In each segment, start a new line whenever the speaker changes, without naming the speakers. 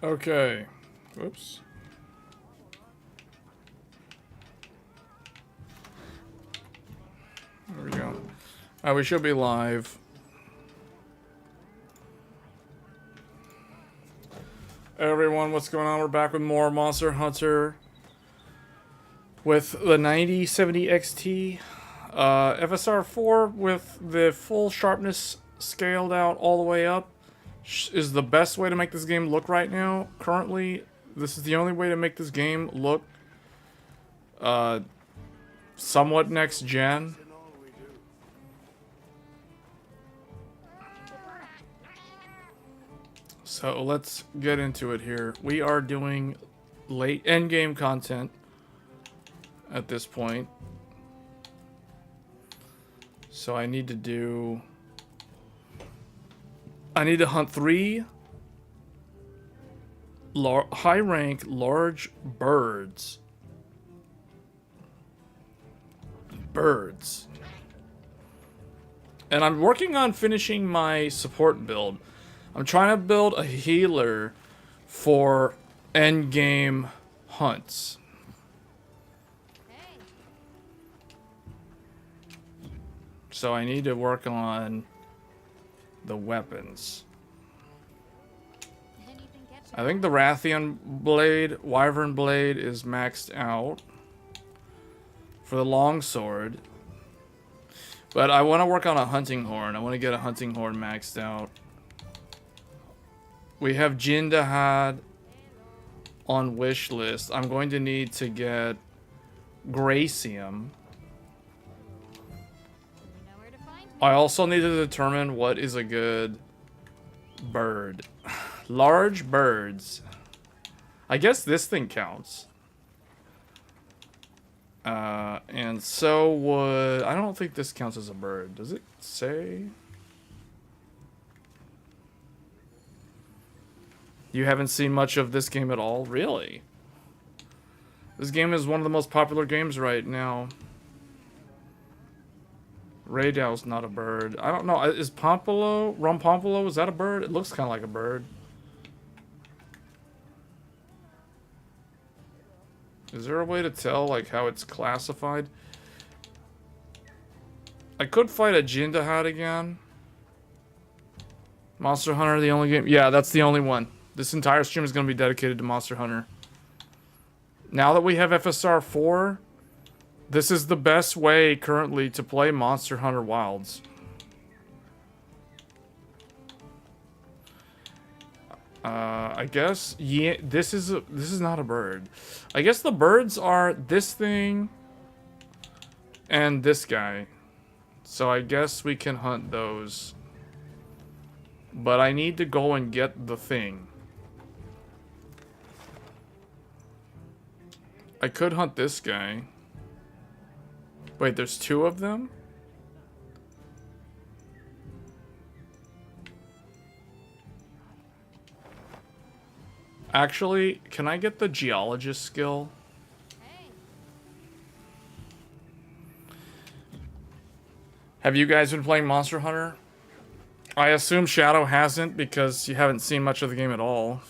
Okay. Whoops. There we go. Alright, we should be live. Hey everyone, what's going on? We're back with more Monster Hunter with the 9070 XT. FSR4 with the full sharpness scaled out all the way up is the best way to make this game look right now. Currently, this is the only way to make this game look somewhat next gen. So let's get into it here. We are doing late endgame content at this point. So I need to hunt 3 high rank large birds. And I'm working on finishing my support build. I'm trying to build a healer for endgame hunts. So I need to work on the weapons. I think the Rathian blade, Wyvern blade is maxed out for the longsword. But I want to work on a hunting horn. I want to get a hunting horn maxed out. We have Jindahad on wish list. I'm going to need to get Gracium. I also need to determine what is a good bird. Large birds. I guess this thing counts. And so would... I don't think this counts as a bird. Does it say? You haven't seen much of this game at all? Really? This game is one of the most popular games right now. Raydow's not a bird. I don't know. Is Pompolo, Rumpompolo, is that a bird? It looks kind of like a bird. Is there a way to tell, like, how it's classified? I could fight a Jindahad again. Monster Hunter, the only game. Yeah, that's the only one. This entire stream is going to be dedicated to Monster Hunter. Now that we have FSR4, this is the best way currently to play Monster Hunter Wilds. I guess, yeah, this is not a bird. I guess the birds are this thing and this guy. So I guess we can hunt those. But I need to go and get the thing. I could hunt this guy. Wait, there's 2 of them? Actually, can I get the geologist skill? Have you guys been playing Monster Hunter? I assume Shadow hasn't because you haven't seen much of the game at all.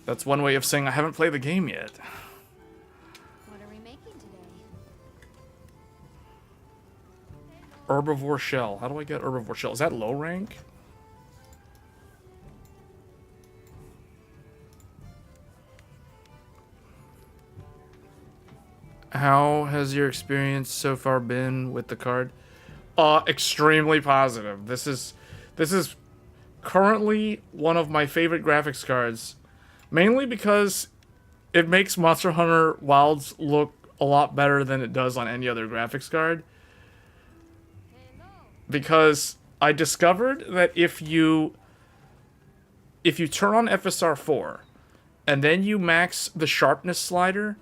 That's one way of saying I haven't played the game yet.
What are we making today?
Herbivore shell. How do I get herbivore shell? Is that low rank? How has your experience so far been with the card? Extremely positive. This is currently one of my favorite graphics cards, mainly because it makes Monster Hunter Wilds look a lot better than it does on any other graphics card. Because I discovered that if you turn on FSR4 and then you max the sharpness slider,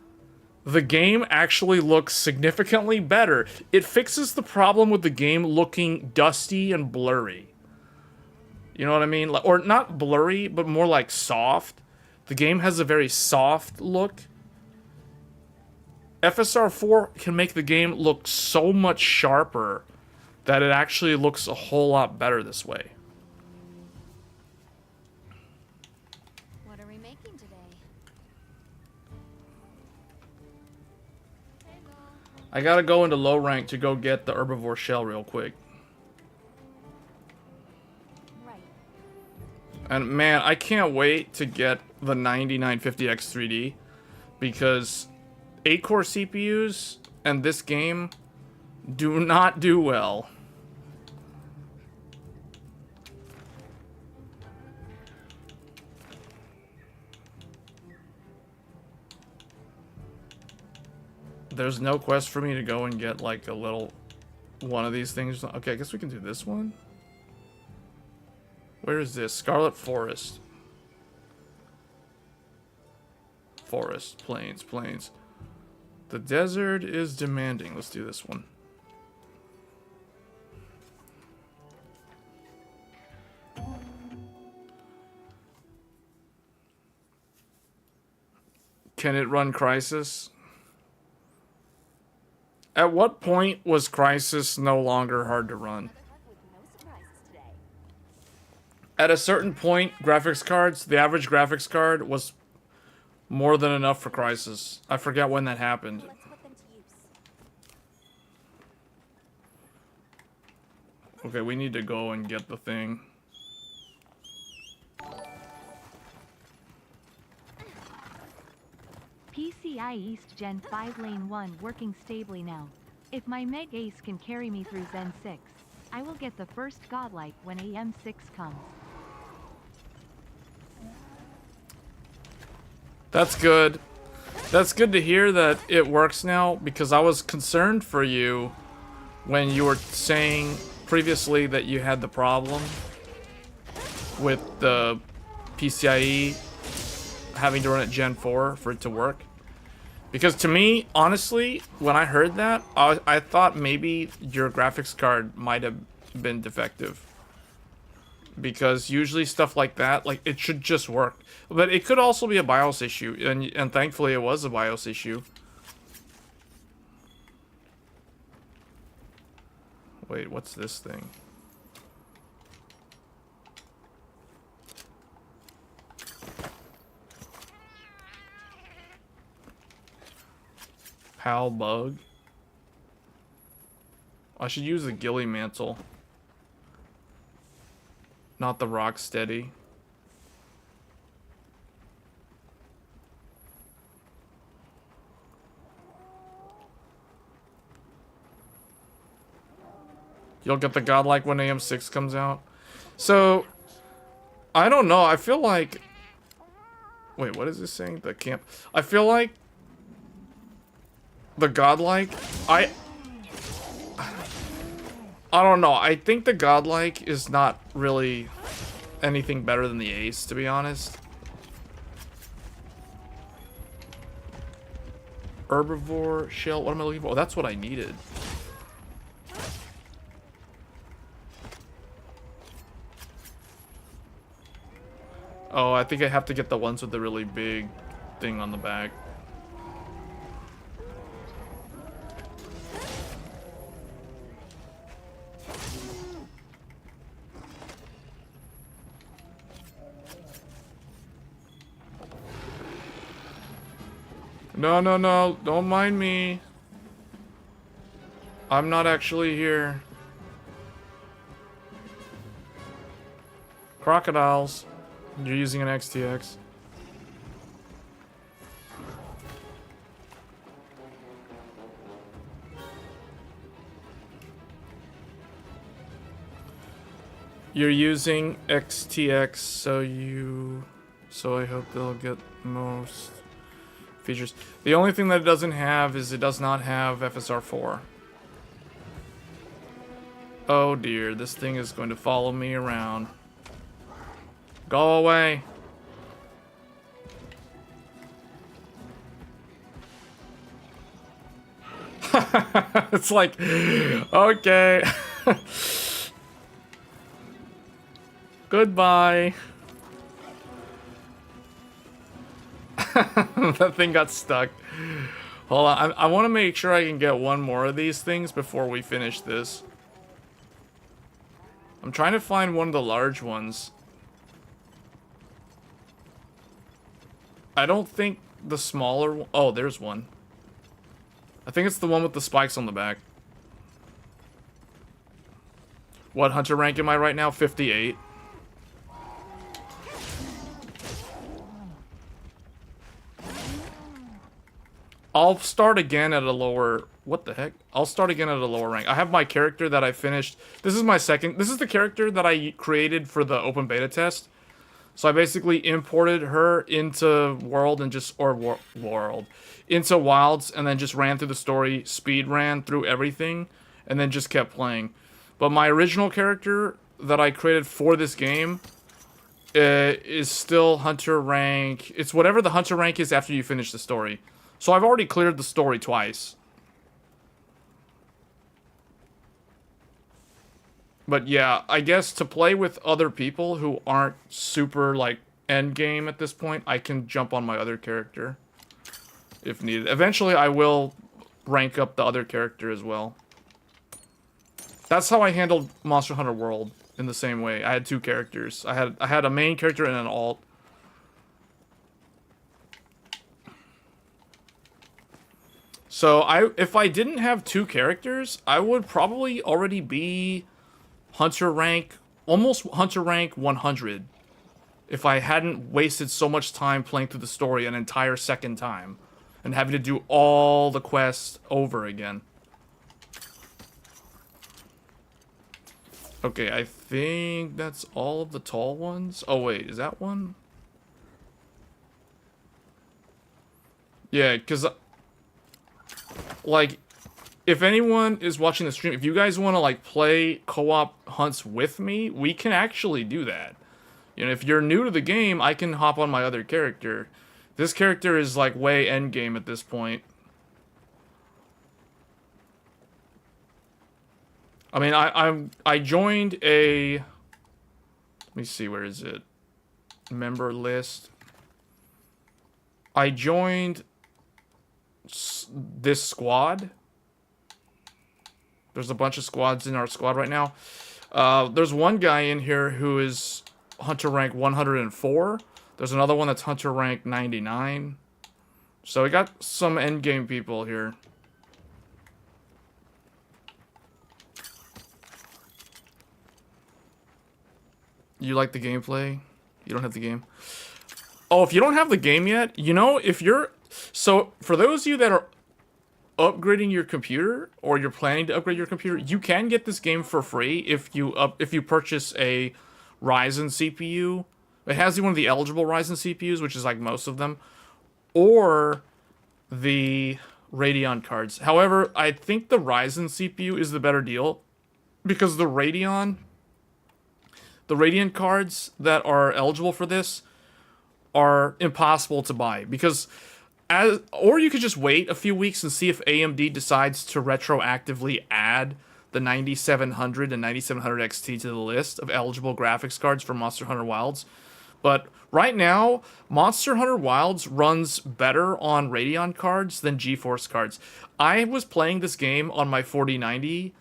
the game actually looks significantly better. It fixes the problem with the game looking dusty and blurry. You know what I mean? Or not blurry, but more like soft. The game has a very soft look. FSR4 can make the game look so much sharper that it actually looks a whole lot better this way. I gotta go into low rank to go get the herbivore shell real quick.
Right.
And man, I can't wait to get the 9950X 3D because 8-core CPUs and this game do not do well. There's no quest for me to go and get like a little one of these things. Okay, I guess we can do this one. Where is this? Scarlet Forest. Forest, plains, plains. The desert is demanding. Let's do this one. Can it run Crisis? At what point was Crisis no longer hard to run? At a certain point, graphics cards, the average graphics card was more than enough for Crisis. I forget when that happened. Okay, we need to go and get the thing.
PCI East Gen 5 Lane 1 working stably now. If my Meg Ace can carry me through Zen 6, I will get the first godlike when AM6 comes.
That's good. That's good to hear that it works now, because I was concerned for you when you were saying previously that you had the problem with the PCIe having to run at Gen 4 for it to work. Because to me, honestly, when I heard that, I thought maybe your graphics card might have been defective. Because usually stuff like that, like, it should just work. But it could also be a BIOS issue, and thankfully it was a BIOS issue. Wait, what's this thing? Pal bug. I should use the ghillie mantle, not the rock steady. You'll get the godlike when AM6 comes out. So, I don't know. I feel like... Wait, what is this saying? The camp... I feel like... The godlike... I don't know. I think the godlike is not really anything better than the ace, to be honest. Herbivore shell. What am I looking for? Oh, that's what I needed. Oh, I think I have to get the ones with the really big thing on the back. No, no, no. Don't mind me. I'm not actually here. Crocodiles. You're using an XTX. You're using XTX, so I hope they'll get most features. The only thing that it doesn't have is it does not have FSR4. Oh dear, this thing is going to follow me around. Go away. It's like, okay. Goodbye. That thing got stuck. Hold on, I want to make sure I can get one more of these things before we finish this. I'm trying to find one of the large ones. I don't think the smaller one... Oh, there's one. I think it's the one with the spikes on the back. What hunter rank am I right now? 58. I'll start again at a lower... What the heck? I'll start again at a lower rank. I have my character that I finished. This is my second... This is the character that I created for the open beta test. So I basically imported her into World and just... Or World. Into Wilds and then just ran through the story. Speed ran through everything. And then just kept playing. But my original character that I created for this game... is still hunter rank... It's whatever the hunter rank is after you finish the story. So I've already cleared the story twice. But yeah, I guess to play with other people who aren't super, like, endgame at this point, I can jump on my other character if needed. Eventually, I will rank up the other character as well. That's how I handled Monster Hunter World in the same way. I had two characters. I had a main character and an alt. So if I didn't have two characters, I would probably already be hunter rank, almost hunter rank 100. If I hadn't wasted so much time playing through the story an entire second time. And having to do all the quests over again. Okay, I think that's all of the tall ones. Oh wait, is that one? Yeah, because... Like, if anyone is watching the stream, if you guys want to, like, play co-op hunts with me, we can actually do that. You know, if you're new to the game, I can hop on my other character. This character is, like, way endgame at this point. I mean, I joined a... Let me see, where is it? Member list. I joined... this squad. There's a bunch of squads in our squad right now. There's one guy in here who is hunter rank 104. There's another one that's hunter rank 99. So we got some endgame people here. You like the gameplay? You don't have the game? Oh, if you don't have the game yet, you know, if you're... So, for those of you that are upgrading your computer, or you're planning to upgrade your computer, you can get this game for free if you purchase a Ryzen CPU. It has one of the eligible Ryzen CPUs, which is like most of them, or the Radeon cards. However, I think the Ryzen CPU is the better deal, because the Radeon cards that are eligible for this are impossible to buy, because... or you could just wait a few weeks and see if AMD decides to retroactively add the 9700 and 9700 XT to the list of eligible graphics cards for Monster Hunter Wilds. But right now, Monster Hunter Wilds runs better on Radeon cards than GeForce cards. I was playing this game on my 4090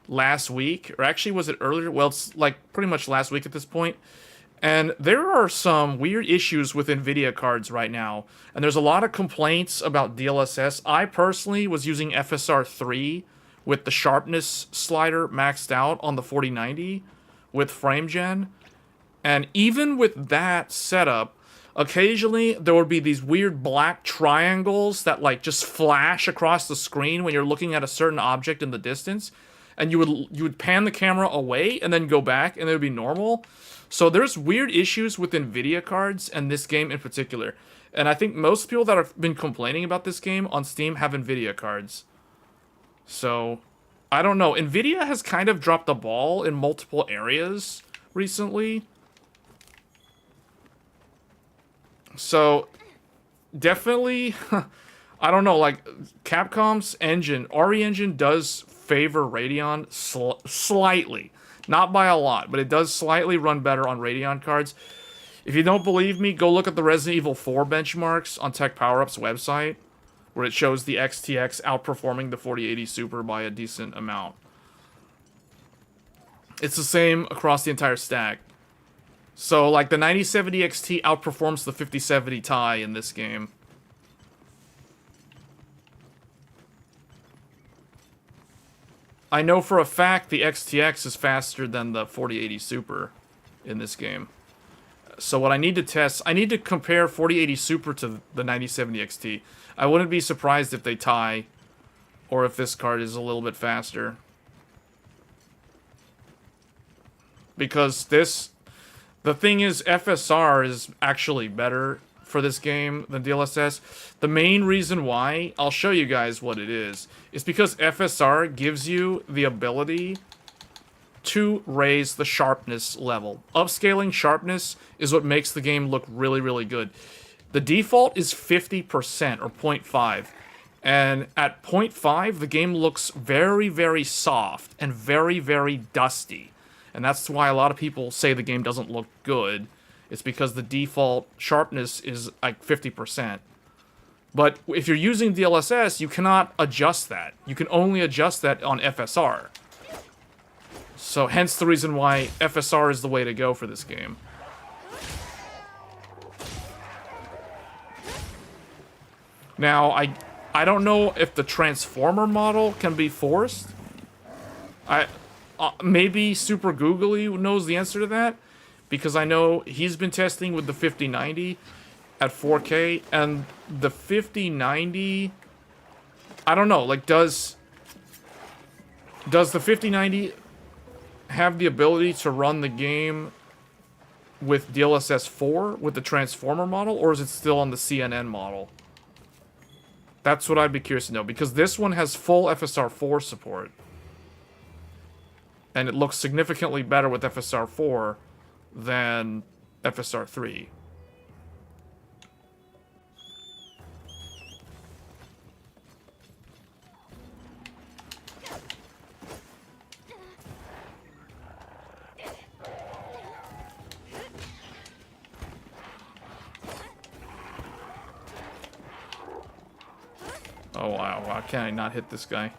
last week, or actually was it earlier? Well, it's like pretty much last week at this point. And there are some weird issues with NVIDIA cards right now. And there's a lot of complaints about DLSS. I personally was using FSR4 with the sharpness slider maxed out on the 4090 with FrameGen. And even with that setup, occasionally there would be these weird black triangles that like just flash across the screen when you're looking at a certain object in the distance. And you would pan the camera away and then go back and it would be normal. So there's weird issues with NVIDIA cards and this game in particular. And I think most people that have been complaining about this game on Steam have NVIDIA cards. So, I don't know. NVIDIA has kind of dropped the ball in multiple areas recently. So, definitely, I don't know, like, Capcom's engine, RE engine does favor Radeon slightly. Not by a lot, but it does slightly run better on Radeon cards. If you don't believe me, go look at the Resident Evil 4 benchmarks on Tech Power Up's website, where it shows the XTX outperforming the 4080 Super by a decent amount. It's the same across the entire stack. So, like, the 9070 XT outperforms the 5070 Ti in this game. I know for a fact the XTX is faster than the 4080 Super in this game. So what I need to test, I need to compare 4080 Super to the 9070 XT. I wouldn't be surprised if they tie, or if this card is a little bit faster. Because the thing is, FSR is actually better for this game than DLSS. The main reason why, I'll show you guys what it is because FSR gives you the ability to raise the sharpness level. Upscaling sharpness is what makes the game look really, really good. The default is 50% or 0.5. And at 0.5, the game looks very, very soft and very, very dusty. And that's why a lot of people say the game doesn't look good. It's because the default sharpness is like 50%. But if you're using DLSS, you cannot adjust that. You can only adjust that on FSR. So hence the reason why FSR is the way to go for this game. Now, I don't know if the Transformer model can be forced. Maybe Super Googly knows the answer to that, because I know he's been testing with the 5090 at 4K, and the 5090, I don't know, like, does the 5090 have the ability to run the game with DLSS 4 with the Transformer model, or is it still on the CNN model? That's what I'd be curious to know, because this one has full FSR4 support. And it looks significantly better with FSR4 than FSR3. Oh wow, why can't I not hit this guy?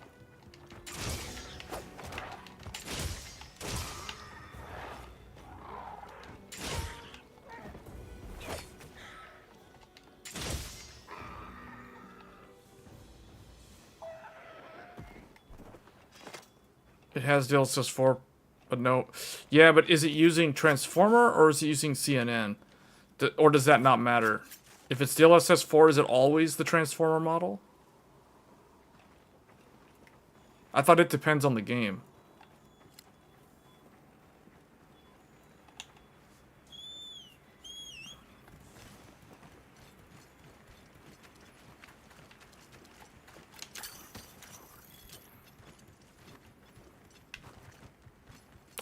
It has DLSS 4, but no. Yeah, but is it using Transformer or is it using CNN? Or does that not matter? If it's DLSS 4, is it always the Transformer model? I thought it depends on the game.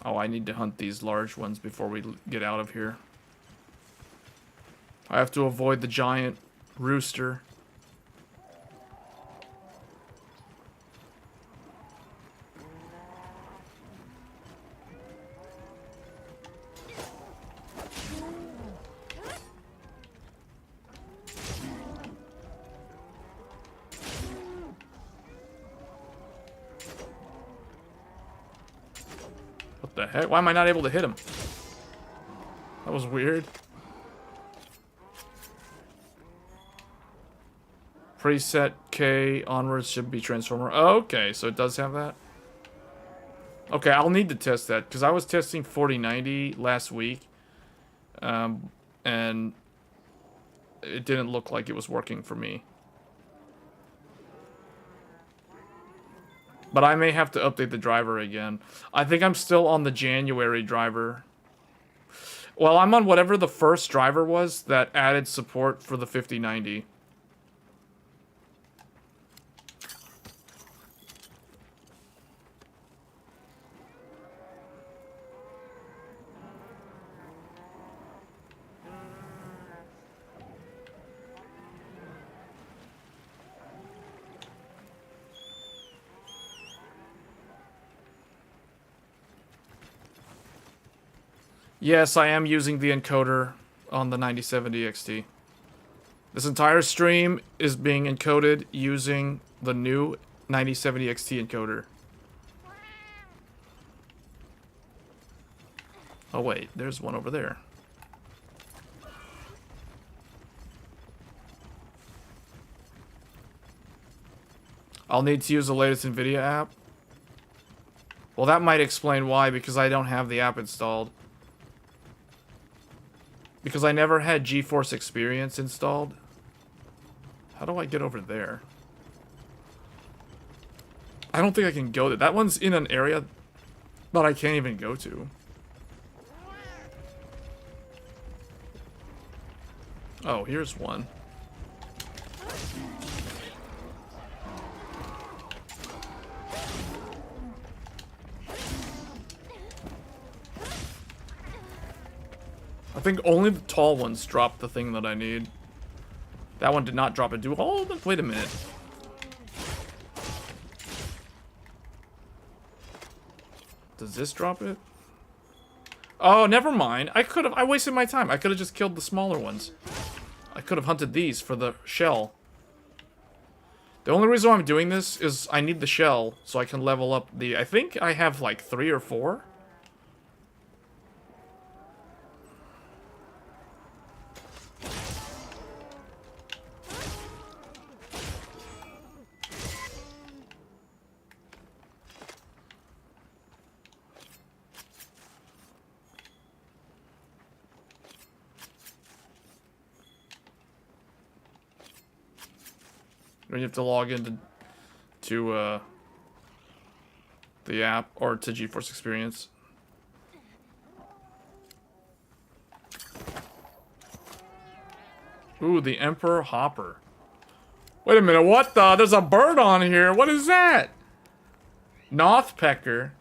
Oh, I need to hunt these large ones before we get out of here. I have to avoid the giant rooster. What the heck? Why am I not able to hit him? That was weird. Preset K onwards should be Transformer. Oh, okay, so it does have that. Okay, I'll need to test that, because I was testing 4090 last week. And it didn't look like it was working for me. But I may have to update the driver again. I think I'm still on the January driver. Well, I'm on whatever the first driver was that added support for the 5090. Yes, I am using the encoder on the 9070 XT. This entire stream is being encoded using the new 9070 XT encoder. Oh wait, there's one over there. I'll need to use the latest NVIDIA app. Well, that might explain why, because I don't have the app installed. Because I never had GeForce Experience installed. How do I get over there? I don't think I can go there. That one's in an area that I can't even go to. Oh, here's one. I think only the tall ones drop the thing that I need. That one did not drop it. Oh, wait a minute. Does this drop it? Oh, never mind. I wasted my time. I could have just killed the smaller ones. I could have hunted these for the shell. The only reason why I'm doing this is I need the shell so I can level up the... I think I have like 3 or 4. You have to log into the app or to GeForce Experience. Ooh, the Emperor Hopper. Wait a minute, what the? There's a bird on here. What is that? Nothpecker.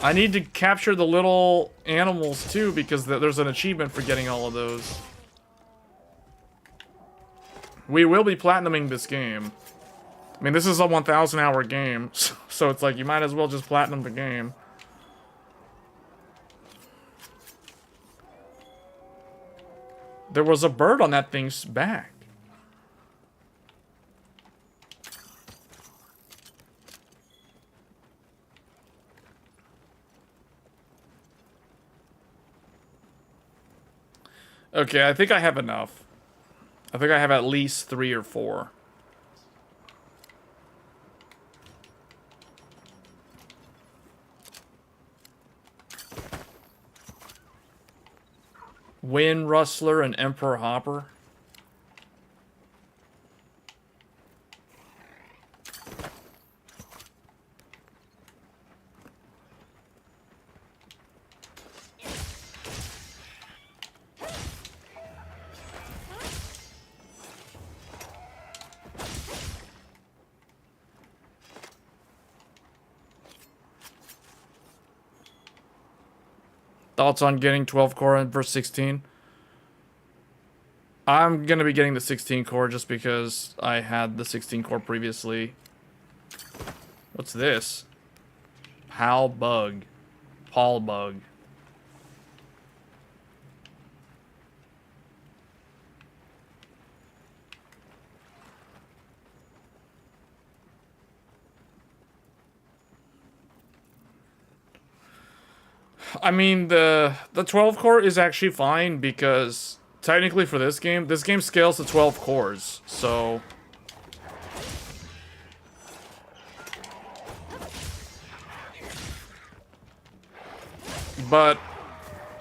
I need to capture the little animals too because there's an achievement for getting all of those. We will be platinuming this game. I mean, this is a 1,000 hour game, so it's like you might as well just platinum the game. There was a bird on that thing's back. Okay, I think I have enough. I think I have at least 3 or 4. Wind Rustler and Emperor Hopper. Thoughts on getting 12 core versus 16? I'm going to be getting the 16 core just because I had the 16 core previously. What's this? Paul bug. I mean, the 12 core is actually fine because technically for this game scales to 12 cores, so... But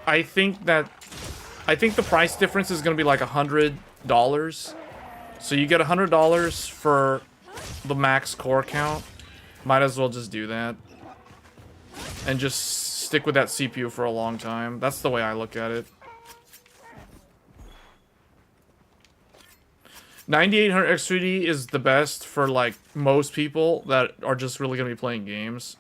I think the price difference is going to be like $100. So you get $100 for the max core count. Might as well just do that. And just stick with that CPU for a long time. That's the way I look at it. 9800 X3D is the best for like most people that are just really going to be playing games.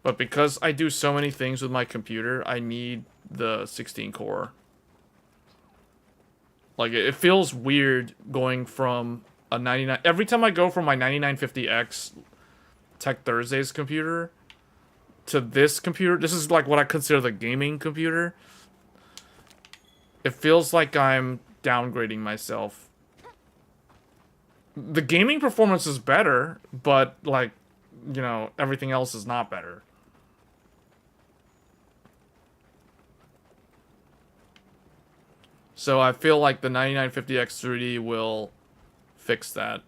But because I do so many things with my computer, I need the 16 core. Like, it feels weird going from a 99... Every time I go from my 9950X Tech Thursdays computer to this computer, this is like what I consider the gaming computer. It feels like I'm downgrading myself. The gaming performance is better, but like, you know, everything else is not better. So I feel like the 9950X3D will fix that.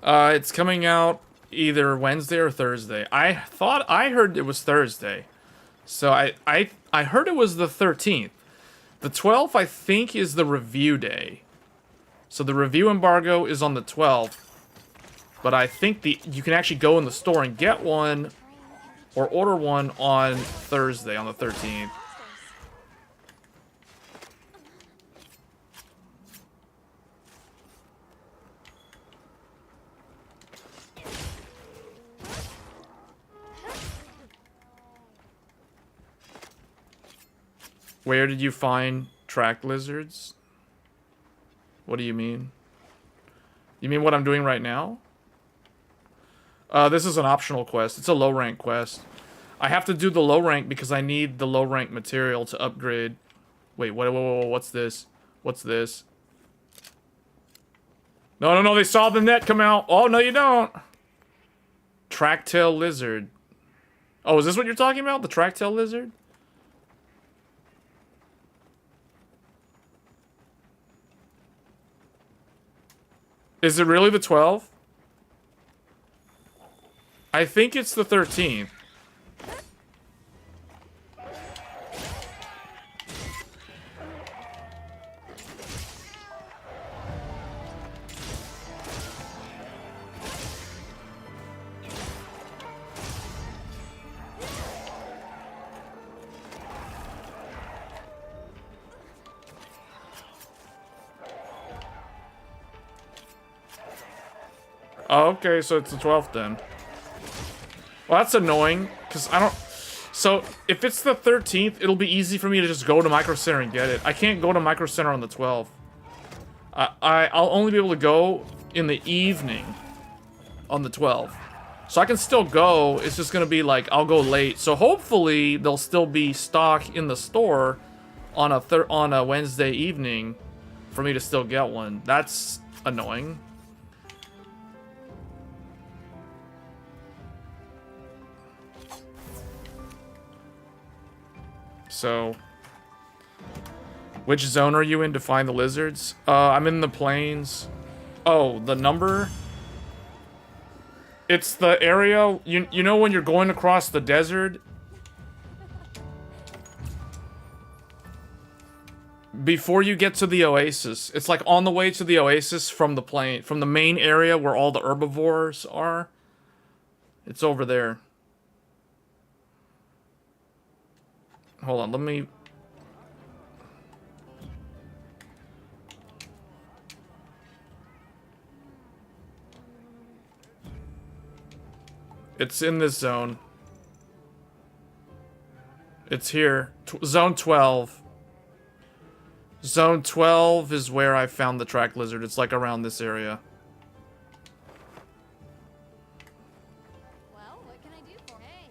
It's coming out either Wednesday or Thursday. I heard it was Thursday. So I heard it was the 13th. The 12th, I think, is the review day. So the review embargo is on the 12th. But I think you can actually go in the store and get one or order one on Thursday, on the 13th. Where did you find track lizards? What do you mean? You mean what I'm doing right now? This is an optional quest. It's a low rank quest. I have to do the low rank because I need the low rank material to upgrade. Wait, what's this? What's this? No, they saw the net come out. Oh, no, you don't. Tracktail lizard. Oh, is this what you're talking about? The tracktail lizard? Is it really the 12th? I think it's the 13th. Oh, okay, so it's the 12th then. Well, that's annoying, because I don't... So, if it's the 13th, it'll be easy for me to just go to Micro Center and get it. I can't go to Micro Center on the 12th. I'll only be able to go in the evening on the 12th. So I can still go, it's just going to be like, I'll go late. So hopefully, there'll still be stock in the store on a Wednesday evening for me to still get one. That's annoying. So, which zone are you in to find the lizards? I'm in the plains. Oh, the number? It's the area, you know when you're going across the desert? Before you get to the oasis. It's like on the way to the oasis from the main area where all the herbivores are. It's over there. Hold on, let me... It's in this zone. It's here. Zone 12. Zone 12 is where I found the track lizard. It's like around this area.
Well, what can I do for Hey.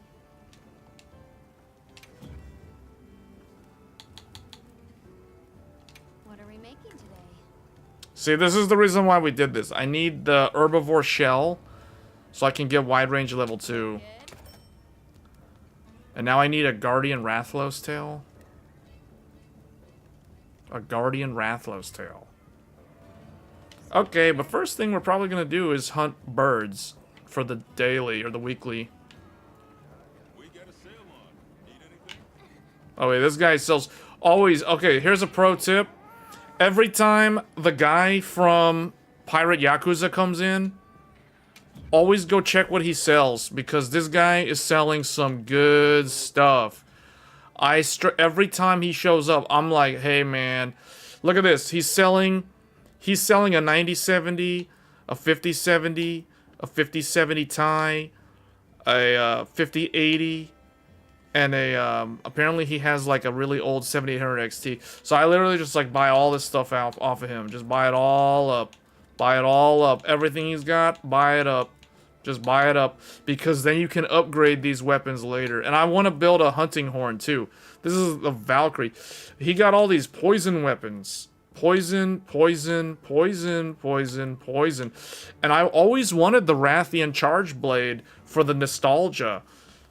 What are we making today?
See, this is the reason why we did this. I need the herbivore shell so I can get wide range level 2.
Good.
And now I need a Guardian Rathlos tail. A Guardian Rathlos tail. Okay, but first thing we're probably going to do is hunt birds for the daily or the weekly. Oh wait, this guy sells always. Okay, here's a pro tip. Every time the guy from Pirate Yakuza comes in, always go check what he sells, because this guy is selling some good stuff. Every time he shows up, I'm like, hey man, look at this. He's selling a 9070, a 5070, a 5070 Ti, a 5080, and apparently he has like a really old 7800 XT. So I literally just like buy all this stuff off of him. Just buy it all up. Buy it all up. Everything he's got, buy it up. Just buy it up, because then you can upgrade these weapons later. And I want to build a hunting horn too. This is the Valkyrie. He got all these poison weapons. Poison, poison, poison, poison, poison. And I always wanted the Rathian Charge Blade for the nostalgia.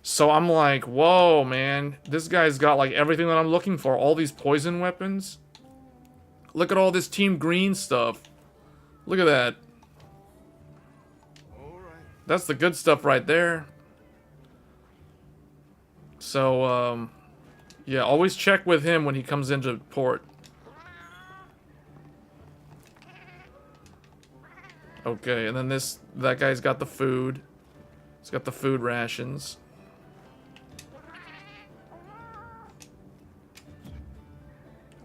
So I'm like, whoa, man. This guy's got like everything that I'm looking for. All these poison weapons. Look at all this Team Green stuff. Look at that. That's the good stuff right there. So, yeah, always check with him when he comes into port. Okay, and then that guy's got the food. He's got the food rations.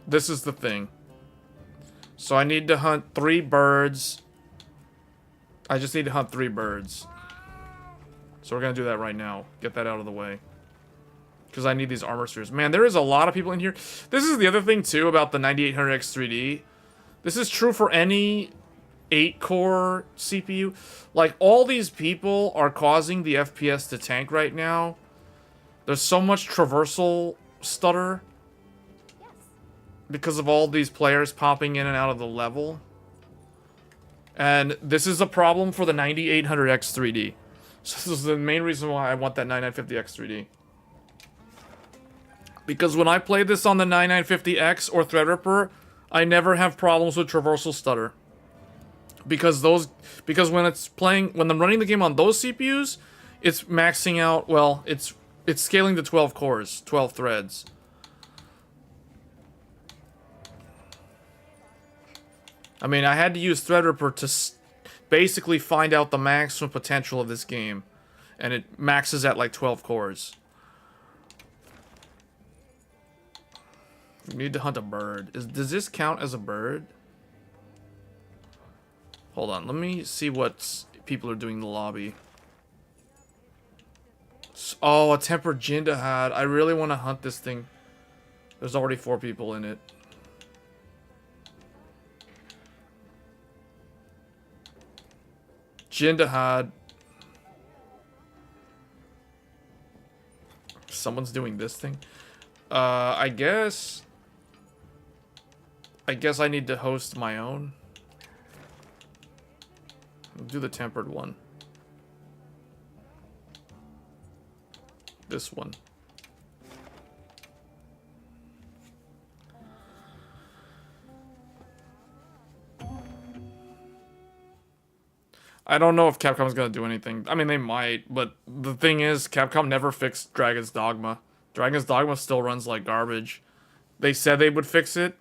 This is the thing. So I need to hunt 3 birds. I just need to hunt 3 birds. So we're gonna do that right now. Get that out of the way. Because I need these armor spheres. Man, there is a lot of people in here. This is the other thing, too, about the 9800X3D. This is true for any 8-core CPU. Like, all these people are causing the FPS to tank right now. There's so much traversal stutter. Because of all these players popping in and out of the level. And this is a problem for the 9800X3D. So this is the main reason why I want that 9950X3D. Because when I play this on the 9950X or Threadripper, I never have problems with traversal stutter. Because when I'm running the game on those CPUs, it's maxing out, well, it's scaling to 12 cores, 12 threads. I mean, I had to use Threadripper to basically find out the maximum potential of this game. And it maxes at like 12 cores. We need to hunt a bird. Does this count as a bird? Hold on, let me see what people are doing in the lobby. Oh, a tempered Jindahad. I really want to hunt this thing. There's already 4 people in it. Jindahad. Someone's doing this thing. I guess I need to host my own. I'll do the tempered one. This one. I don't know if Capcom's gonna do anything. I mean, they might, but the thing is, Capcom never fixed Dragon's Dogma. Dragon's Dogma still runs like garbage. They said they would fix it.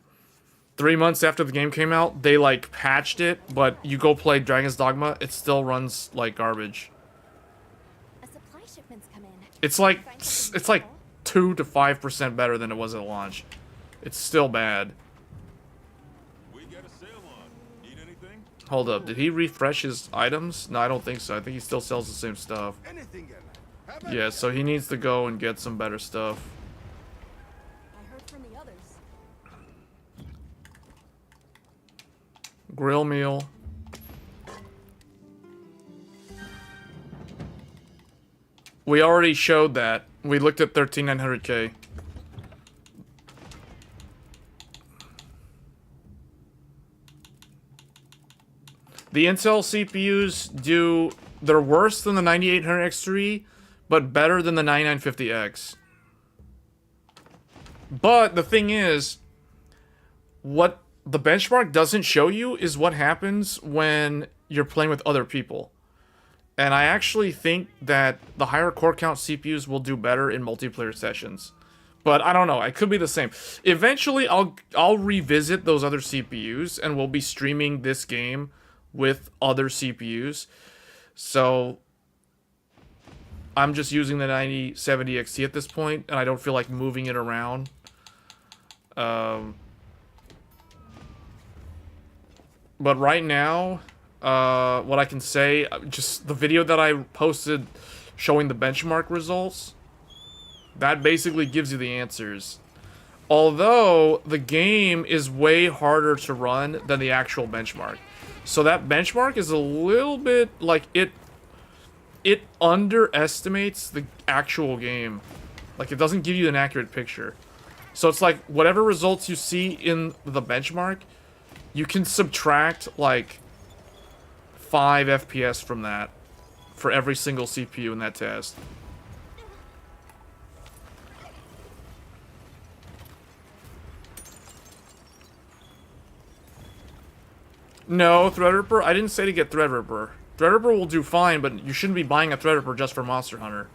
3 months after the game came out, they like patched it, but you go play Dragon's Dogma, it still runs like garbage.
A supply shipment's come in.
It's like 2 to 5% better than it was at launch. It's still bad.
We got a sale on. Need anything?
Hold up, did he refresh his items? No, I don't think so. I think he still sells the same stuff.
Anything,
Yeah, so he needs to go and get some better stuff.
I heard from the others.
Grill meal. We already showed that. We looked at 13900K. The Intel CPUs they're worse than the 9800X3, but better than the 9950X. But the thing is, what the benchmark doesn't show you is what happens when you're playing with other people. And I actually think that the higher core count CPUs will do better in multiplayer sessions. But I don't know, it could be the same. Eventually, I'll revisit those other CPUs, and we'll be streaming this game with other CPUs. So I'm just using the 9070 XT at this point, and I don't feel like moving it around. But right now, what I can say, just the video that I posted showing the benchmark results, that basically gives you the answers. Although the game is way harder to run than the actual benchmark. So that benchmark is a little bit like it underestimates the actual game. Like, it doesn't give you an accurate picture. So it's like whatever results you see in the benchmark, you can subtract like 5 FPS from that for every single CPU in that test. No, Threadripper. I didn't say to get Threadripper. Threadripper will do fine, but you shouldn't be buying a Threadripper just for Monster Hunter.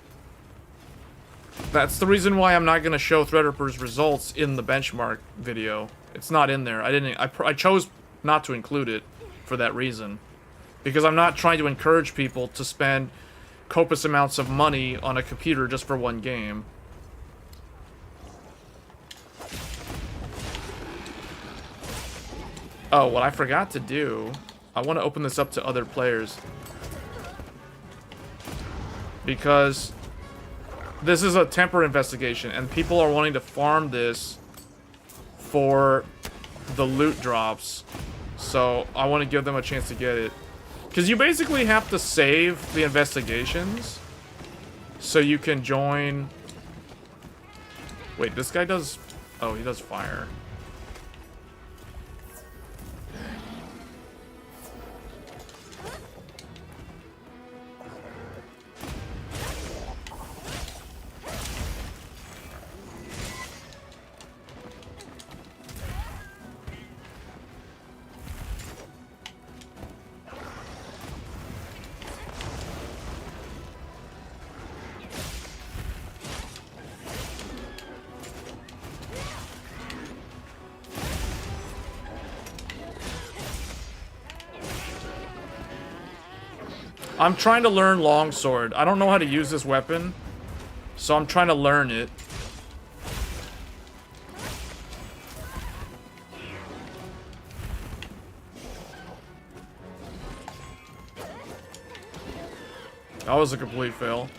That's the reason why I'm not going to show Threadripper's results in the benchmark video. It's not in there. I chose not to include it for that reason. Because I'm not trying to encourage people to spend copious amounts of money on a computer just for one game. Oh, what I forgot to do, I want to open this up to other players. Because this is a temper investigation, and people are wanting to farm this for the loot drops. So I want to give them a chance to get it. Because you basically have to save the investigations so you can join... Wait, this guy does... Oh, he does fire. I'm trying to learn longsword. I don't know how to use this weapon, so I'm trying to learn it. That was a complete fail.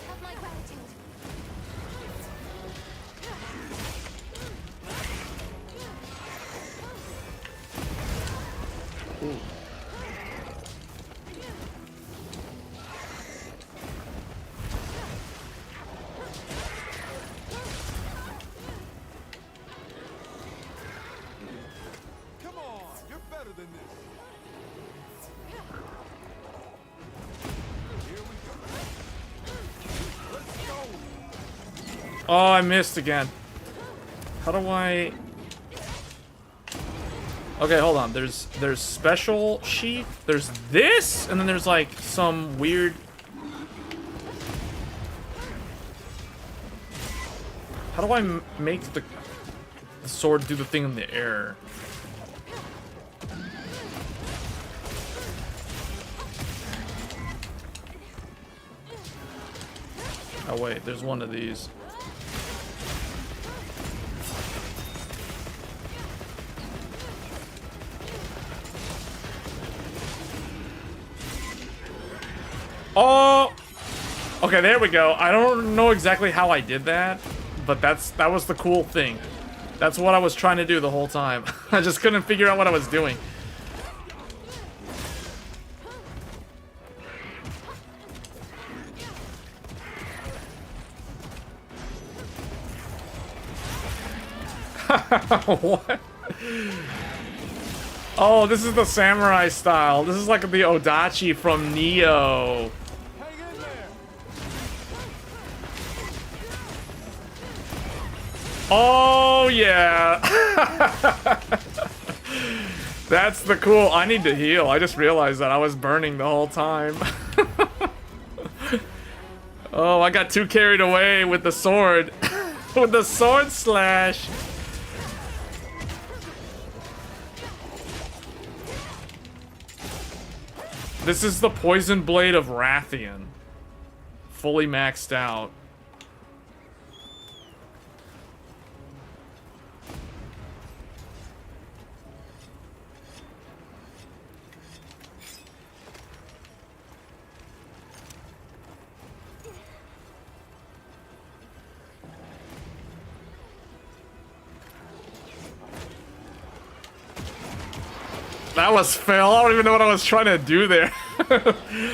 Have my gratitude.
Come on, you're better than this. Here we go. Let's go.
Oh, I missed again. How do I... Okay, hold on. There's special sheet. There's this, and then there's like some weird... How do I make the sword do the thing in the air? Oh wait, there's one of these. Oh! Okay, there we go. I don't know exactly how I did that, but that was the cool thing. That's what I was trying to do the whole time. I just couldn't figure out what I was doing. What? Oh, this is the samurai style. This is like the Odachi from Neo.
Hang in there.
Oh, yeah. That's the cool. I need to heal. I just realized that I was burning the whole time. Oh, I got too carried away with the sword. With the sword slash. This is the Poison Blade of Rathian. Fully maxed out. That was fail. I don't even know what I was trying to do there.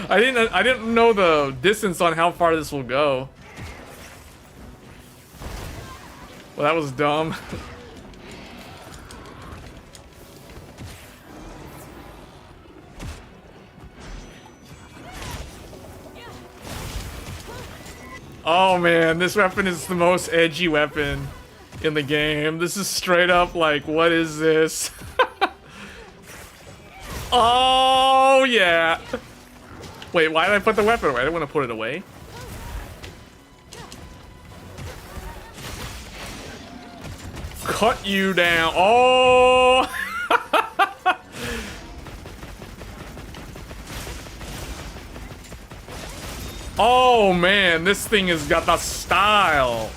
I didn't know the distance on how far this will go. Well, that was dumb. Oh man, this weapon is the most edgy weapon in the game. This is straight up like, what is this? Oh yeah. Wait, why did I put the weapon away? I didn't want to put it away. Cut you down. Oh. Oh man, this thing has got the style.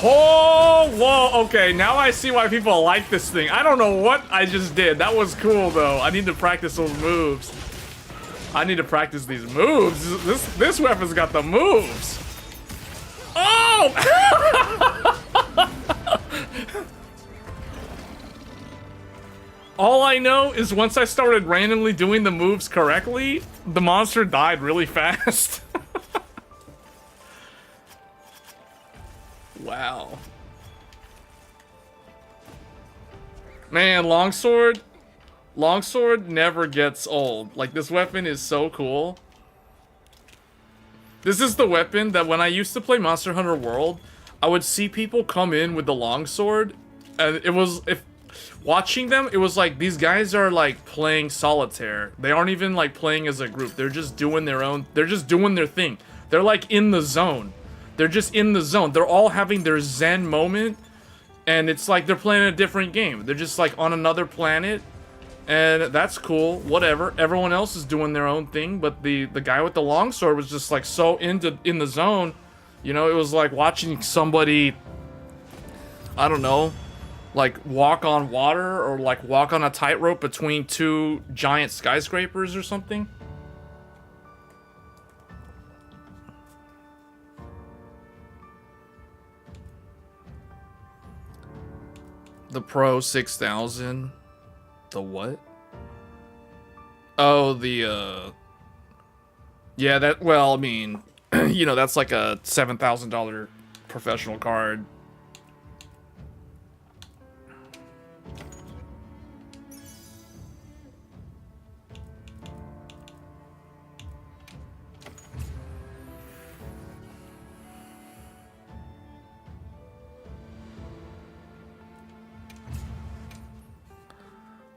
Oh, whoa, okay, now I see why people like this thing. I don't know what I just did. That was cool though. I need to practice those moves. I need to practice these moves. This weapon's got the moves. Oh! All I know is once I started randomly doing the moves correctly, the monster died really fast. Wow. Man, longsword never gets old. Like, this weapon is so cool. This is the weapon that when I used to play Monster Hunter World, I would see people come in with the longsword, and it was, watching them, it was like, these guys are like playing solitaire. They aren't even like playing as a group. They're just doing their own, they're just doing their thing. They're like in the zone. They're just in the zone. They're all having their zen moment, and it's like they're playing a different game. They're just like on another planet, and that's cool, whatever. Everyone else is doing their own thing, but the guy with the longsword was just like so in the zone. You know, it was like watching somebody, I don't know, like walk on water or like walk on a tightrope between two giant skyscrapers or something. The Pro 6000. The what? Oh, the yeah, that, well, I mean, you know, that's like a $7,000 professional card.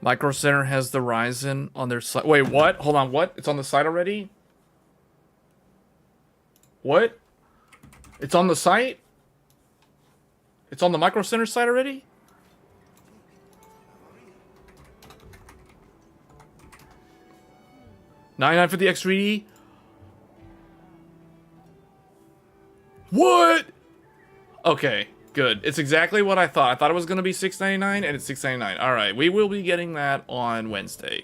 Micro Center has the Ryzen on their site. Wait, what? Hold on, what? It's on the site already? What? It's on the site? It's on the Micro Center site already? $9950X3D? What? Okay. Good. It's exactly what I thought. I thought it was going to be $699, and it's $699. All right, we will be getting that on Wednesday.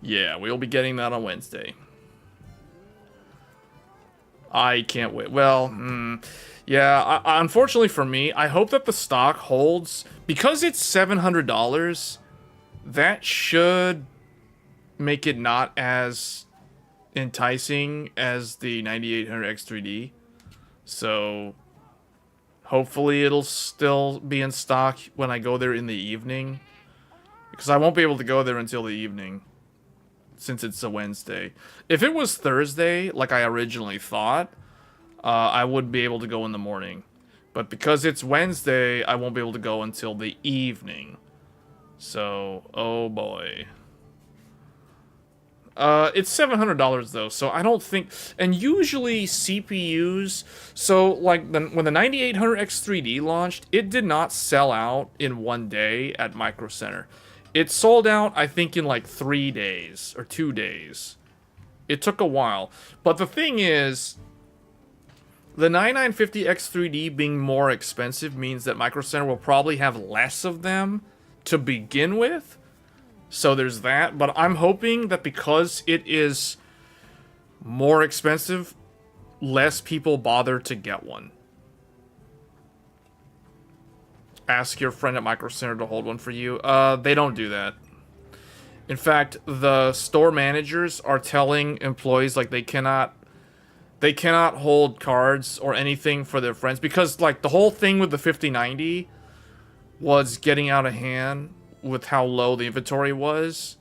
Yeah, we'll be getting that on Wednesday. I can't wait. Well, yeah, unfortunately for me, I hope that the stock holds. Because it's $700, that should make it not as enticing as the 9800X3D. So hopefully it'll still be in stock when I go there in the evening. Because I won't be able to go there until the evening, since it's a Wednesday. If it was Thursday, like I originally thought, I would be able to go in the morning. But because it's Wednesday, I won't be able to go until the evening. So, oh boy. It's $700 though, so I don't think, and usually CPUs, so like when the 9800X3D launched, it did not sell out in one day at Micro Center. It sold out, I think, in like 3 days or 2 days. It took a while, but the thing is, the 9950X3D being more expensive means that Micro Center will probably have less of them to begin with. So there's that, but I'm hoping that because it is more expensive, less people bother to get one. ask your friend at Micro Center to hold one for you. They don't do that. In fact, the store managers are telling employees like they cannot hold cards or anything for their friends because like the whole thing with the 5090 was getting out of hand with how low the inventory was,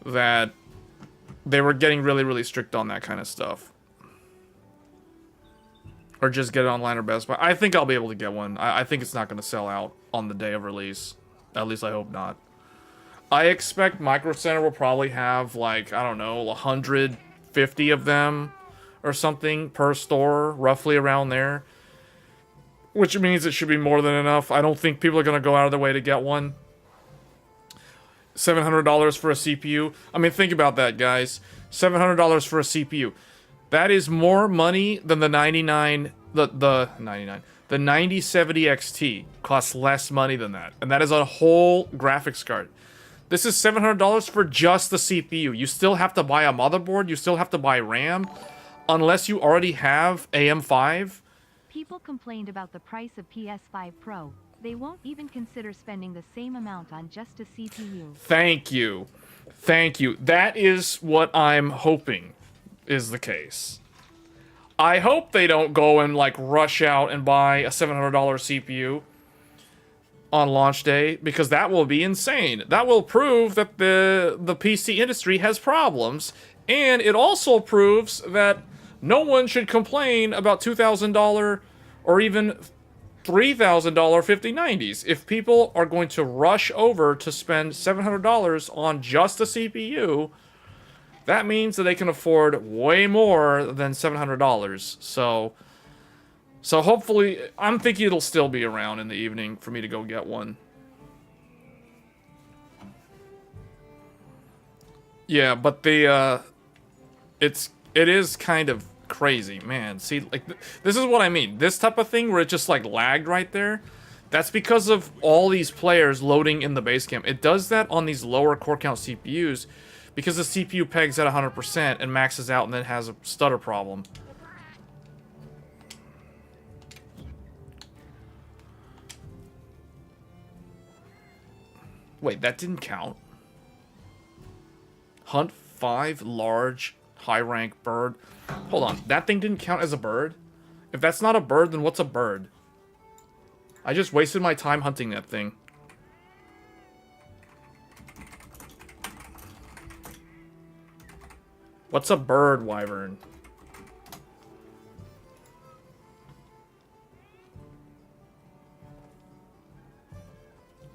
that they were getting really, really strict on that kind of stuff. Or just get it online or Best Buy. I think I'll be able to get one. I think it's not going to sell out on the day of release. At least I hope not. I expect Micro Center will probably have, like, I don't know, 150 of them or something per store, roughly around there. Which means it should be more than enough. I don't think people are going to go out of their way to get one. $700 for a CPU. I mean, think about that, guys. $700 for a CPU. That is more money than the 9070 XT costs less money than that. And that is a whole graphics card. This is $700 for just the CPU. You still have to buy a motherboard. You still have to buy RAM. Unless you already have AM5.
People complained about the price of PS5 Pro. They won't even consider spending the same amount on just a CPU.
Thank you. Thank you. That is what I'm hoping is the case. I hope they don't go and like rush out and buy a $700 CPU on launch day, because that will be insane. That will prove that the PC industry has problems, and it also proves that no one should complain about $2,000 or even $3,000 5090s. If people are going to rush over to spend $700 on just a CPU, that means that they can afford way more than $700. So hopefully, I'm thinking it'll still be around in the evening for me to go get one. Yeah, but it is kind of crazy, man. See, like, this is what I mean. This type of thing where it just, like, lagged right there, that's because of all these players loading in the base camp. It does that on these lower core count CPUs because the CPU pegs at 100% and maxes out and then has a stutter problem. Wait, that didn't count. Hunt 5 large high rank bird. Hold on, that thing didn't count as a bird? If that's not a bird, then what's a bird? I just wasted my time hunting that thing. What's a bird, Wyvern?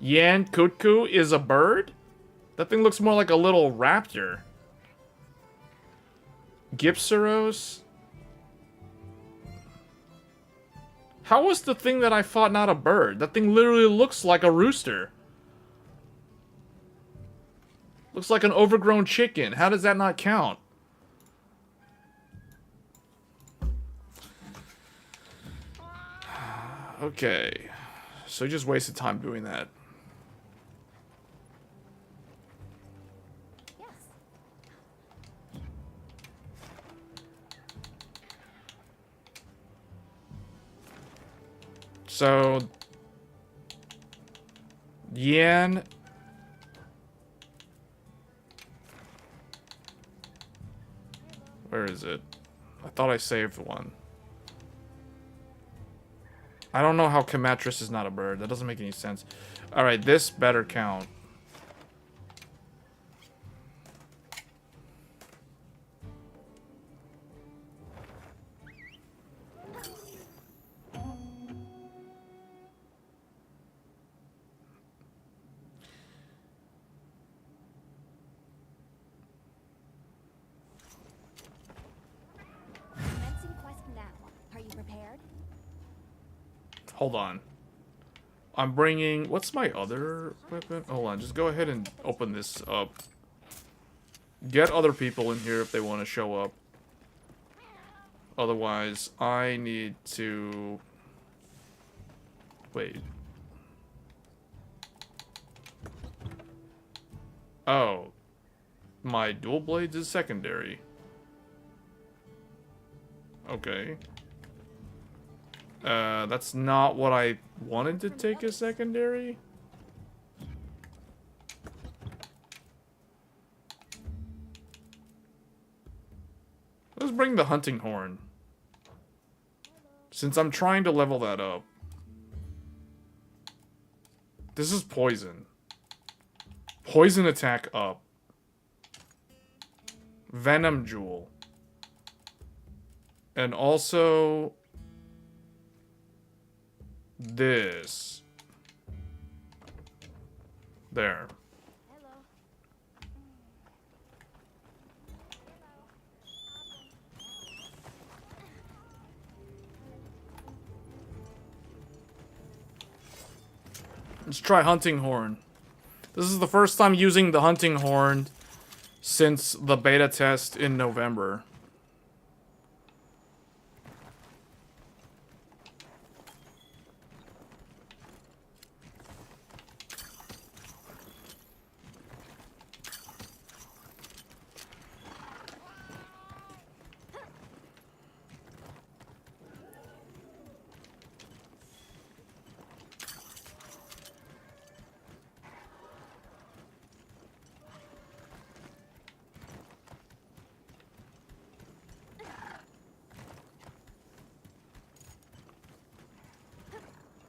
Yan Kutku is a bird? That thing looks more like a little raptor. Gipsaros? How was the thing that I fought not a bird? That thing literally looks like a rooster. Looks like an overgrown chicken. How does that not count? Okay. So you just wasted time doing that. So, Yan. Where is it? I thought I saved one. I don't know how Comatris is not a bird. That doesn't make any sense. Alright, this better count. Hold on. I'm bringing... What's my other weapon? Hold on. Just go ahead and open this up. Get other people in here if they want to show up. Otherwise, I need to... Wait. Oh. My dual blades is secondary. Okay. That's not what I wanted to take a secondary. Let's bring the hunting horn. Since I'm trying to level that up. This is poison. Poison attack up. Venom jewel. And also this. There. Let's try hunting horn. This is the first time using the hunting horn since the beta test in November.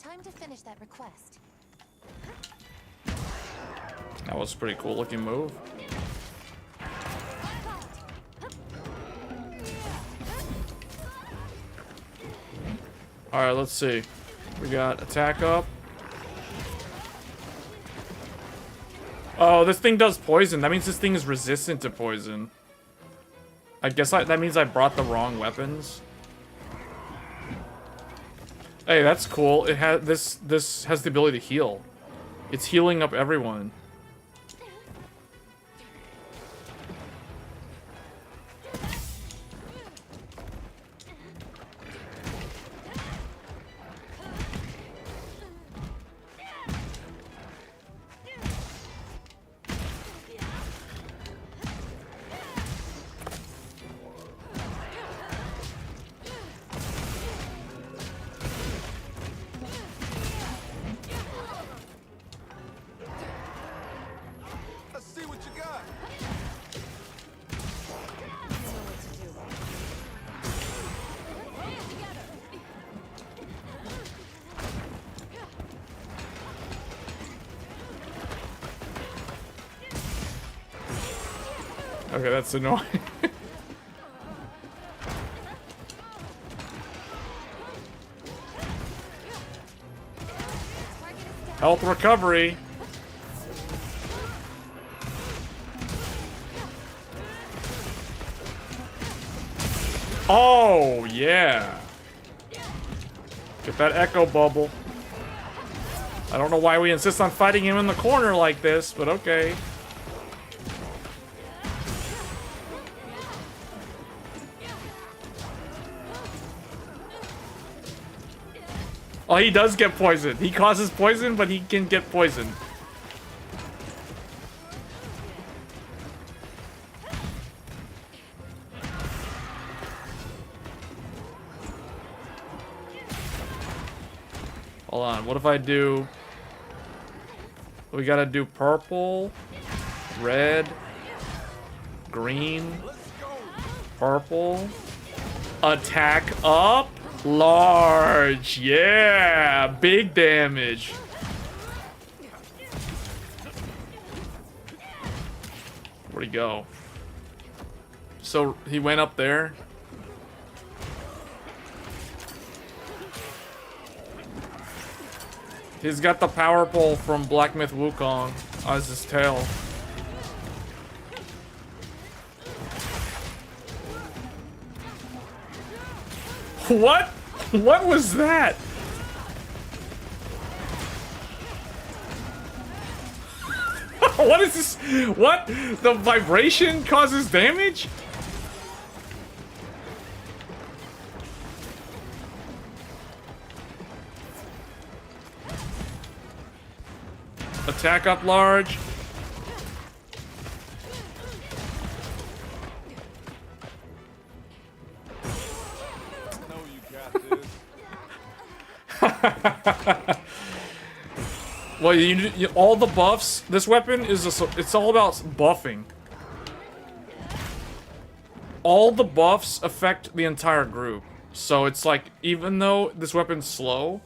Time to finish that request.
That was a pretty cool looking move. Alright, let's see. We got attack up. Oh, this thing does poison. That means this thing is resistant to poison. I guess that means I brought the wrong weapons. Hey, that's cool. It has this has the ability to heal. It's healing up everyone.
Let's see what you got.
Okay, that's annoying. Health recovery. Oh, yeah. Get that echo bubble. I don't know why we insist on fighting him in the corner like this, but okay. Oh, he does get poisoned. He causes poison, but he can get poisoned. Hold on, what if I do... We gotta do purple, red, green, purple, attack up, large, yeah, big damage. Where'd he go? So he went up there. He's got the power pole from Black Myth Wukong as his tail. What? What was that? What is this? What? The vibration causes damage? Attack up large.
No, you got this.
Well, all the buffs. This weapon is it's all about buffing. All the buffs affect the entire group. So it's like, even though this weapon's slow,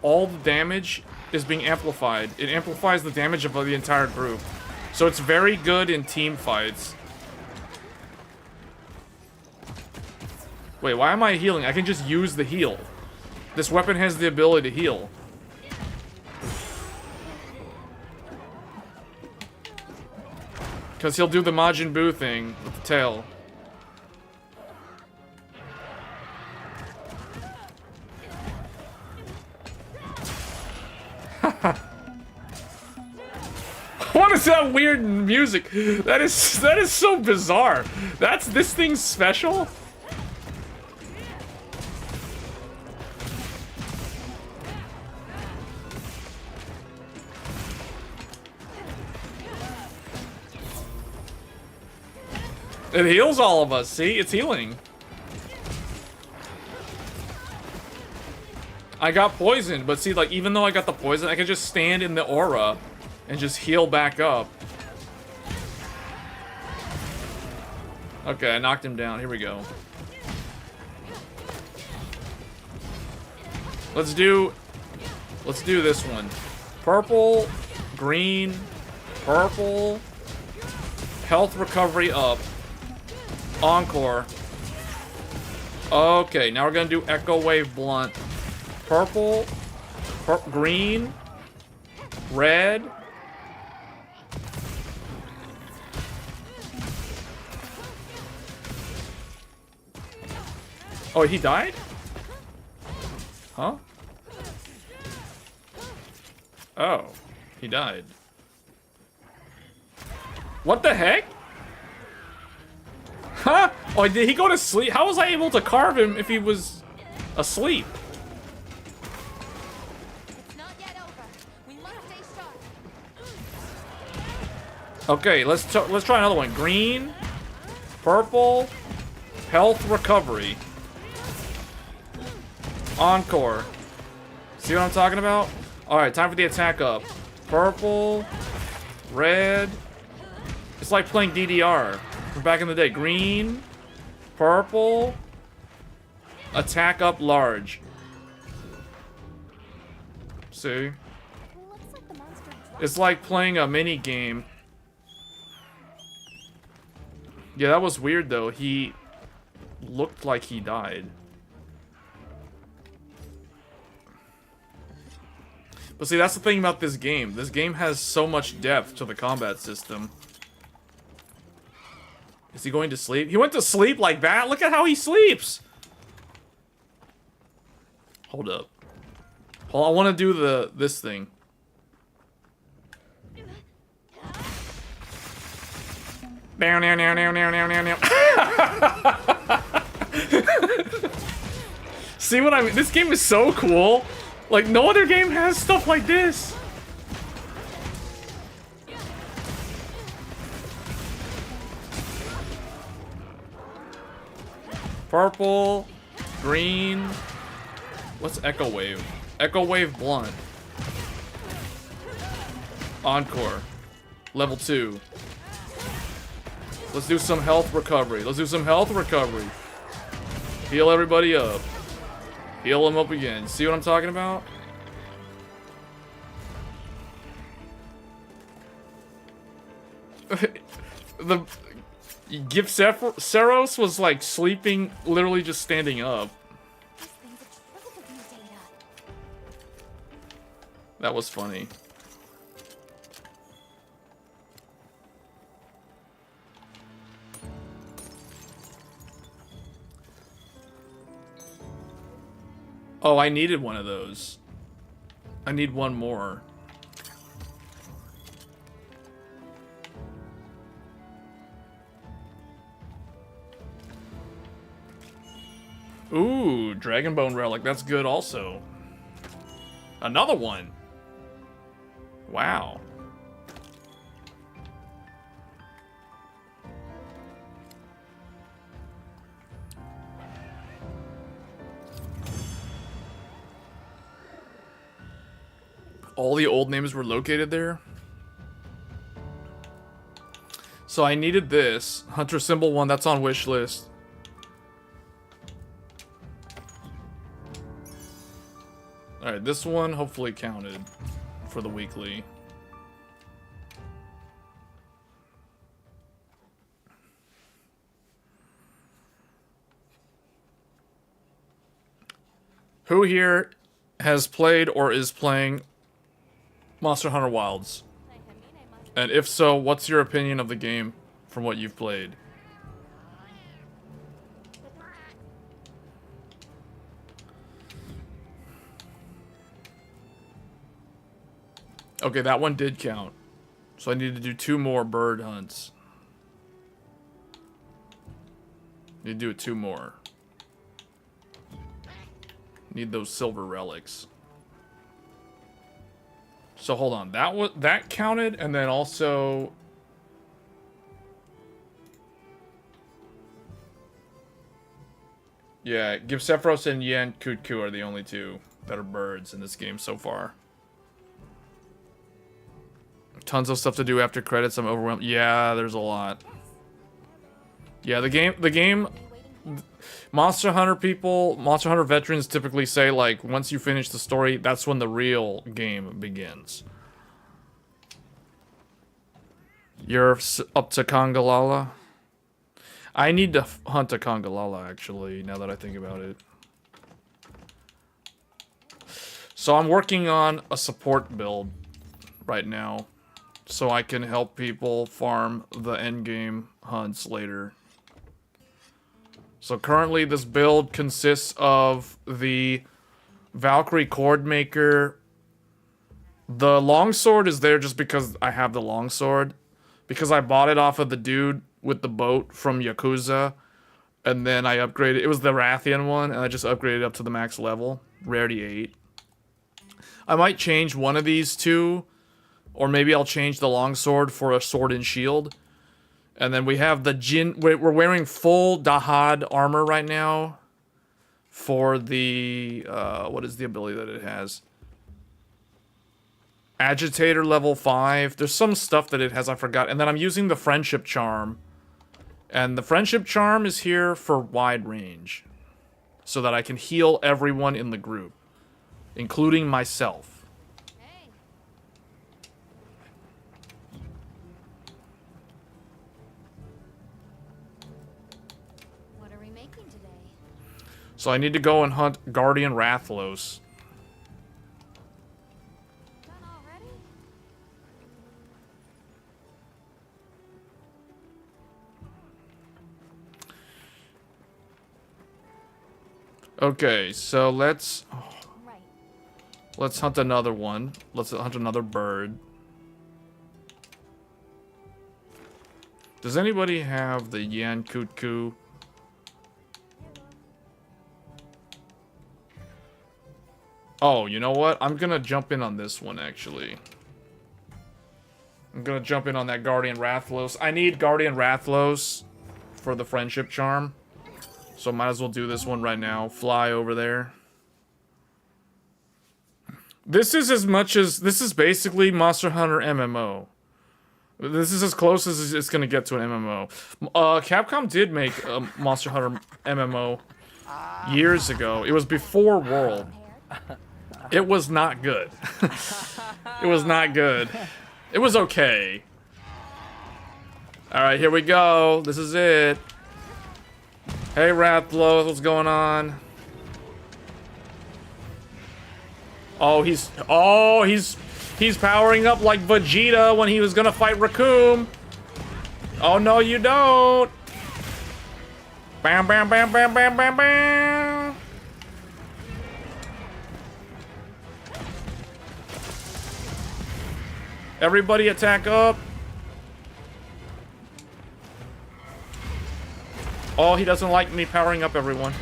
all the damage is being amplified. It amplifies the damage of the entire group. So it's very good in team fights. Wait, why am I healing? I can just use the heal. This weapon has the ability to heal. Because he'll do the Majin Buu thing with the tail. What is that weird music? That is so bizarre. This thing's special? It heals all of us. See? It's healing. I got poisoned, but see, like, even though I got the poison, I can just stand in the aura and just heal back up. Okay, I knocked him down. Here we go. Let's do this one. Purple, green, purple, health recovery up. Encore. Okay, now we're gonna do Echo Wave Blunt. Purple, green, red. Oh, he died? Huh? Oh, he died. What the heck? Huh? Oh, did he go to sleep? How was I able to carve him if he was asleep?
It's not yet over. We must stay sharp.
Okay, let's try another one. Green, purple, health recovery, encore. See what I'm talking about? All right, time for the attack up. Purple, red. It's like playing DDR from back in the day. Green, purple, attack up large. See?
Looks like the monster dropped.
It's like playing a mini game. Yeah, that was weird though. He looked like he died. But see, that's the thing about this game. This game has so much depth to the combat system. Is he going to sleep? He went to sleep like that? Look at how he sleeps! Hold up. Hold on, I want to do this thing. Down, down, down, down, down, down, down. See what I mean? This game is so cool. Like, no other game has stuff like this. Purple, green. What's Echo Wave? Echo Wave Blunt. Encore. Level 2. Let's do some health recovery. Let's do some health recovery. Heal everybody up. Heal them up again. See what I'm talking about? The Gif Seros was like sleeping, literally just standing up.
This thing's a trove of new data.
That was funny. Oh, I needed one of those. I need one more. Ooh, Dragon Bone Relic. That's good also. Another one. Wow. All the old names were located there. So I needed this. Hunter Symbol 1, that's on wish list. Alright, this one hopefully counted for the weekly. Who here has played or is playing Monster Hunter Wilds? And if so, what's your opinion of the game from what you've played? Okay, that one did count. So I need to do 2 more bird hunts. Need to do it 2 more. Need those silver relics. So hold on, that counted, and then also yeah, Give Sephiroth and Yen Kutku are the only 2 that are birds in this game so far. Tons of stuff to do after credits. I'm overwhelmed. Yeah, there's a lot. Yeah, the game. Monster Hunter people, Monster Hunter veterans typically say, like, once you finish the story, that's when the real game begins. You're up to Kongalala? I need to hunt a Kongalala, actually, now that I think about it. So I'm working on a support build right now, so I can help people farm the endgame hunts later. So currently this build consists of the Valkyrie Cord Maker. The longsword is there just because I have the longsword. Because I bought it off of the dude with the boat from Yakuza. And then I upgraded. It was the Rathian one, and I just upgraded up to the max level. Rarity 8. I might change one of these 2. Or maybe I'll change the longsword for a sword and shield. And then we have the Jin. We're wearing full Dahad armor right now. For the what is the ability that it has? Agitator level 5. There's some stuff that it has, I forgot. And then I'm using the Friendship Charm. And the Friendship Charm is here for wide range. So that I can heal everyone in the group. Including myself. So I need to go and hunt Guardian Rathlos.
Done already?
Okay, so let's
Right.
hunt another one. Let's hunt another bird. Does anybody have the Yan Kutku? Oh, you know what? I'm gonna jump in on this one, actually. I'm gonna jump in on that Guardian Rathlos. I need Guardian Rathlos for the Friendship Charm. So might as well do this one right now. Fly over there. This is as much as... This is basically Monster Hunter MMO. This is as close as it's gonna get to an MMO. Capcom did make a Monster Hunter MMO years ago. It was before World. It was not good. It was not good. It was okay. Alright, here we go. This is it. Hey, Rathlos, what's going on? Oh, he's powering up like Vegeta when he was gonna fight Raccoon. Oh, no, you don't. Bam, bam, bam, bam, bam, bam, bam. Everybody attack up. Oh, he doesn't like me powering up everyone.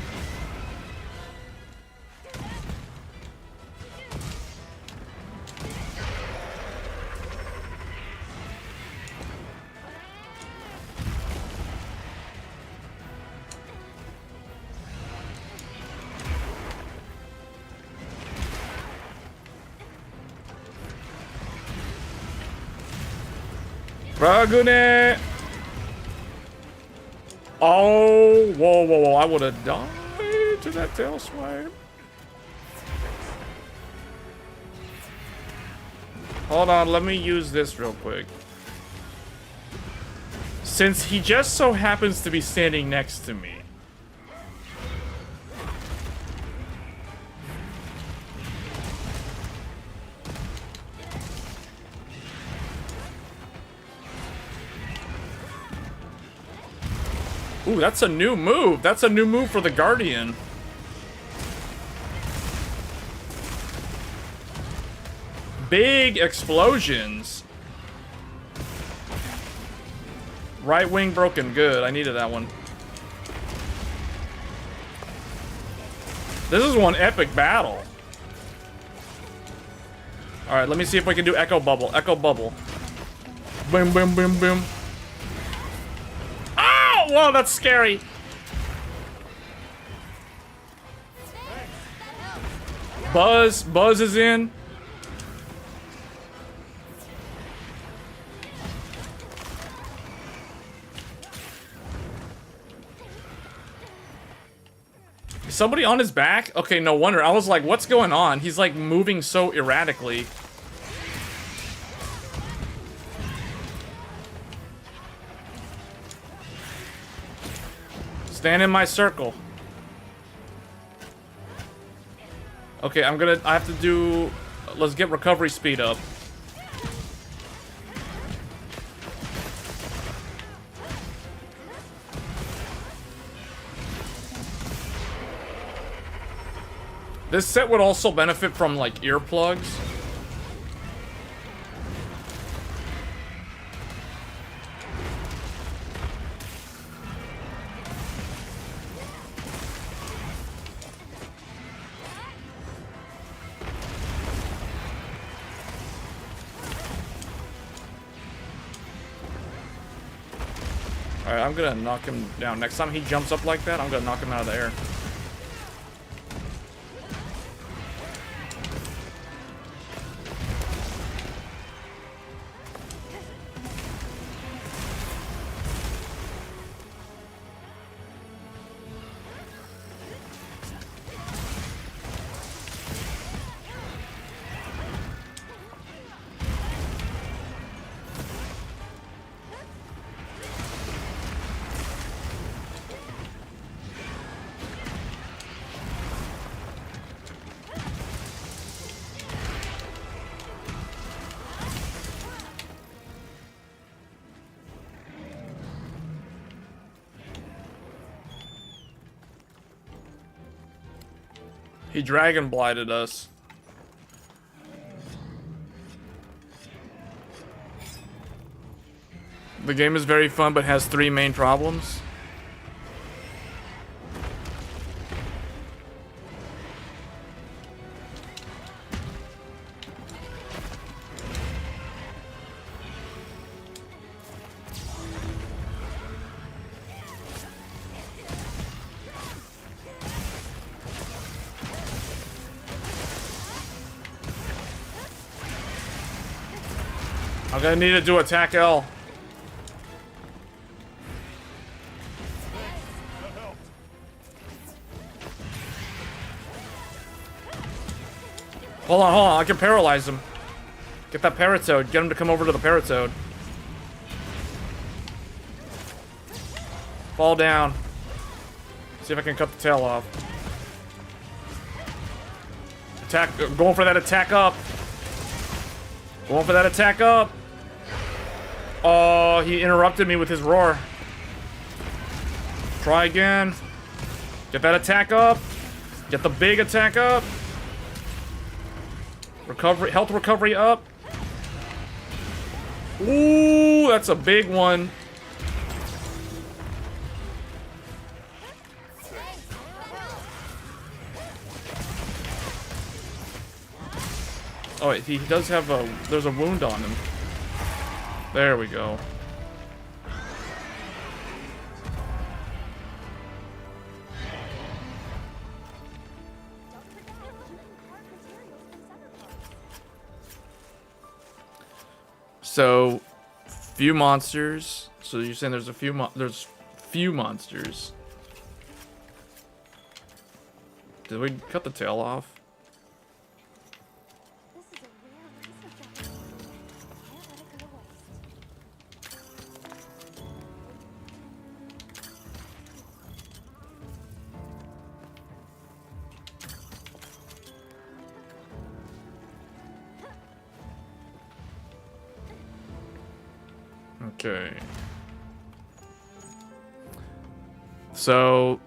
Dragune! Oh, whoa, whoa, whoa. I would have died to that tail swipe. Hold on, let me use this real quick. Since he just so happens to be standing next to me. Ooh, that's a new move. That's a new move for the Guardian. Big explosions. Right wing broken. Good. I needed that one. This is one epic battle. Alright, let me see if we can do Echo Bubble. Echo Bubble. Boom, boom, boom, boom. Oh! Whoa, that's scary. Buzz. Buzz is in. Is somebody on his back? Okay, no wonder. I was like, what's going on? He's like moving so erratically. Stand in my circle. Okay, I have to do, let's get recovery speed up. This set would also benefit from, like, earplugs. Alright, I'm gonna knock him down. Next time he jumps up like that, I'm gonna knock him out of the air. He dragon blighted us. The game is very fun, but has 3 main problems. I'm gonna need to do attack L. Hold on, I can paralyze him. Get that Paratoad, get him to come over to the Paratoad. Fall down. See if I can cut the tail off. Attack, going for that attack up. Going for that attack up. Oh, he interrupted me with his roar. Try again. Get that attack up. Get the big attack up. Recovery, health recovery up. Ooh, that's a big one. Oh wait, he does have a, there's a wound on him. There we go. So, Few monsters. So you're saying there's a few monsters. Did we cut the tail off?
This is a rare piece of that. Can't let it go to waste.
Okay. So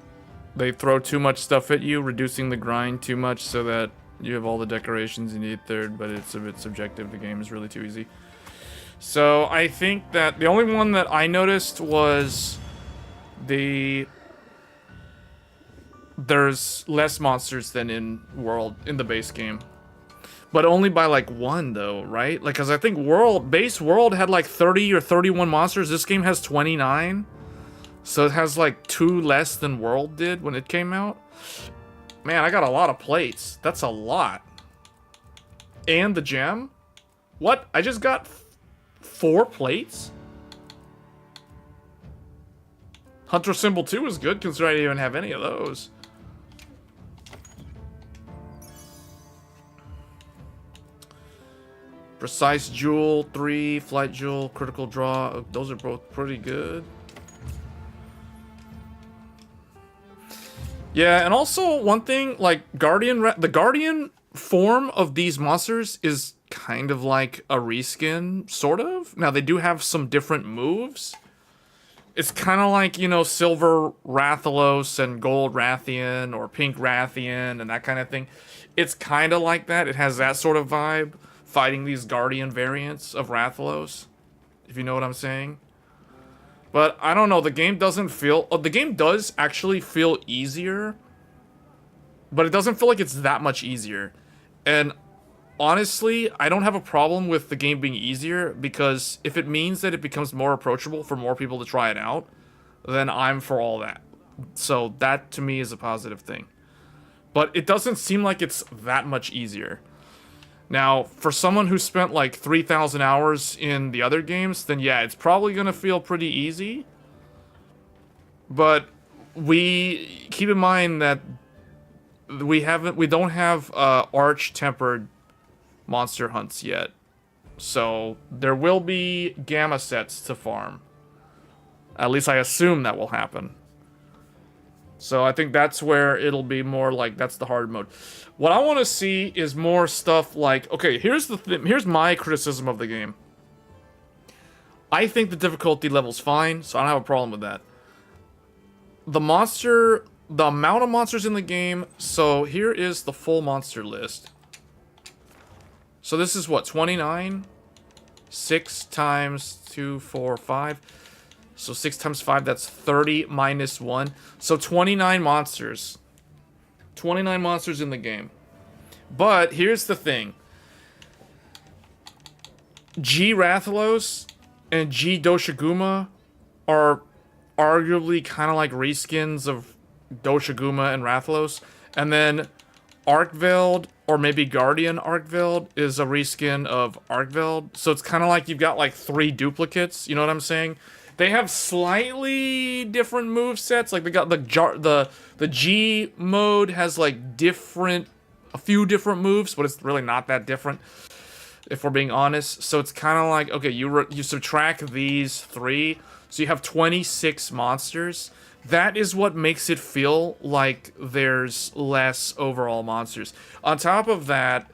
they throw too much stuff at you, reducing the grind too much so that you have all the decorations you need third, but it's a bit subjective. The game is really too easy. So I think that the only one that I noticed was there's less monsters than in the base game. But only by like 1 though, right? Like, cause I think base world had like 30 or 31 monsters. This game has 29. So it has like 2 less than world did when it came out. Man, I got a lot of plates. That's a lot. And the gem? What? I just got 4 plates? Hunter symbol 2 is good considering I didn't even have any of those. Precise Jewel 3, Flight Jewel, Critical Draw. Those are both pretty good. Yeah, and also one thing, like the Guardian form of these monsters is kind of like a reskin, sort of. Now they do have some different moves. It's kind of like, you know, Silver Rathalos and Gold Rathian or Pink Rathian and that kind of thing. It's kind of like that. It has that sort of vibe, fighting these Guardian variants of Rathalos, if you know what I'm saying. But I don't know, the game doesn't feel... the game does actually feel easier, but it doesn't feel like it's that much easier. And honestly, I don't have a problem with the game being easier, because if it means that it becomes more approachable for more people to try it out, then I'm for all that. So that, to me, is a positive thing. But it doesn't seem like it's that much easier. Now, for someone who spent like 3,000 hours in the other games, then yeah, it's probably gonna feel pretty easy. But we keep in mind that we don't have arch-tempered monster hunts yet. So there will be gamma sets to farm. At least I assume that will happen. So I think that's where it'll be more like, that's the hard mode. What I want to see is more stuff like, okay, here's my criticism of the game. I think the difficulty level's fine, so I don't have a problem with that. The amount of monsters in the game, so here is the full monster list. So this is what, 29? 6 times 2, 4, 5. So 6 times 5, that's 30 minus 1. So 29 monsters. 29 monsters in the game. But here's the thing. G Rathalos and G Doshiguma are arguably kind of like reskins of Doshiguma and Rathalos. And then Arkveld, or maybe Guardian Arkveld, is a reskin of Arkveld. So it's kind of like you've got like 3 duplicates, you know what I'm saying? They have slightly different move sets. Like they got the G mode has like a few different moves, but it's really not that different, if we're being honest. So it's kind of like, okay, you subtract these 3, so you have 26 monsters. That is what makes it feel like there's less overall monsters. On top of that,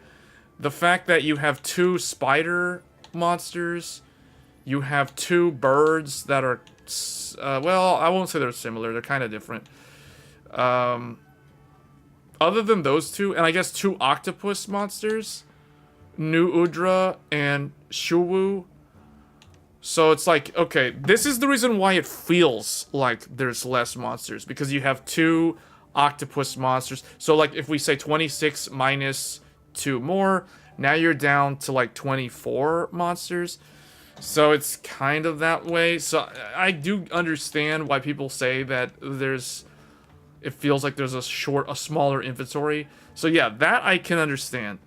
the fact that you have 2 spider monsters. You have 2 birds that are, well, I won't say they're similar. They're kind of different. Other than those 2, and I guess 2 octopus monsters, Nu Udra and Shuwu. So it's like, okay, this is the reason why it feels like there's less monsters, because you have 2 octopus monsters. So like if we say 26 minus 2 more, now you're down to like 24 monsters. So it's kind of that way. So I do understand why people say that it feels like there's a smaller inventory. So yeah, that I can understand.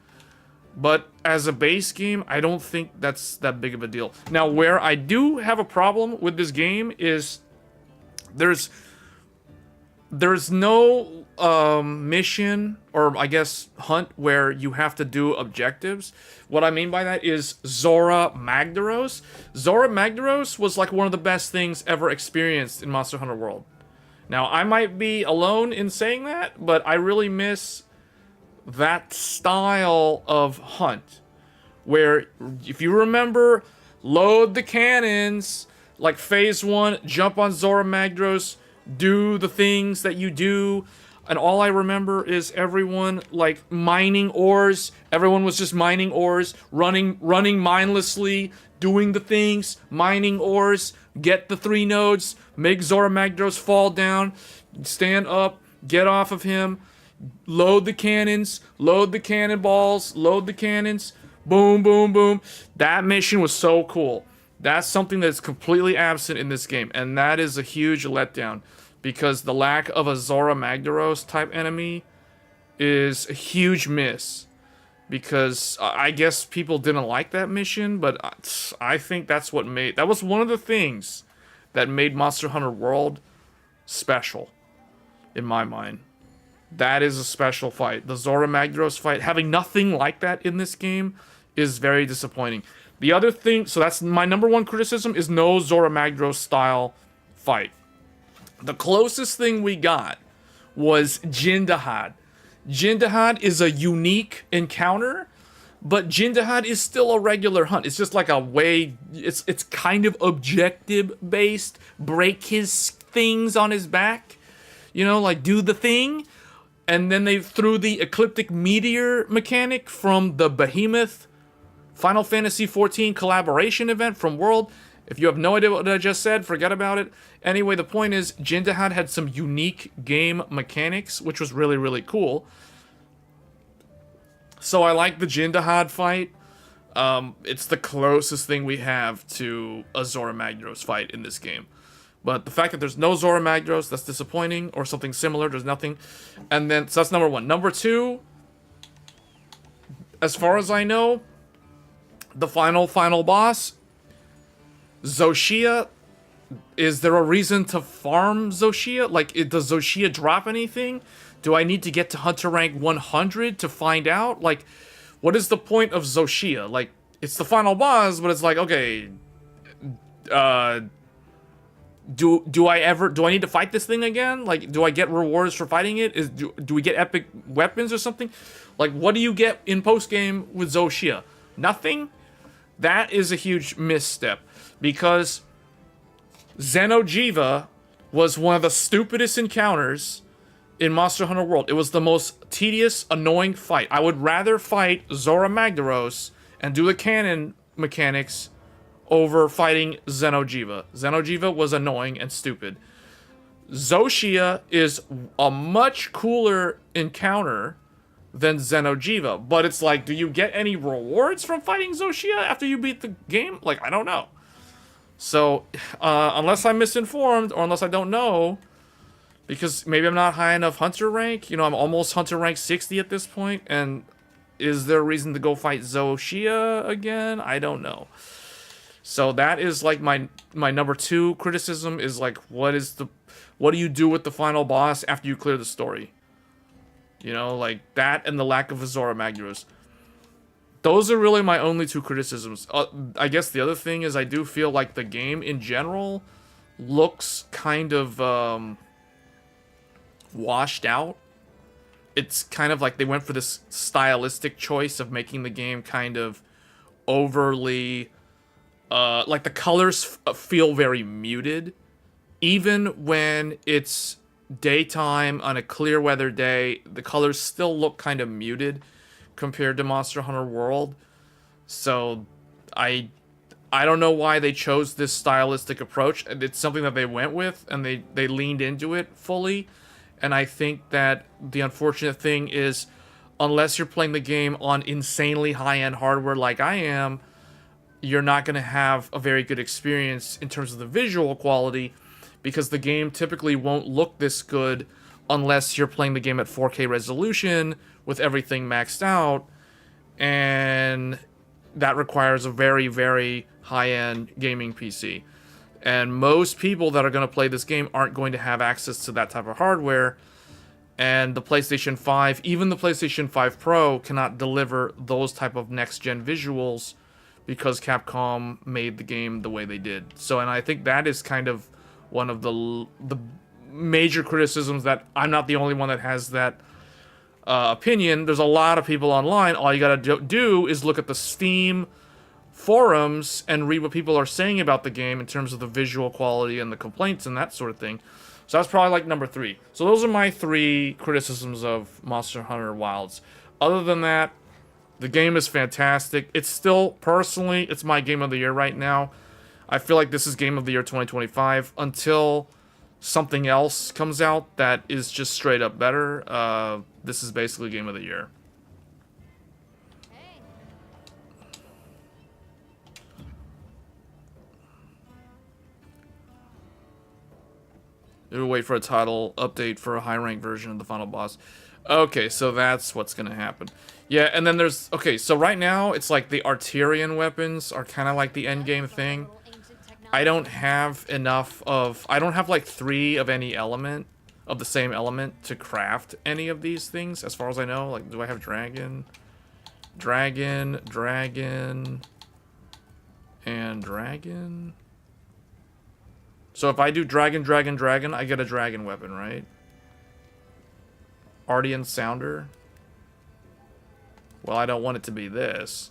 But as a base game, I don't think that's that big of a deal. Now, where I do have a problem with this game is there's no mission, or I guess hunt, where you have to do objectives. What I mean by that is Zora Magdaros. Zora Magdaros was like one of the best things ever experienced in Monster Hunter World. Now, I might be alone in saying that, but I really miss that style of hunt, where, if you remember, load the cannons, like phase 1, jump on Zora Magdaros, do the things that you do, and all I remember is everyone, like, mining ores. Everyone was just mining ores, running mindlessly, doing the things, mining ores, get the 3 nodes, make Zora Magdaros fall down, stand up, get off of him, load the cannons, load the cannonballs, load the cannons, boom, boom, boom. That mission was so cool. That's something that's completely absent in this game, and that is a huge letdown, because the lack of a Zora Magdaros type enemy is a huge miss. Because I guess people didn't like that mission, but I think that was one of the things that made Monster Hunter World special, in my mind. That is a special fight. The Zora Magdaros fight, having nothing like that in this game, is very disappointing. The other thing, so that's my number 1 criticism, is no Zora Magdaros style fight. The closest thing we got was Jindahad. Jindahad is a unique encounter, but Jindahad is still a regular hunt. It's just like a way, it's kind of objective based. Break his things on his back, you know, like do the thing. And then they threw the Ecliptic Meteor mechanic from the Behemoth Final Fantasy XIV collaboration event from World. If you have no idea what I just said, forget about it. Anyway, the point is, Jindahad had some unique game mechanics, which was really, really cool. So I like the Jindahad fight. It's the closest thing we have to a Zora Magdaros fight in this game. But the fact that there's no Zora Magdaros, that's disappointing, or something similar, there's nothing. And then, so that's number 1. Number 2, as far as I know, the final boss, Zoshia. Is there a reason to farm Zoshia? Like, does Zoshia drop anything? Do I need to get to Hunter rank 100 to find out? Like, what is the point of Zoshia? Like, it's the final boss, but it's like, okay, do I need to fight this thing again? Like, do I get rewards for fighting it? Do we get epic weapons or something? Like, what do you get in post-game with Zoshia? Nothing? That is a huge misstep, because Xeno'jiiva was one of the stupidest encounters in Monster Hunter World. It was the most tedious, annoying fight. I would rather fight Zora Magdaros and do the cannon mechanics over fighting Xeno'jiiva. Xeno'jiiva was annoying and stupid. Zoshia is a much cooler encounter than Xeno'jiiva, but it's like, do you get any rewards from fighting Zoshia after you beat the game? Like, I don't know. So, unless I'm misinformed, or unless I don't know, because maybe I'm not high enough Hunter rank, you know, I'm almost Hunter rank 60 at this point, and is there a reason to go fight Zoshia again? I don't know. So that is like my number 2 criticism, is like, what do you do with the final boss after you clear the story? You know, like that, and the lack of a Zora Magdaros. Those are really my only 2 criticisms. I guess the other thing is, I do feel like the game in general looks kind of washed out. It's kind of like they went for this stylistic choice of making the game kind of overly, like the colors feel very muted. Even when it's daytime on a clear weather day, the colors still look kind of muted compared to Monster Hunter World. So I don't know why they chose this stylistic approach. It's something that they went with, and they leaned into it fully. And I think that the unfortunate thing is, unless you're playing the game on insanely high-end hardware like I am, you're not going to have a very good experience in terms of the visual quality, because the game typically won't look this good unless you're playing the game at 4K resolution with everything maxed out. and that requires a very, very high-end gaming PC. And most people that are going to play this game aren't going to have access to that type of hardware. And the PlayStation 5, even the PlayStation 5 Pro, cannot deliver those type of next-gen visuals because Capcom made the game the way they did. So, and I think that is kind of one of the major criticisms, that I'm not the only one that has that opinion. There's a lot of people online. All you gotta do is look at the Steam forums and read what people are saying about the game in terms of the visual quality and the complaints and that sort of thing. So that's probably like number 3. So those are my 3 criticisms of Monster Hunter Wilds. Other than that, the game is fantastic. It's still, personally, it's my game of the year right now. I feel like this is game of the year 2025 until something else comes out that is just straight up better. This is basically game of the year.
Hey.
We'll wait for a title update for a high rank version of the final boss. Okay, so that's what's gonna happen. Yeah, and then there's... Okay, so right now, it's like the Arterian weapons are kind of like the endgame thing. I don't have enough of... I don't have like 3 of any element, of the same element, to craft any of these things, as far as I know. Like, do I have dragon? Dragon, dragon, and dragon? So if I do dragon, dragon, dragon, I get a dragon weapon, right? Ardian Sounder. Well, I don't want it to be this.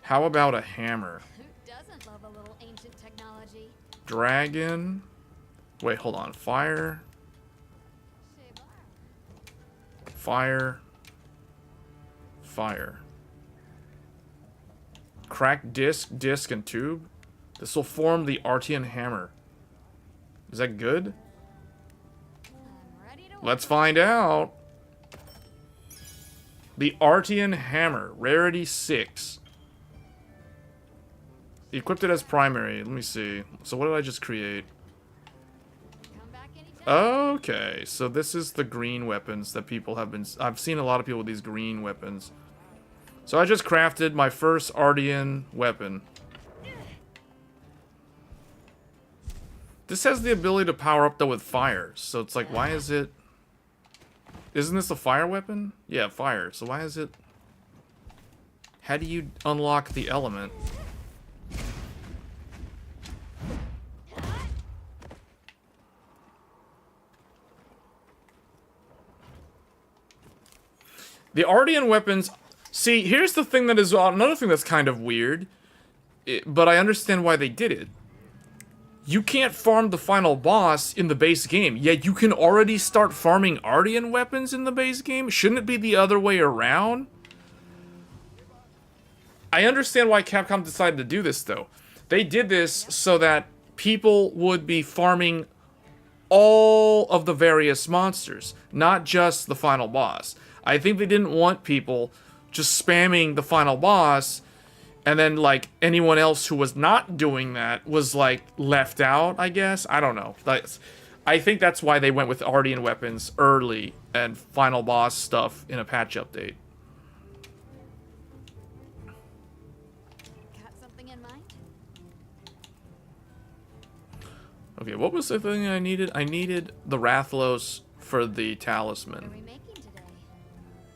How about a hammer?
Who doesn't love a little ancient technology?
Dragon. Wait, hold on. Fire. Fire. Fire. Cracked disc, and tube. This will form the Artian hammer. Is that good?
I'm ready to
Let's find out. The Artian hammer, rarity 6. Equipped it as primary. Let me see. So what did I just create?
come back anytime.
Okay, so this is the green weapons that people have been... I've seen a lot of people with these green weapons. So I just crafted my first Ardian weapon. This has the ability to power up though with fire. So it's like, why is it... Isn't this a fire weapon? Yeah, fire. So why is it... How do you unlock the element? The Ardian weapons... See, here's the thing that is... Another thing that's kind of weird. But I understand why they did it. You can't farm the final boss in the base game, yet you can already start farming Ardian weapons in the base game? Shouldn't it be the other way around? I understand why Capcom decided to do this, though. They did this so that people would be farming all of the various monsters, not just the final boss. I think they didn't want people just spamming the final boss, and then, like, anyone else who was not doing that was, like, left out, I guess? I don't know. I think that's why they went with Ardian weapons early and final boss stuff in a patch update.
Got something in mind?
Okay, what was the thing I needed? I needed the Rathlos for the
What are
talisman.
we making today?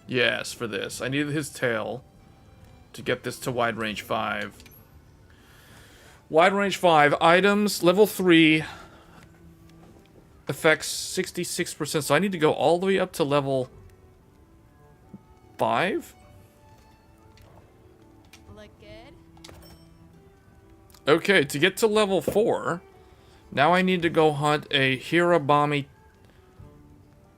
Yes, for this. I needed his tail to get this to wide range 5. Wide range 5 items, level 3 affects 66%. So I need to go all the way up to level 5.
Look good?
Okay, to get to level 4, now I need to go hunt a Hirabami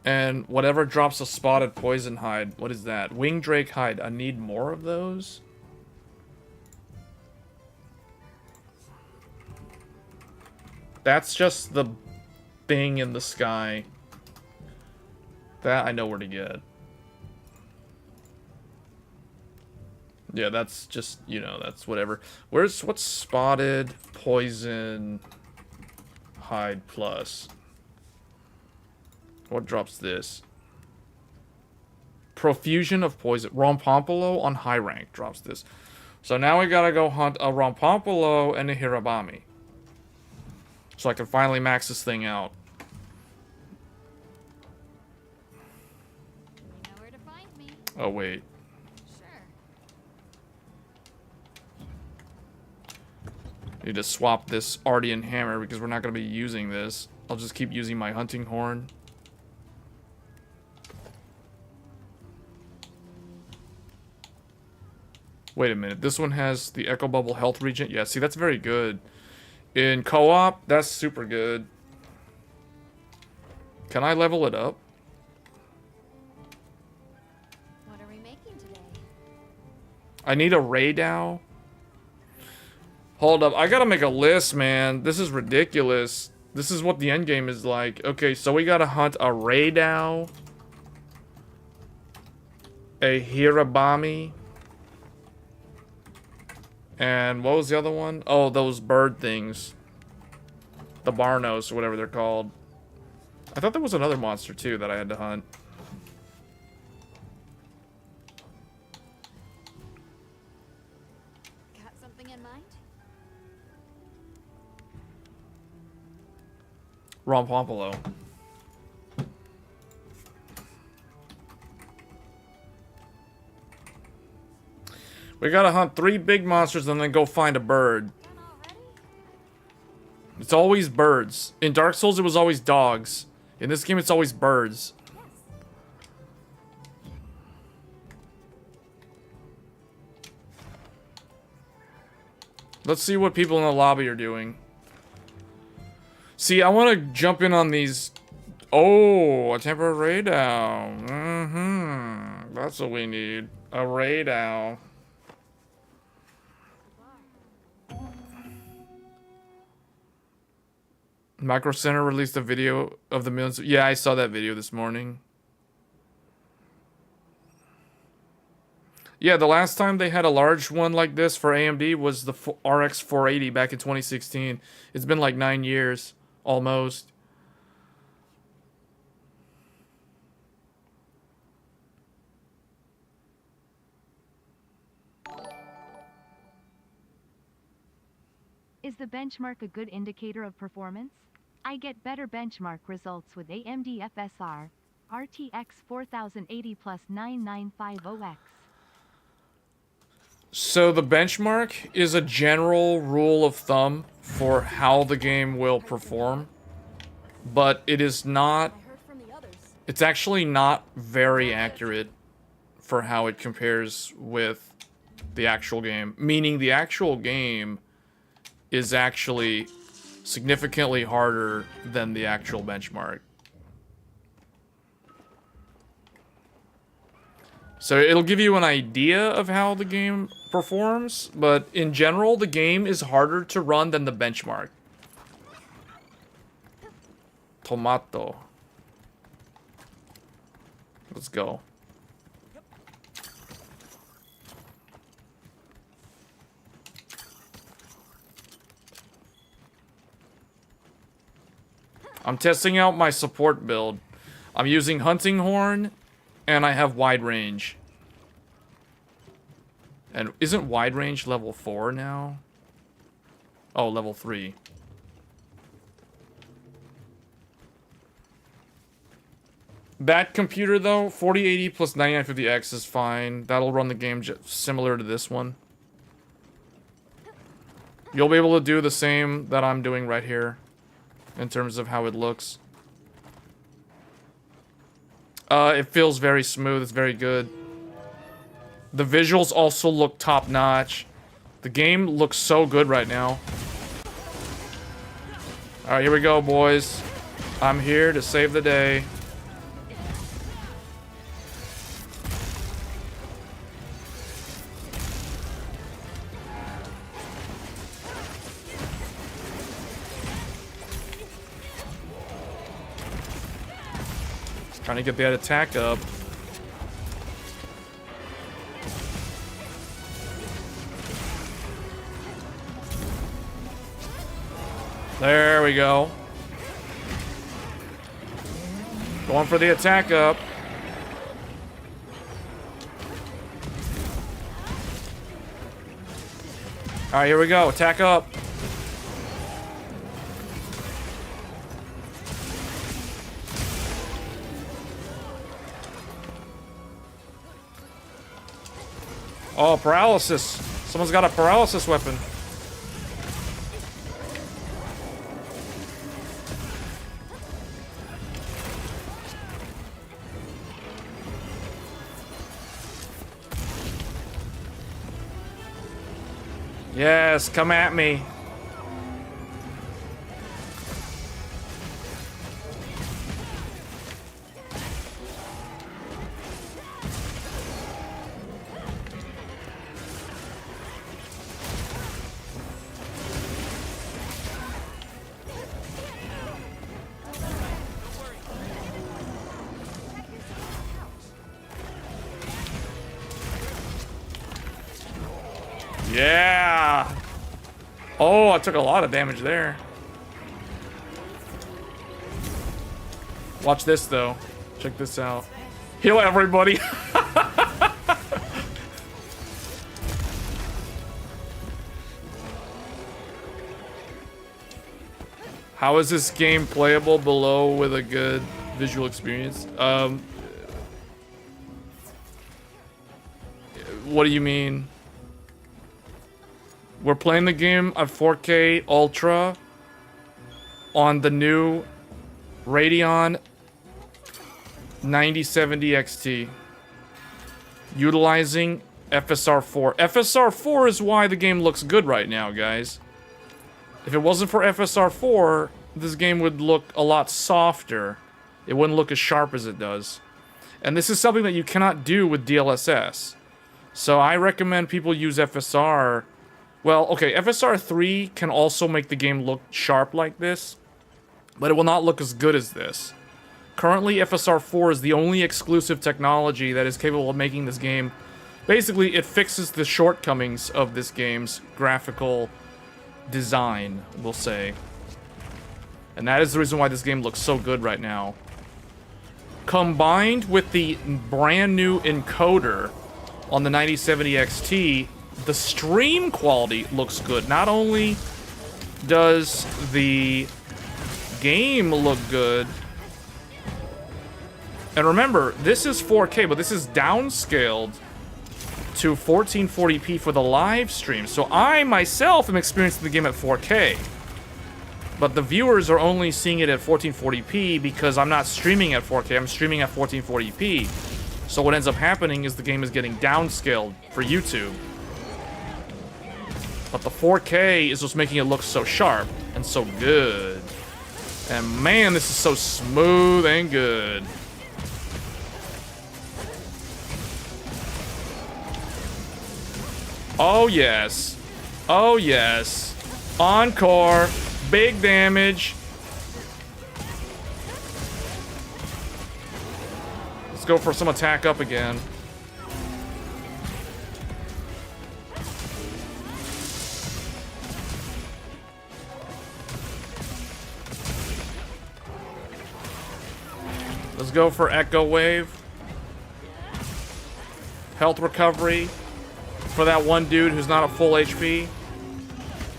and whatever drops a spotted poison hide. What is that? Wing Drake hide. I need more of those. That's just the thing in the sky. That I know where to get. Yeah, that's just, you know, that's whatever. What's spotted poison hide plus? What drops this? Profusion of poison. Rompompolo on high rank drops this. So now we gotta go hunt a Rompompolo and a Hirabami. So I can finally max this thing out.
You know where to find me.
Oh, wait.
Sure.
Need to swap this Ardian hammer because we're not going to be using this. I'll just keep using my hunting horn. Wait a minute. This one has the Echo Bubble health regen. Yeah, see, that's very good. In co-op, that's super good. Can I level it up?
What are we making today?
I need a Raydow. Hold up. I gotta make a list, man. This is ridiculous. This is what the endgame is like. Okay, so we gotta hunt a Raydow, a Hirabami, and what was the other one? Oh, those bird things. The Barnos, or whatever they're called. I thought there was another monster, too, that I had to hunt.
Got something in mind?
Rompompolo. We gotta hunt 3 big monsters and then go find a bird.
Done already?
It's always birds. In Dark Souls, it was always dogs. In this game, it's always birds.
Yes.
Let's see what people in the lobby are doing. See, I want to jump in on these... Oh, a temporary Raydow. Mm-hmm. That's what we need. A Raydow. Micro Center released a video of the millions. Yeah, I saw that video this morning. Yeah, the last time they had a large one like this for AMD was the RX 480 back in 2016. It's been like 9 years, almost.
Is the benchmark a good indicator of performance? I get better benchmark results with AMD FSR, RTX 4080 plus 9950X.
So the benchmark is a general rule of thumb for how the game will perform, but it is not,
I heard from the others.
it's actually not very accurate for how it compares with the actual game. Meaning the actual game is actually significantly harder than the actual benchmark. So it'll give you an idea of how the game performs, but in general, the game is harder to run than the benchmark. Tomato. Let's go. I'm testing out my support build. I'm using Hunting Horn, and I have Wide Range. And isn't Wide Range level 4 now? Oh, level 3. That computer, though, 4080 plus 9950X is fine. That'll run the game similar to this one. You'll be able to do the same that I'm doing right here, in terms of how it looks. It feels very smooth. It's very good. The visuals also look top-notch. The game looks so good right now. Alright, here we go, boys. I'm here to save the day. Trying to get that attack up. There we go. Going for the attack up. Alright, here we go. Attack up. Oh, paralysis. Someone's got a paralysis weapon. Yes, come at me. Yeah. Oh, I took a lot of damage there. Watch this, though. Check this out. Heal everybody. How is this game playable below with a good visual experience? What do you mean? We're playing the game at 4K Ultra on the new Radeon 9070 XT, utilizing FSR4. FSR4 is why the game looks good right now, guys. If it wasn't for FSR4, this game would look a lot softer. It wouldn't look as sharp as it does. And this is something that you cannot do with DLSS. So I recommend people use FSR. Well, okay, FSR3 can also make the game look sharp like this, but it will not look as good as this. Currently, FSR4 is the only exclusive technology that is capable of making this game. Basically, it fixes the shortcomings of this game's graphical design, we'll say. And that is the reason why this game looks so good right now. Combined with the brand new encoder on the 9070 XT, the stream quality looks good. Not only does the game look good, and remember, this is 4K, but this is downscaled to 1440p for the live stream. So I myself am experiencing the game at 4K, but the viewers are only seeing it at 1440p because I'm not streaming at 4K, I'm streaming at 1440p. So what ends up happening is the game is getting downscaled for YouTube. But the 4K is what's making it look so sharp and so good. And man, this is so smooth and good. Oh yes. Oh yes. Encore. Big damage. Let's go for some attack up again. Let's go for Echo Wave. Health recovery for that one dude who's not at full HP.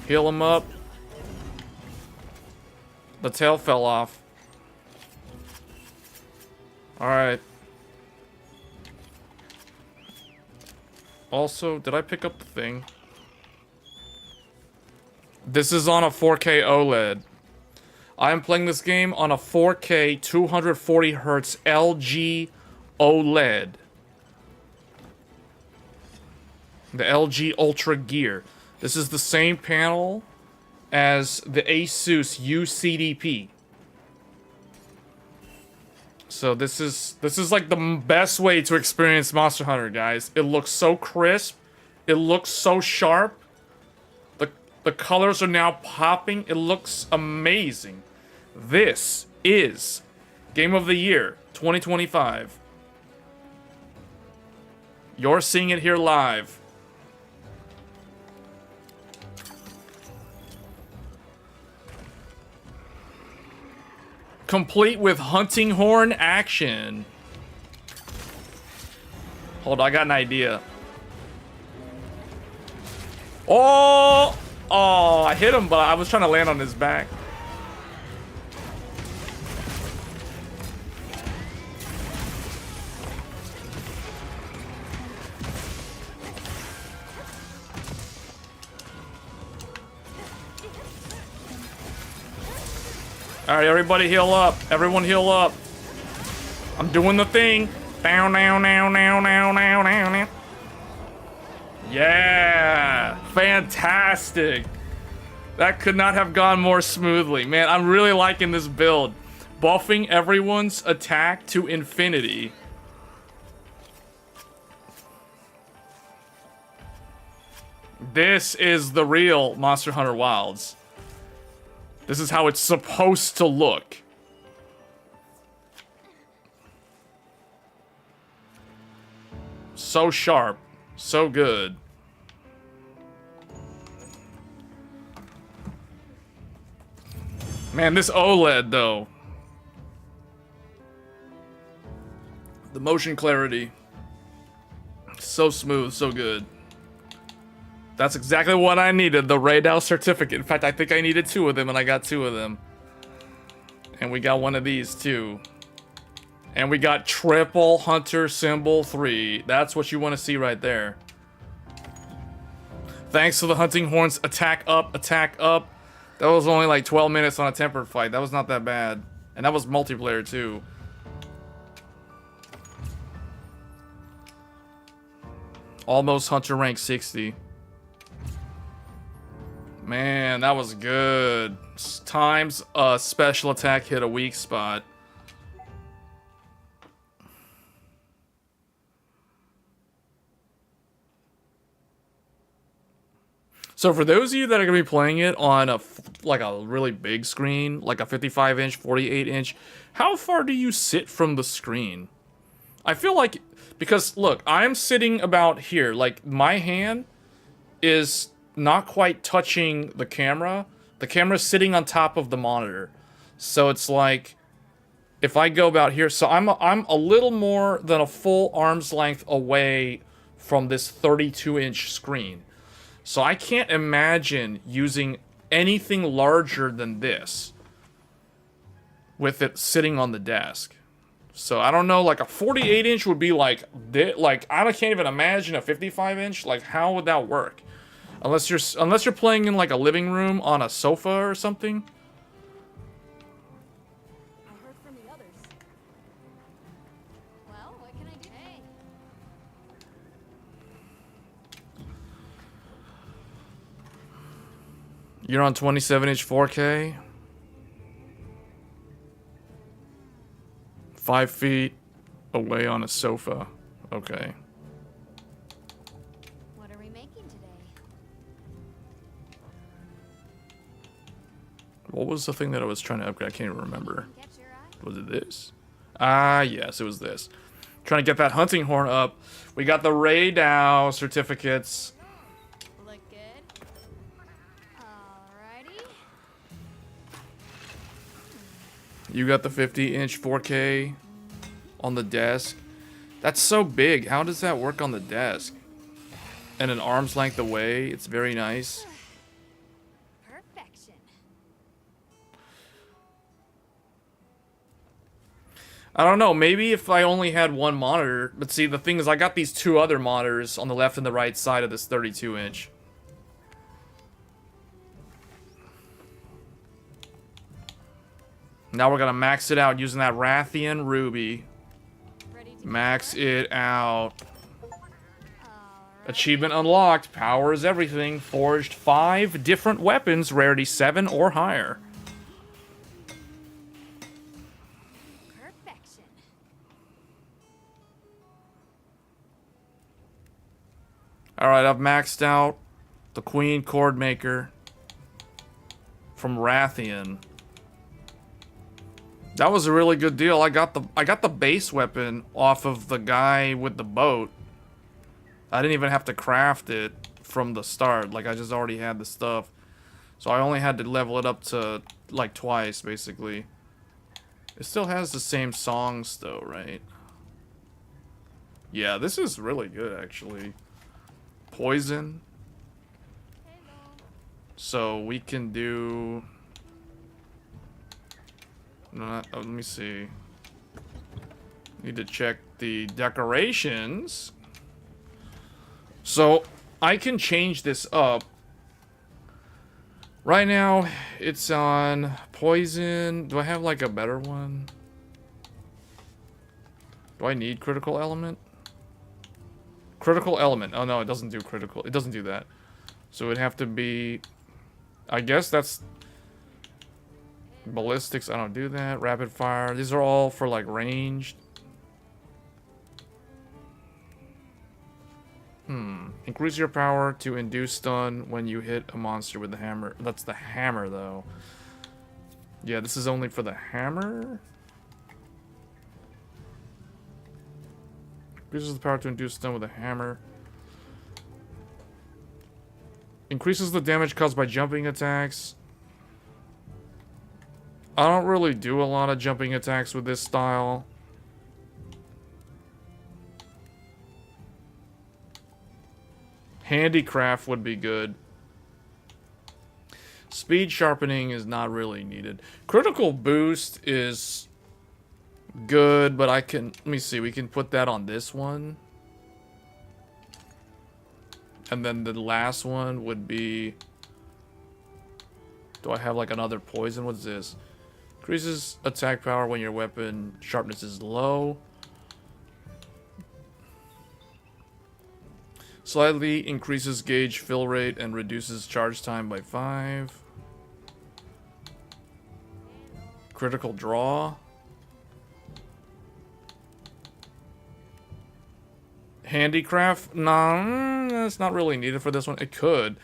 Heal him up. The tail fell off. Alright. Also, did I pick up the thing? This is on a 4K OLED. I am playing this game on a 4K 240Hz LG OLED. The LG Ultra Gear. This is the same panel as the Asus UCDP. So this is like the best way to experience Monster Hunter, guys. It looks so crisp. It looks so sharp. The colors are now popping. It looks amazing. This is Game of the Year 2025. You're seeing it here live. Complete with hunting horn action. Hold on, I got an idea. Oh! Oh, I hit him, but I was trying to land on his back. Alright, everybody heal up. Everyone heal up. I'm doing the thing. Down, down, down, down, down, down, down, down. Yeah! Fantastic! That could not have gone more smoothly. Man, I'm really liking this build. Buffing everyone's attack to infinity. This is the real Monster Hunter Wilds. This is how it's supposed to look. So sharp. So good. Man, this OLED, though. The motion clarity. So smooth, so good. That's exactly what I needed, the Radal certificate. In fact, I think I needed 2 of them, and I got 2 of them. And we got one of these, too. And we got triple Hunter Symbol 3. That's what you want to see right there. Thanks to the Hunting Horns, attack up, attack up. That was only like 12 minutes on a tempered fight. That was not that bad. And that was multiplayer, too. Almost Hunter rank 60. Man, that was good. Times a special attack hit a weak spot. So for those of you that are going to be playing it on a really big screen, like a 55-inch, 48-inch, how far do you sit from the screen? I feel like, because look, I'm sitting about here, like my hand is not quite touching the camera. The camera's sitting on top of the monitor. So it's like, if I go about here, so I'm a little more than a full arm's length away from this 32-inch screen. So I can't imagine using anything larger than this with it sitting on the desk. So I don't know, like a 48-inch would be like I can't even imagine a 55-inch. Like, how would that work? Unless you're playing in like a living room on a sofa or something.
I heard from the others. Well, what can I do? Hey.
You're on 27-inch 4K. 5 feet away on a sofa. Okay.
What are we making today?
What was the thing that I was trying to upgrade? I can't even remember.
Catch your eye?
Was it this? Ah, yes, it was this. Trying to get that hunting horn up. We got the Radal certificates.
Look good. Alrighty.
You got the 50-inch 4K on the desk. That's so big. How does that work on the desk? And an arm's length away. It's very nice.
Perfection.
I don't know. Maybe if I only had one monitor. But see, the thing is, I got these 2 other monitors on the left and the right side of this 32-inch. Now we're going to max it out using that Rathian Ruby.
Ready to
Max it out.
Alright.
Achievement unlocked. Power is everything. Forged 5 different weapons. Rarity 7 or higher.
Perfection.
Alright, I've maxed out the Queen Cord Maker from Rathian. That was a really good deal. I got the base weapon off of the guy with the boat. I didn't even have to craft it from the start. Like, I just already had the stuff. So I only had to level it up to like twice, basically. It still has the same songs though, right? Yeah, this is really good actually. Poison. So we can do... let me see. Need to check the decorations. So I can change this up. Right now, it's on poison. Do I have like a better one? Do I need critical element? Critical element. Oh no, it doesn't do critical. It doesn't do that. So it would have to be... I guess that's... ballistics. I don't do that. Rapid fire. These are all for like ranged. Increase your power to induce stun when you hit a monster with the hammer. That's the hammer, though. Yeah, this is only for the hammer. Increases the power to induce stun with a hammer. Increases the damage caused by jumping attacks. I don't really do a lot of jumping attacks with this style. Handicraft would be good. Speed sharpening is not really needed. Critical boost is good, but I can... Let me see. We can put that on this one. And then the last one would be... Do I have like another poison? What's this? Increases attack power when your weapon sharpness is low. Slightly increases gauge fill rate and reduces charge time by 5. Critical draw. Handicraft? Nah, that's not really needed for this one. It could.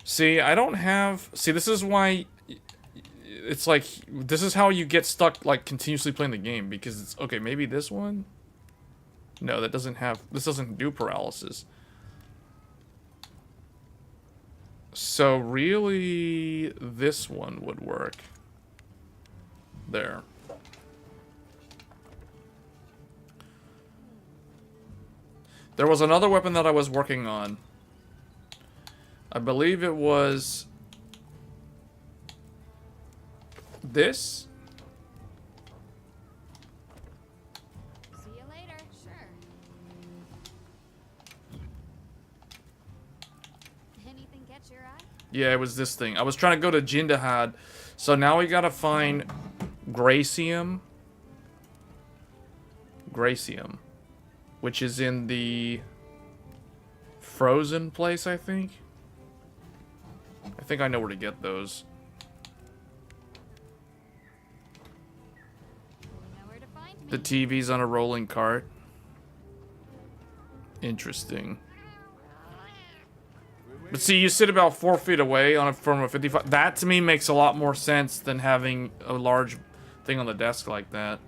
See, I don't have... See, this is why... It's like... This is how you get stuck, like, continuously playing the game. Because it's... Okay, maybe this one? No, that doesn't have... This doesn't do paralysis. So, really... This one would work. There. There was another weapon that I was working on. I believe it was... This?
See you later. Sure. Anything catch your eye?
Yeah, it was this thing. I was trying to go to Jindahad. So now we gotta find Gracium. Gracium. Which is in the frozen place, I think. I think I know where to get those.
You know where to find me.
The TV's on a rolling cart. Interesting. But see, you sit about 4 feet away on from a 55. That to me makes a lot more sense than having a large thing on the desk like that.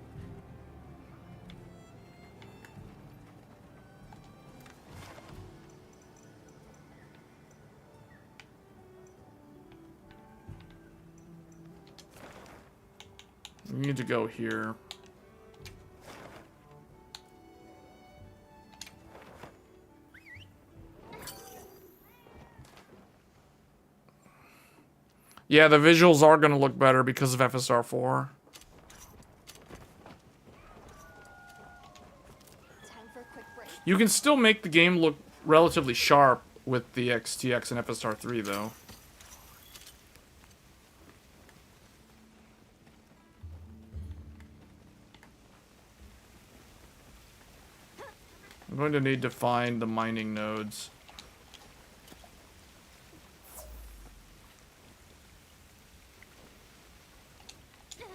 We need to go here. Yeah, the visuals are going to look better because of FSR4.
Time for a quick break.
You can still make the game look relatively sharp with the XTX and FSR3, though. I'm going to need to find the mining nodes.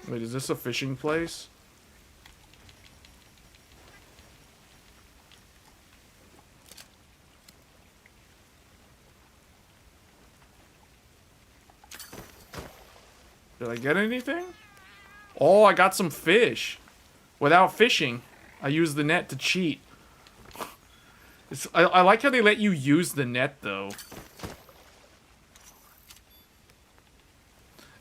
Wait, is this a fishing place? Did I get anything? Oh, I got some fish. Without fishing, I used the net to cheat. I like how they let you use the net, though.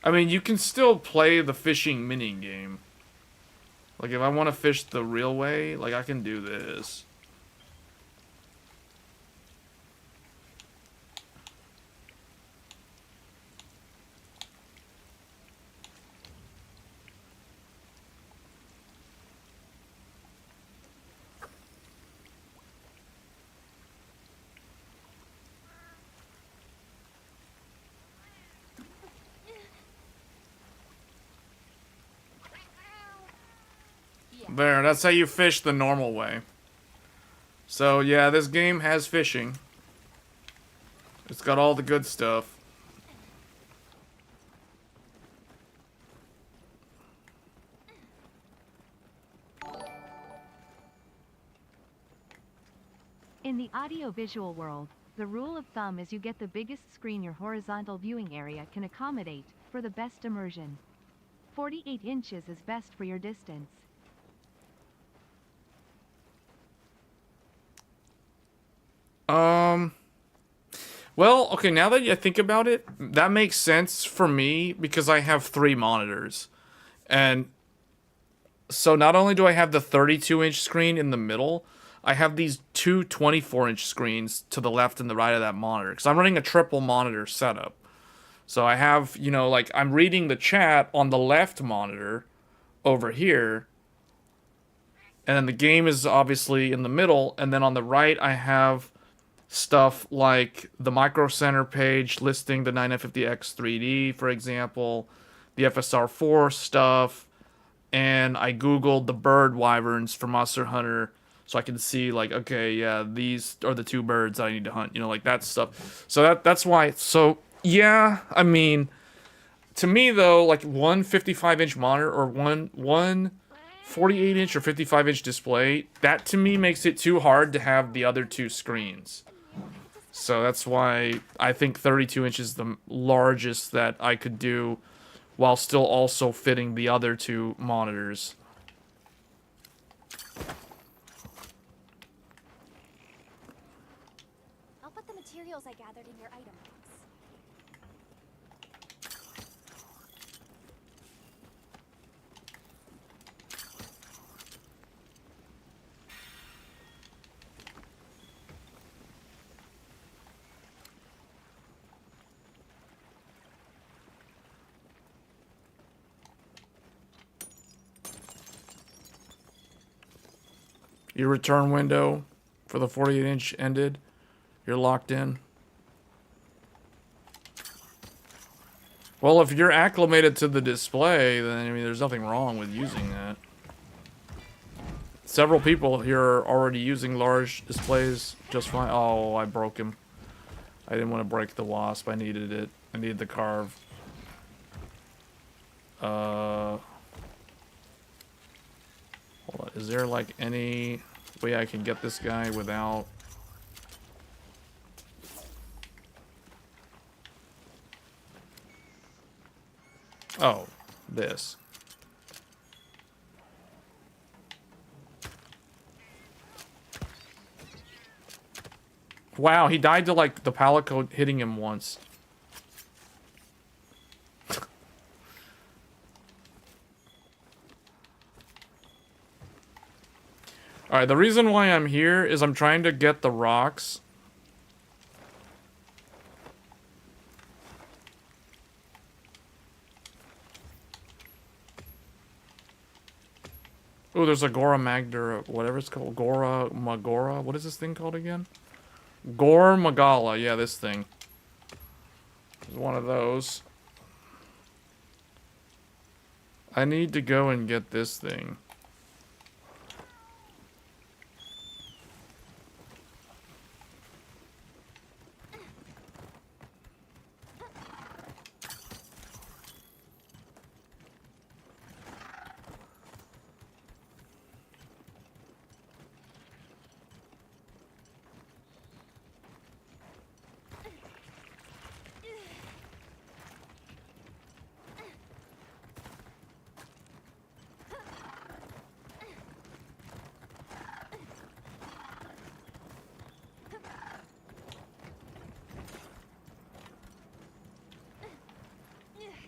I mean, you can still play the fishing mini game. Like, if I want to fish the real way, like, I can do this. There, that's how you fish the normal way. So, yeah, this game has fishing. It's got all the good stuff.
In the audio-visual world, the rule of thumb is you get the biggest screen your horizontal viewing area can accommodate, for the best immersion. 48 inches is best for your distance.
Well, okay, now that I think about it, that makes sense for me because I have 3 monitors. And so not only do I have the 32-inch screen in the middle, I have these 2 24-inch screens to the left and the right of that monitor. Because I'm running a triple monitor setup. So I have, you know, like, I'm reading the chat on the left monitor over here. And then the game is obviously in the middle. And then on the right, I have stuff like the Micro Center page listing the 9950X 3D, for example, the FSR4 stuff, and I googled the bird wyverns for Monster Hunter so I can see, like, okay, yeah, these are the 2 birds I need to hunt, you know, like that stuff. So that's why. So yeah, I mean, to me though, like one 55-inch monitor or one 48-inch or 55-inch display, that to me makes it too hard to have the other 2 screens. So that's why I think 32 inches is the largest that I could do while still also fitting the other 2 monitors.
I'll put the materials I gathered in your item box.
Your return window for the 48-inch ended. You're locked in. Well, if you're acclimated to the display, then I mean, there's nothing wrong with using that. Several people here are already using large displays just fine. Oh, I broke him. I didn't want to break the wasp. I needed it. I needed the carve. Hold on. Is there like any way I can get this guy without... Oh, this. Wow, he died to like the palico hitting him once. Alright, the reason why I'm here is I'm trying to get the rocks. Oh, there's a Gora Magdara, whatever it's called. Gora Magora. What is this thing called again? Gor Magala. Yeah, this thing. It's one of those. I need to go and get this thing.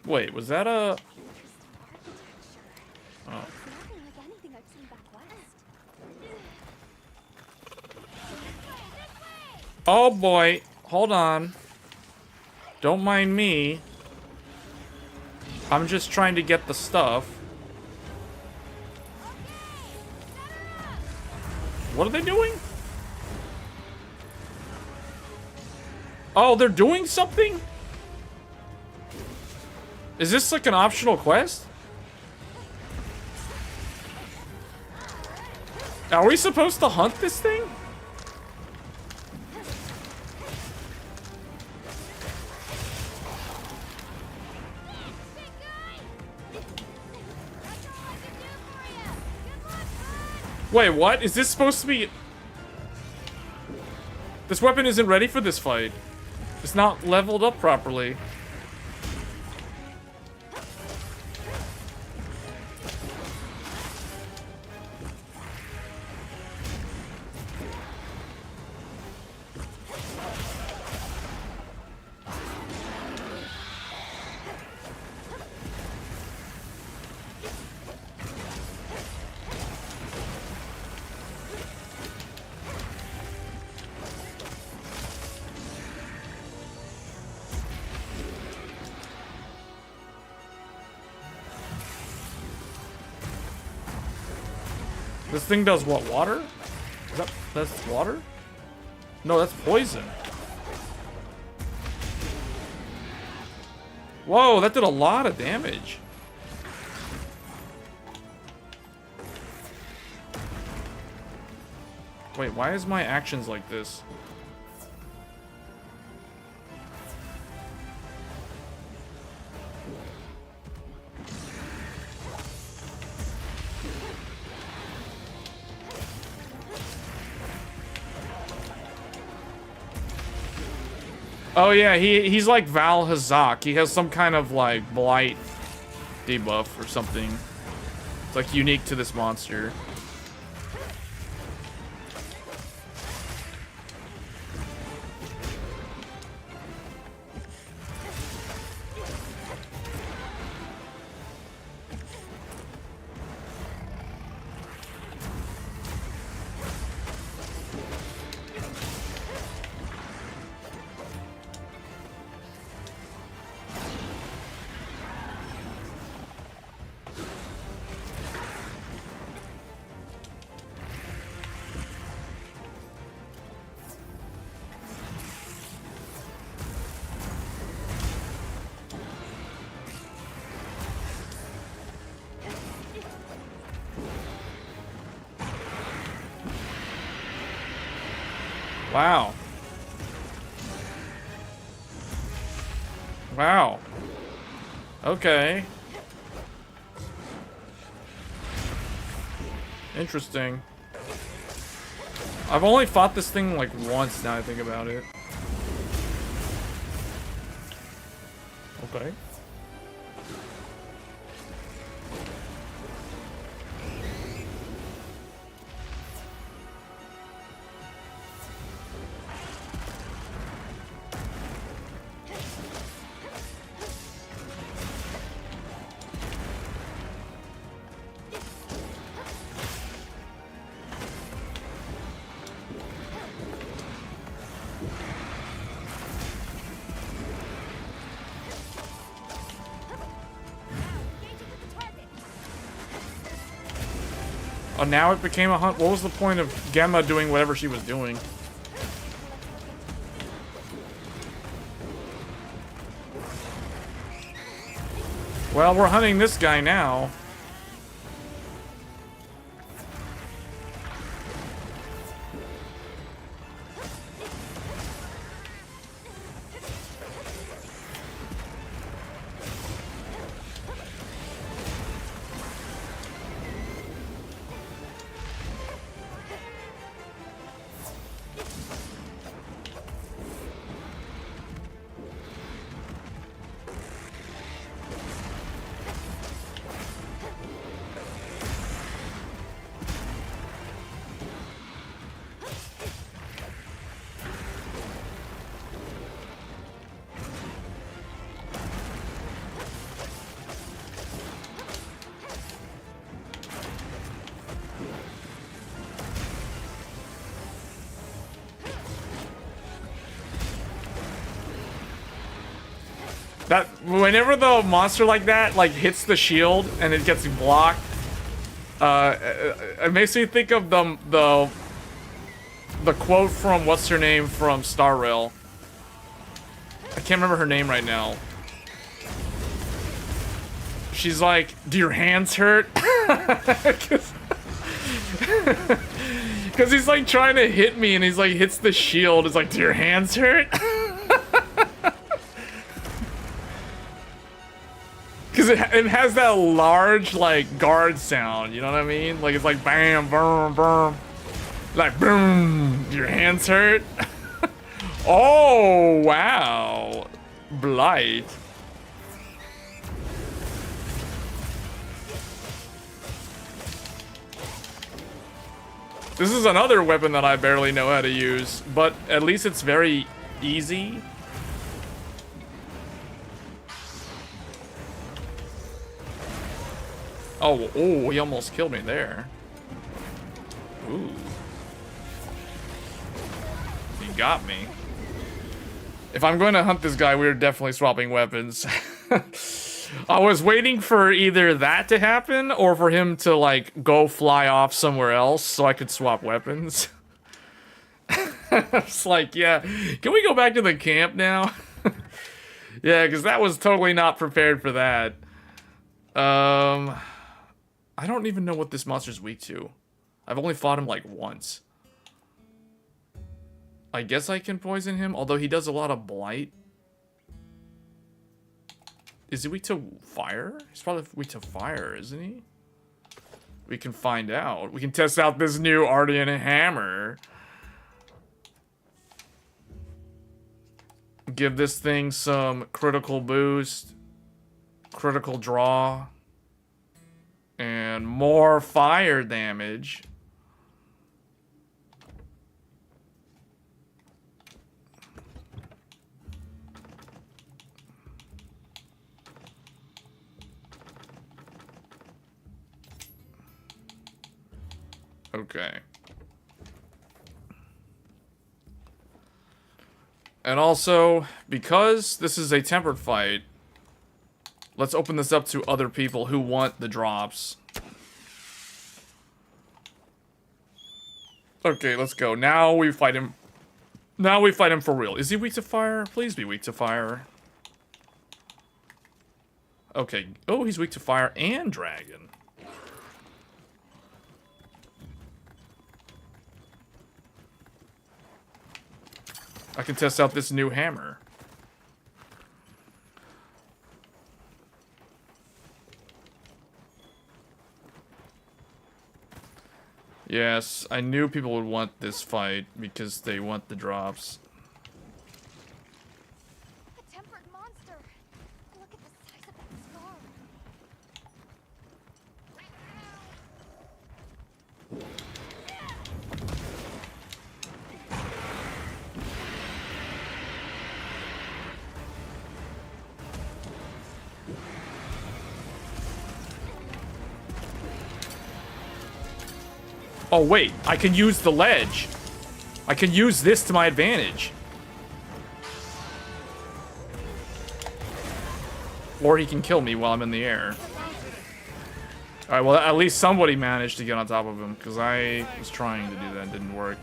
Wait, was that a... Oh.
Nothing like anything I've seen back west.
Oh boy, hold on. Don't mind me. I'm just trying to get the stuff. What are they doing? Oh, they're doing something? Is this like an optional quest? Are we supposed to hunt this thing? Wait, what? Is this supposed to be... This weapon isn't ready for this fight. It's not leveled up properly. This thing does what? Water? That's water? No, that's poison. Whoa, that did a lot of damage. Wait, why is my actions like this? Oh yeah, he's like Val Hazak. He has some kind of like blight debuff or something. It's like unique to this monster. Wow. Wow. Okay. Interesting. I've only fought this thing like once now I think about it. Okay. Oh, now it became a hunt. What was the point of Gemma doing whatever she was doing? Well, we're hunting this guy now. That whenever the monster like that like hits the shield and it gets blocked, it makes me think of the quote from what's her name from Star Rail. I can't remember her name right now. She's like, "Do your hands hurt?" Because he's like trying to hit me and he's like hits the shield. It's like, do your hands hurt? Because it has that large like guard sound, you know what I mean? Like it's like bam, boom, boom. Like boom, do your hands hurt? Oh, wow. Blight. This is another weapon that I barely know how to use, but at least it's very easy. Oh, oh, he almost killed me there. Ooh. He got me. If I'm going to hunt this guy, we're definitely swapping weapons. I was waiting for either that to happen or for him to, like, go fly off somewhere else so I could swap weapons. It's like, yeah, can we go back to the camp now? Yeah, because that was totally not prepared for that. I don't even know what this monster's weak to. I've only fought him, like, once. I guess I can poison him, although he does a lot of blight. Is he weak to fire? He's probably weak to fire, isn't he? We can find out. We can test out this new Ardian hammer. Give this thing some critical boost, critical draw, and more fire damage. Okay. And also, because this is a tempered fight, let's open this up to other people who want the drops. Okay, let's go. Now we fight him. Now we fight him for real. Is he weak to fire? Please be weak to fire. Okay. Oh, he's weak to fire and dragon. I can test out this new hammer. Yes, I knew people would want this fight because they want the drops.
A tempered monster. Look at the size of that scar.
Oh wait, I can use the ledge. I can use this to my advantage. Or he can kill me while I'm in the air. Alright, well at least somebody managed to get on top of him, because I was trying to do that, it didn't work.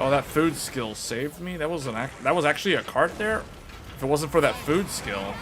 Oh, that food skill saved me? That was actually a cart there? If it wasn't for that food skill.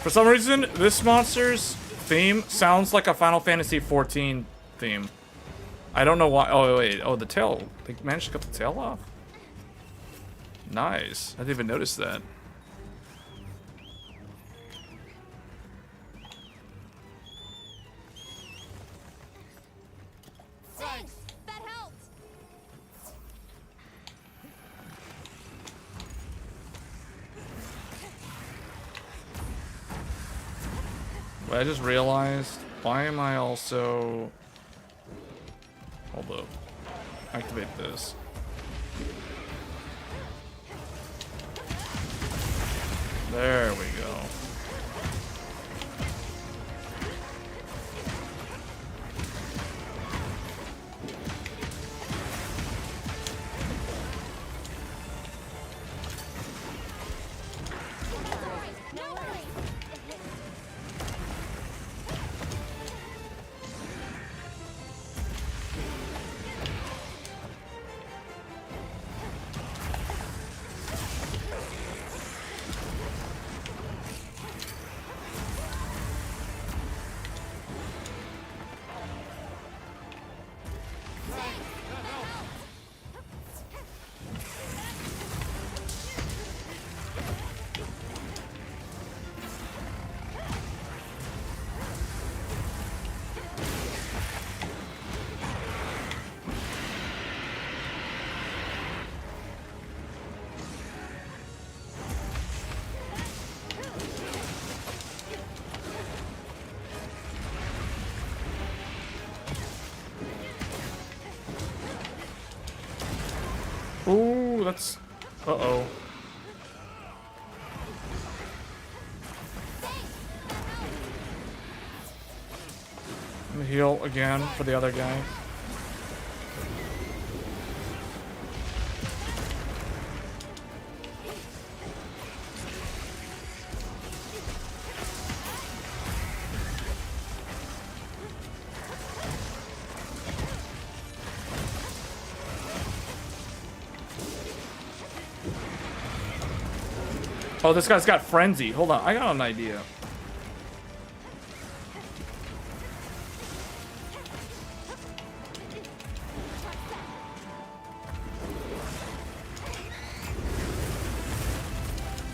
For some reason, this monster's theme sounds like a Final Fantasy XIV theme. I don't know why. Oh, wait. Oh, the tail. They managed to cut the tail off? Nice. I didn't even notice that.
Thanks. That helped.
But I just realized, why am I also... Hold up. Activate this. There we go.
No worries.
Ooh, that's... Uh-oh. I'm gonna heal again for the other guy. Oh, this guy's got frenzy. Hold on, I got an idea.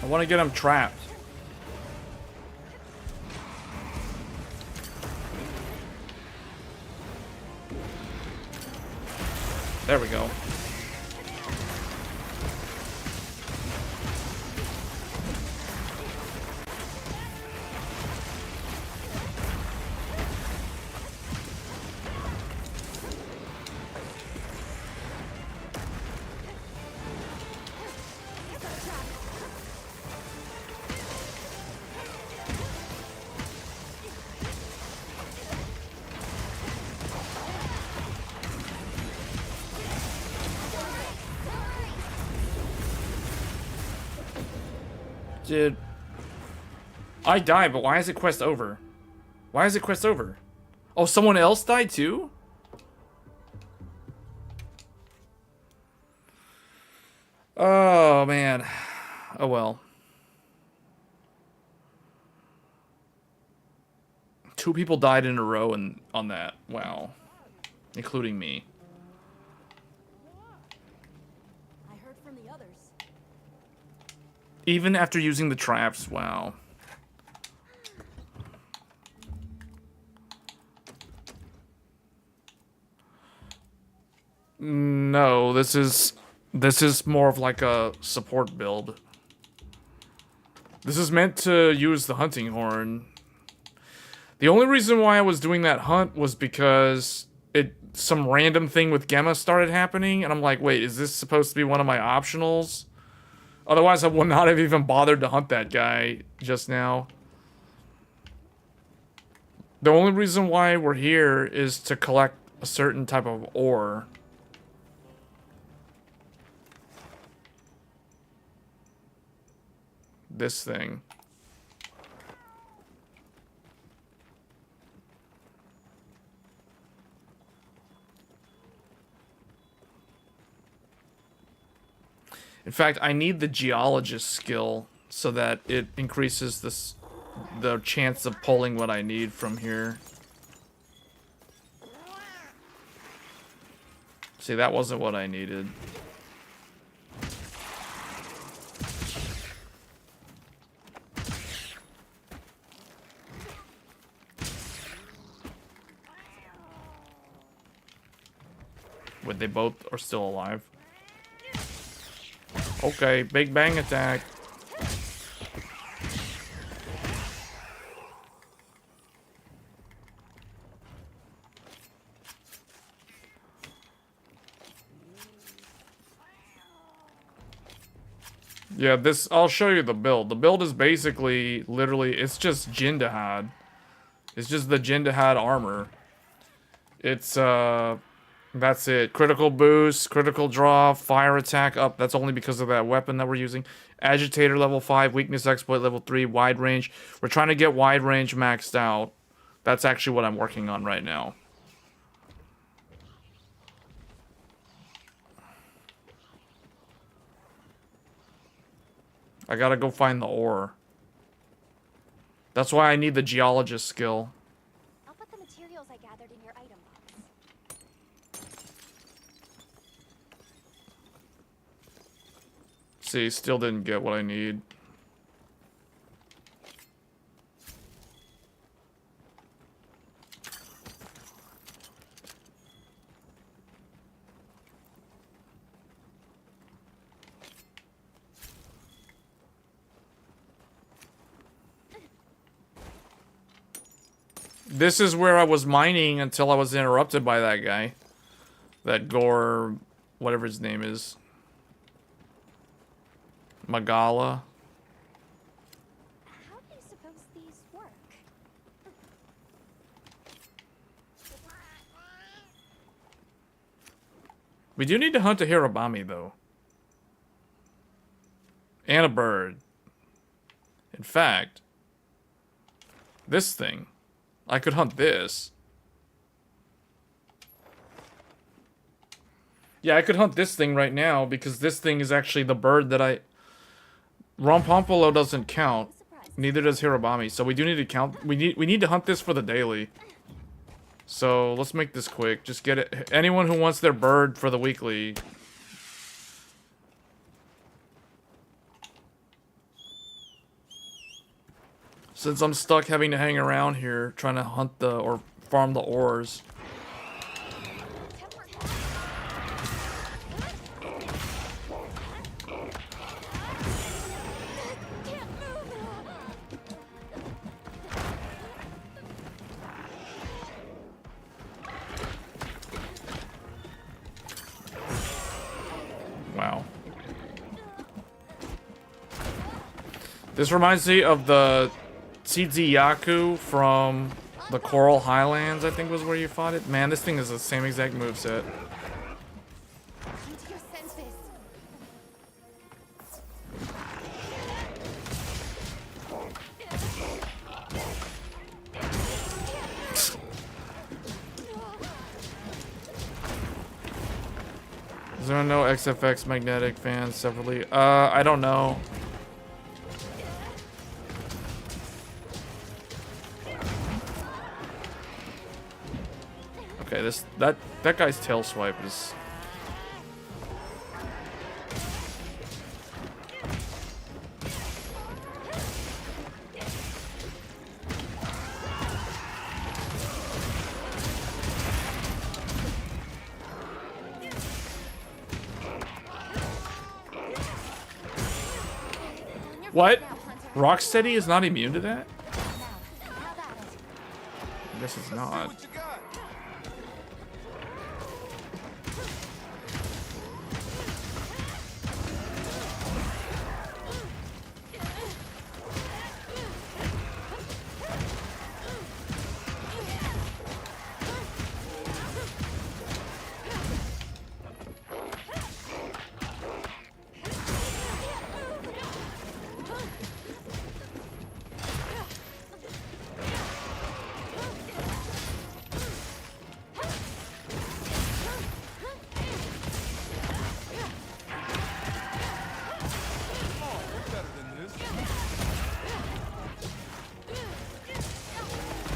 I want to get him trapped. There we go. Dude, I died, but why is it quest over? Why is it quest over? Oh, someone else died too? Oh, man. Oh, well. 2 people died in a row on that. Wow. Including me.
I heard from the others.
Even after using the traps, wow. No, this is more of like a support build. This is meant to use the hunting horn. The only reason why I was doing that hunt was because some random thing with Gemma started happening, and I'm like, wait, is this supposed to be one of my optionals? Otherwise, I would not have even bothered to hunt that guy just now. The only reason why we're here is to collect a certain type of ore. This thing. In fact, I need the geologist skill so that it increases the chance of pulling what I need from here. See, that wasn't what I needed. Wait, they both are still alive. Okay, big bang attack. Yeah, this, I'll show you the build. The build is basically, literally, it's just Jindahad. It's just the Jindahad armor. It's, that's it. Critical boost, critical draw, fire attack up. That's only because of that weapon that we're using. Agitator level 5, weakness exploit level 3, wide range. We're trying to get wide range maxed out. That's actually what I'm working on right now. I gotta go find the ore. That's why I need the geologist skill.
I'll put the materials I gathered in your item box.
See, still didn't get what I need. This is where I was mining until I was interrupted by that guy. That Gore, whatever his name is. Magala.
How do you suppose these work?
We do need to hunt a Hirabami, though. And a bird. In fact, this thing. I could hunt this. Yeah, I could hunt this thing right now because this thing is actually the bird that I... Rompompolo doesn't count. Neither does Hirabami. So we do need to count. We need to hunt this for the daily. So let's make this quick. Just get it. Anyone who wants their bird for the weekly. Since I'm stuck having to hang around here trying to hunt the or farm the ores. Wow. This reminds me of the Yaku from the Coral Highlands, I think was where you fought it. Man, this thing is the same exact moveset.
Come to your senses.
Is there no XFX magnetic fans separately? I don't know. Okay, that guy's tail swipe is... What? Rocksteady is not immune to that? I guess it's not.
What you got?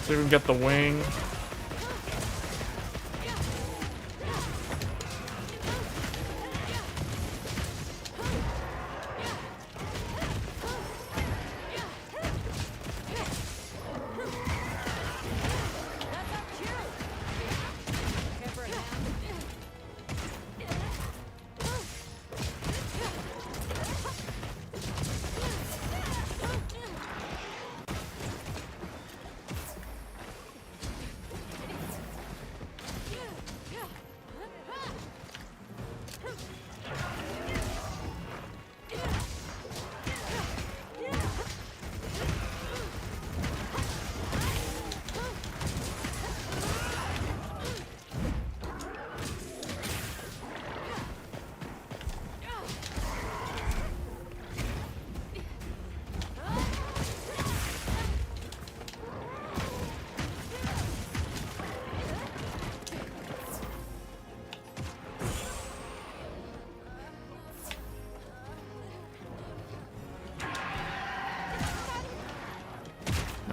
So we can get the wing.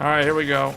All right, here we go.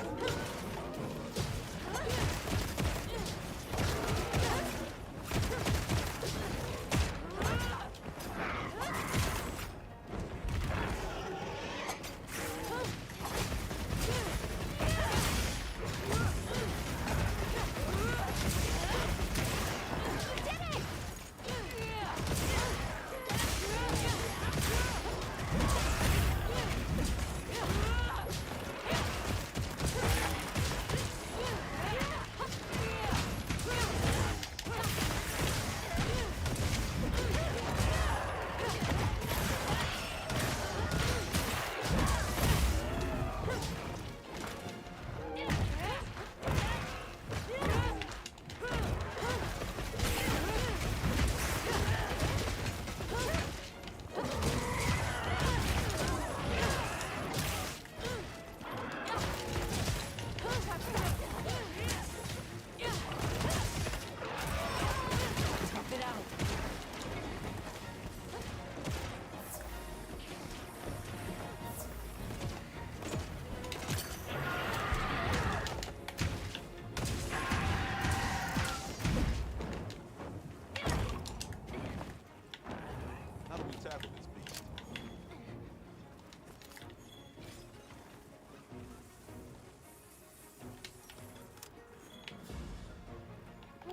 How do we tackle this beast?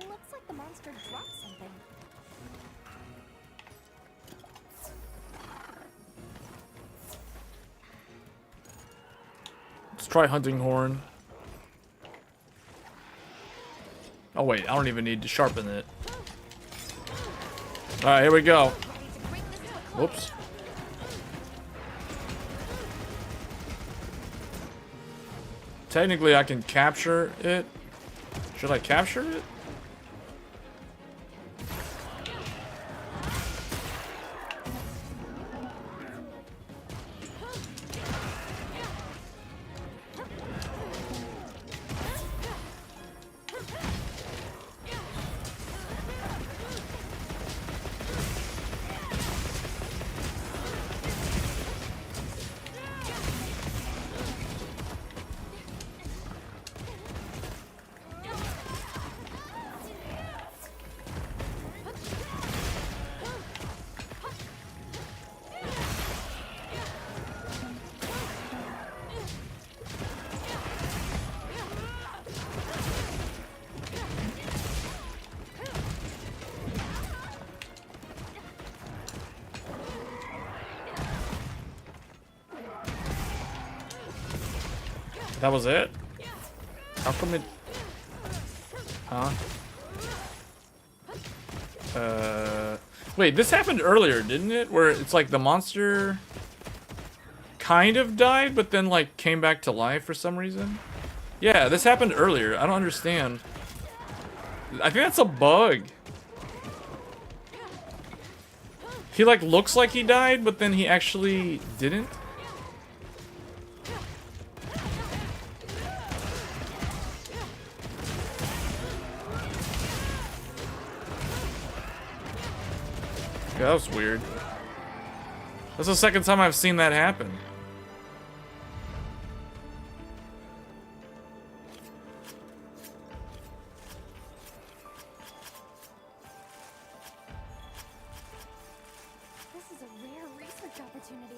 Looks like the monster dropped something.
Let's try hunting horn. Oh wait, I don't even need to sharpen it. All right, here we go. Whoops. Technically, I can capture it. Should I capture it? That was it? How come it... Huh? Wait, this happened earlier, didn't it? Where it's like the monster kind of died, but then like came back to life for some reason? Yeah, this happened earlier. I don't understand. I think that's a bug. He like looks like he died, but then he actually didn't. Yeah, that was weird. That's the second time I've seen that happen.
opportunity.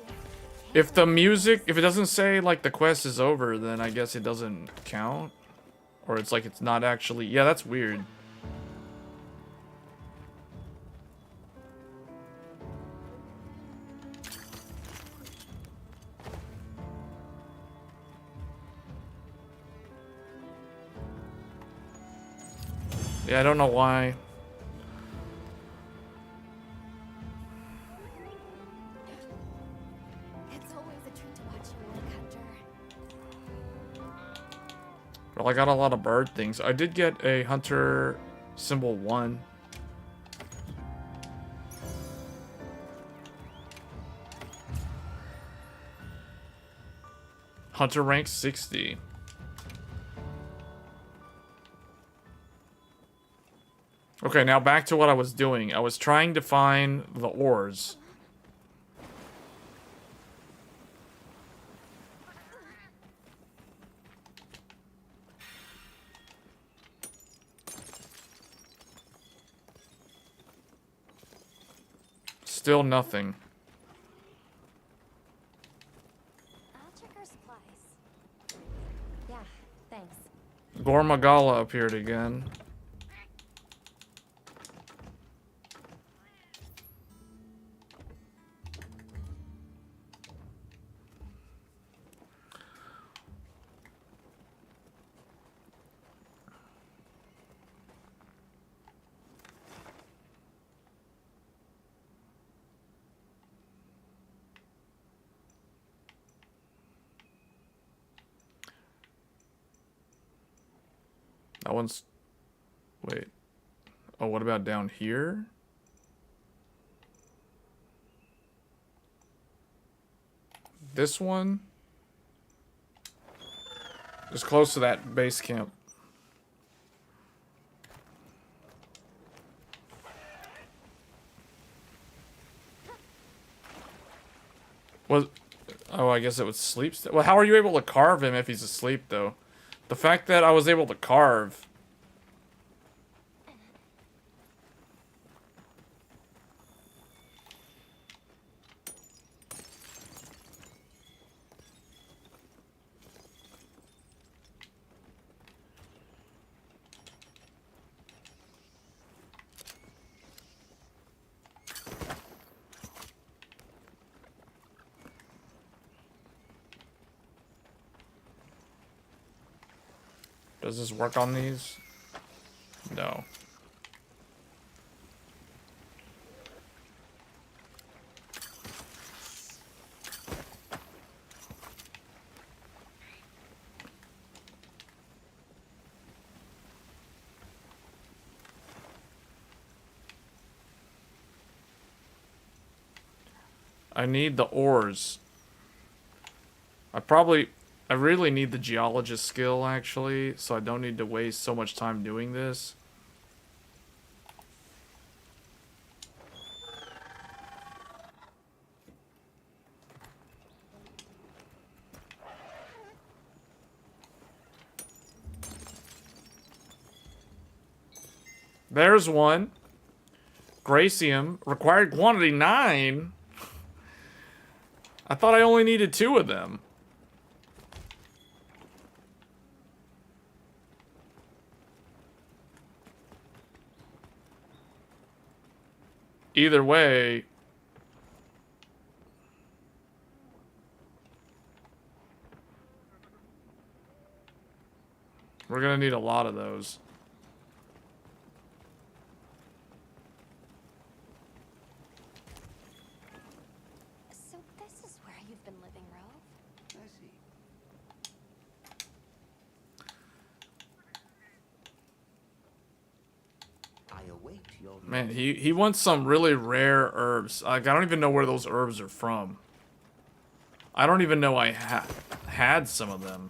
If the music, if it doesn't say like the quest is over, then I guess it doesn't count. Or it's like it's not actually, yeah, that's weird. Yeah, I don't know why.
It's always a treat to watch you work, Hunter.
Well, I got a lot of bird things. I did get a hunter symbol 1. Hunter rank 60. Okay, now back to what I was doing. I was trying to find the ores. Still nothing.
I'll check our supplies. Yeah, thanks.
Gormagala appeared again. That one's... Wait. Oh, what about down here? This one? It's close to that base camp. Was... Oh, I guess it was sleep. Well, how are you able to carve him if he's asleep, though? The fact that I was able to carve... Does this work on these? No. I need the ores. I really need the geologist skill, actually, so I don't need to waste so much time doing this. There's one. Gracium. Required quantity 9. I thought I only needed 2 of them. Either way... We're gonna need a lot of those.
So this is where you've been living, Rove?
I see. I await your...
Man, he wants some really rare herbs. Like, I don't even know where those herbs are from. I don't even know I had some of them.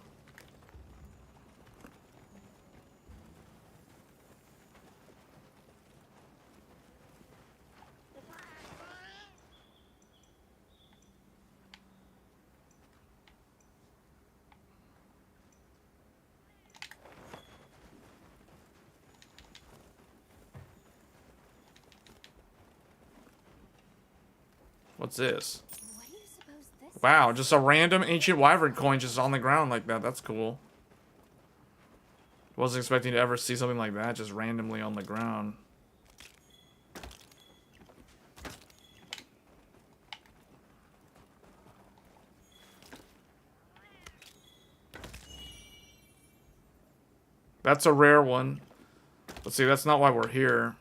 What's this?
What do you
Wow, just a random ancient wyvern coin just on the ground like that. That's cool. Wasn't expecting to ever see something like that just randomly on the ground. That's a rare one. Let's see, that's not why we're here.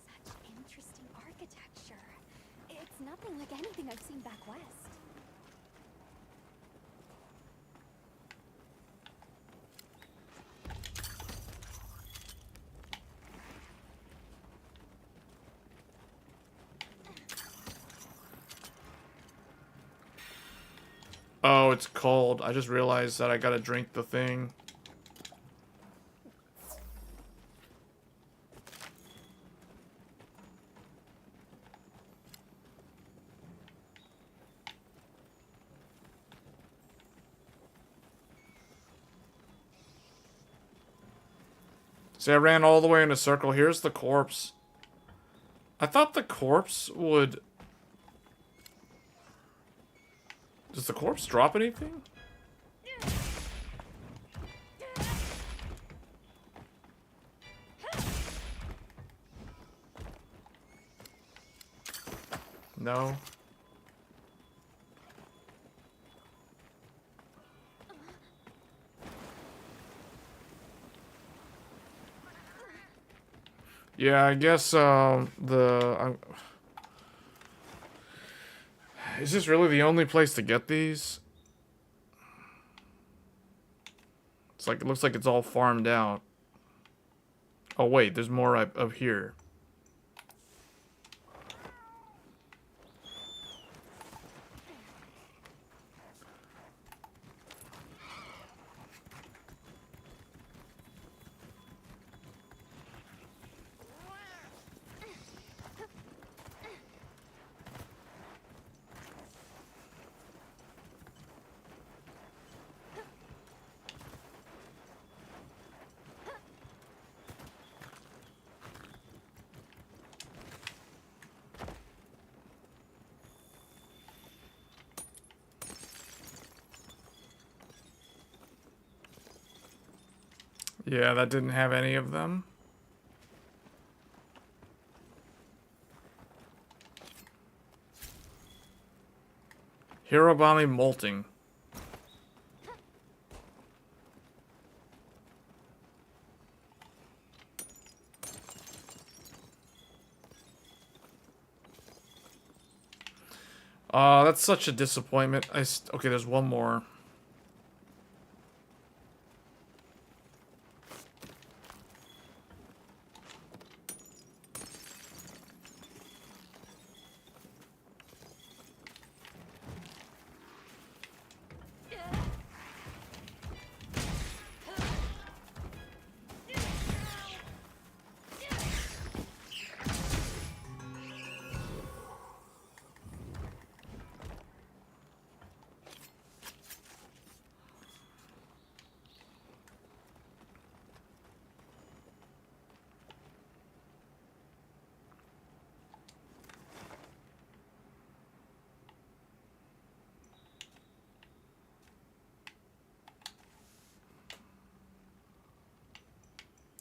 Such interesting architecture. It's nothing like anything I've seen back west.
Oh, it's cold. I just realized that I gotta drink the thing. See, I ran all the way in a circle. Here's the corpse. I thought the corpse would... Does the corpse drop anything? No. Yeah, I guess is this really the only place to get these? It's like, it looks like it's all farmed out. Oh wait, there's more up here. Yeah, that didn't have any of them. Hirobami molting. That's such a disappointment. Okay, there's one more.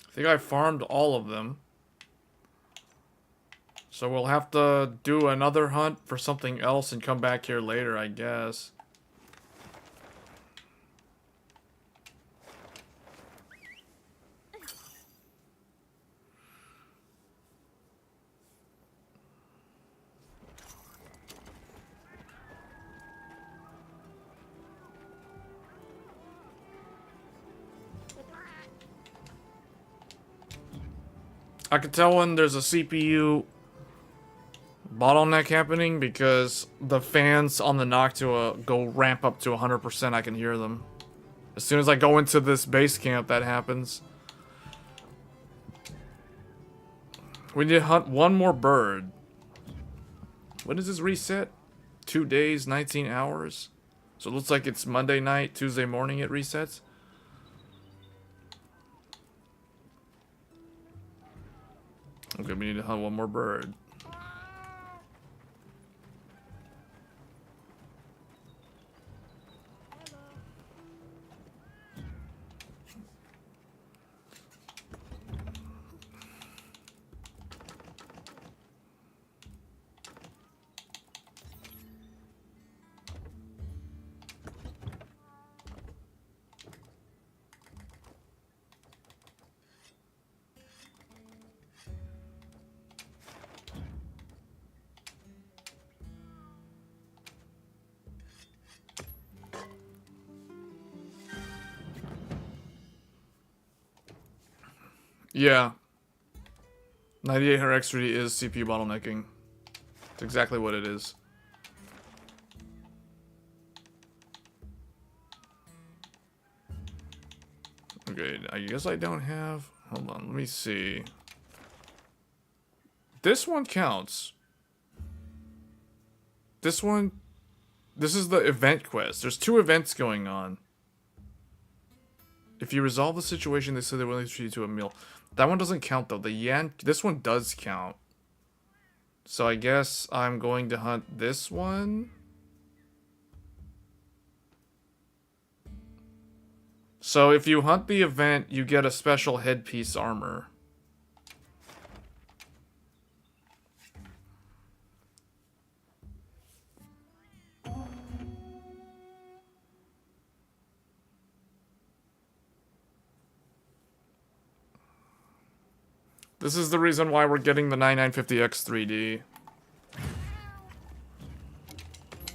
I think I farmed all of them. So we'll have to do another hunt for something else and come back here later, I guess. I can tell when there's a CPU bottleneck happening because the fans on the Noctua go ramp up to 100%. I can hear them. As soon as I go into this base camp, that happens. We need to hunt one more bird. When does this reset? 2 days, 19 hours. So it looks like it's Monday night, Tuesday morning it resets. Okay, we need to hunt one more bird. Yeah. 9800 X3D is CPU bottlenecking. It's exactly what it is. Okay, I guess I don't have... Hold on, let me see. This one counts. This one... This is the event quest. There's 2 events going on. If you resolve the situation, they say they're willing to treat you to a meal. That one doesn't count, though. The yen... This one does count. So I guess I'm going to hunt this one. So if you hunt the event, you get a special headpiece armor. This is the reason why we're getting the 9950X 3D.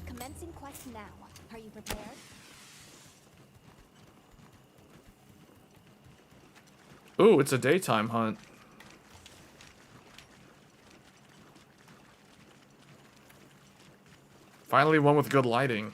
Commencing quest now. Are you prepared?
Ooh, it's a daytime hunt. Finally one with good lighting.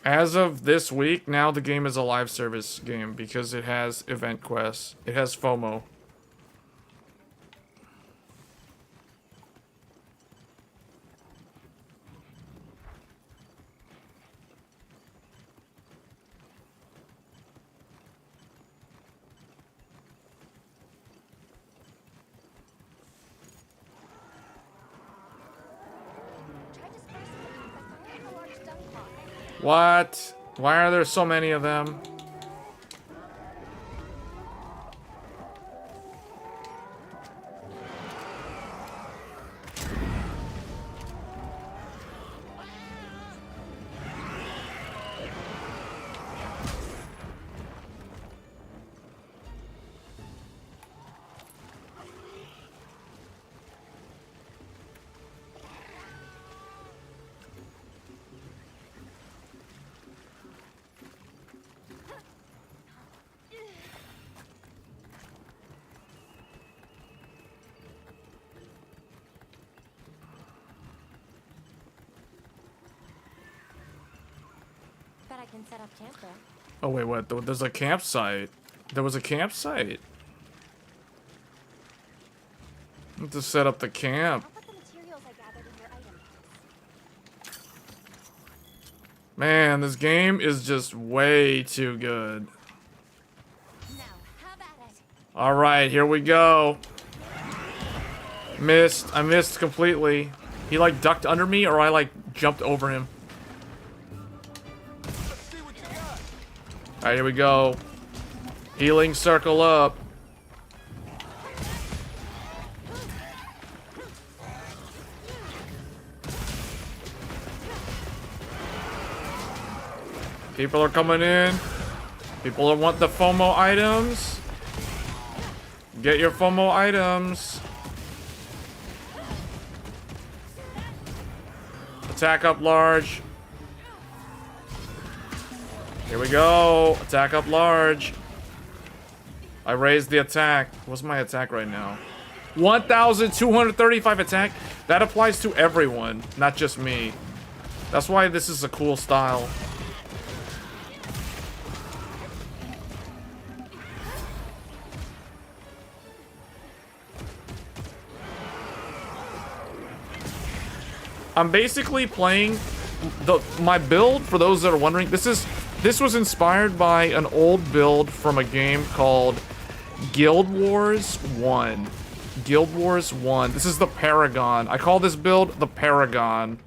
As of this week, now the game is a live service game because it has event quests. It has FOMO.
Try dispersing the pack by firing a large dung cloud.
What? Why are there so many of them?
Bet I can set up camp there.
Oh wait, what? There's a campsite. There was a campsite. I have to set up the camp.
I'll put the materials I gathered in your item box.
Man, this game is just way too good.
Now, have at it.
Alright, here we go. Missed. I missed completely. He like ducked under me or I like jumped over him. Alright, here we go. Healing circle up. People are coming in. People want the FOMO items. Get your FOMO items. Attack up large. Here we go. Attack up large. I raised the attack. What's my attack right now? 1,235 attack. That applies to everyone, not just me. That's why this is a cool style. I'm basically playing my build, for those that are wondering. This was inspired by an old build from a game called Guild Wars 1. Guild Wars 1. This is the Paragon. I call this build the Paragon.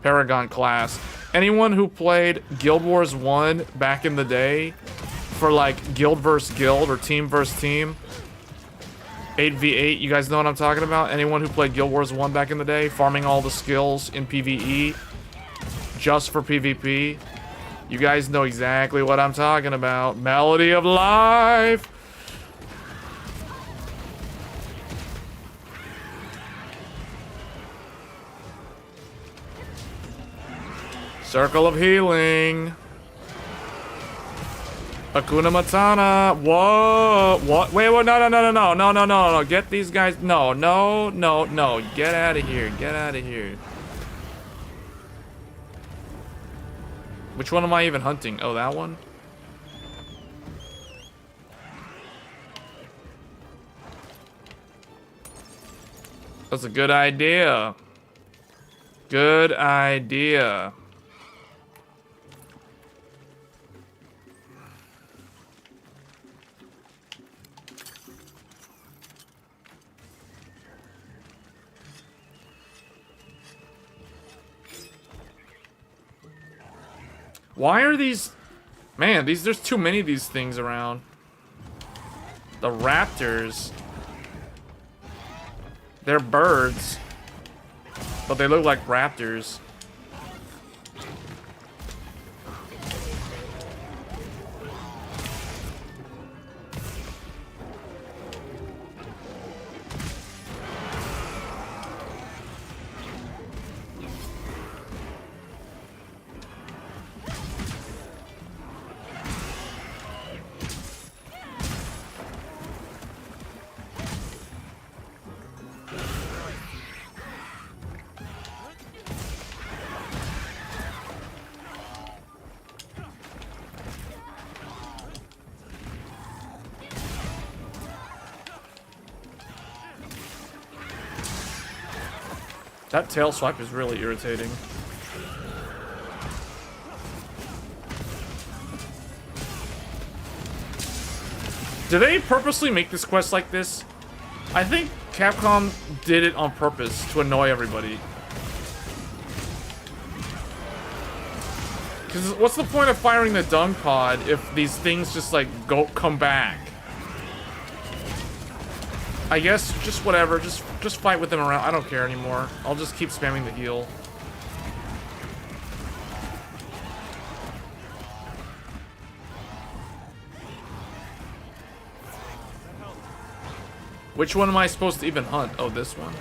Paragon class. Anyone who played Guild Wars 1 back in the day for like guild versus guild or team versus team, 8v8, you guys know what I'm talking about? Anyone who played Guild Wars 1 back in the day, farming all the skills in PvE just for PvP, you guys know exactly what I'm talking about. Melody of Life! Circle of Healing. Hakuna Matata. Whoa. What? Wait, no, no, no, no, no, no, no, no, no. Get these guys. No, no, no, no. Get out of here. Get out of here. Which one am I even hunting? Oh, that one? That's a good idea. Good idea. Why are these... Man, there's too many of these things around. The raptors. They're birds. But they look like raptors. That tail swipe is really irritating. Did they purposely make this quest like this? I think Capcom did it on purpose to annoy everybody. Because what's the point of firing the dung pod if these things just like come back? I guess just whatever, just fight with them around. I don't care anymore. I'll just keep spamming the heal. Which one am I supposed to even hunt? Oh, this one.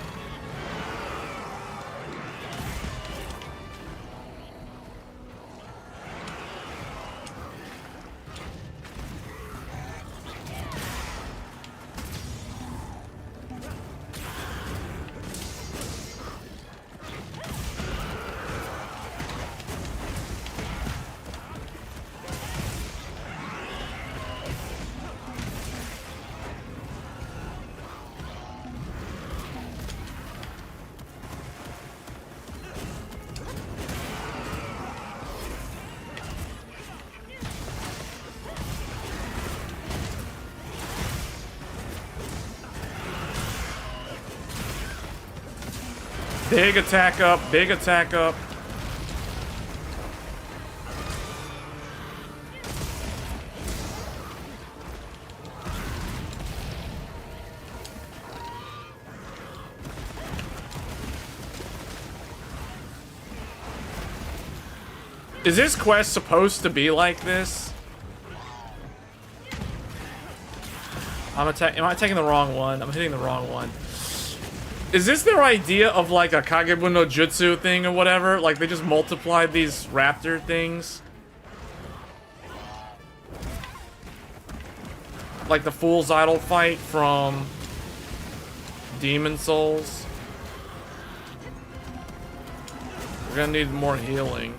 Big attack up, big attack up. Is this quest supposed to be like this? Am I attacking the wrong one? I'm hitting the wrong one. Is this their idea of like a Kagebu no Jutsu thing or whatever? Like they just multiplied these raptor things? like the Fool's Idol fight from Demon Souls. We're gonna need more healing.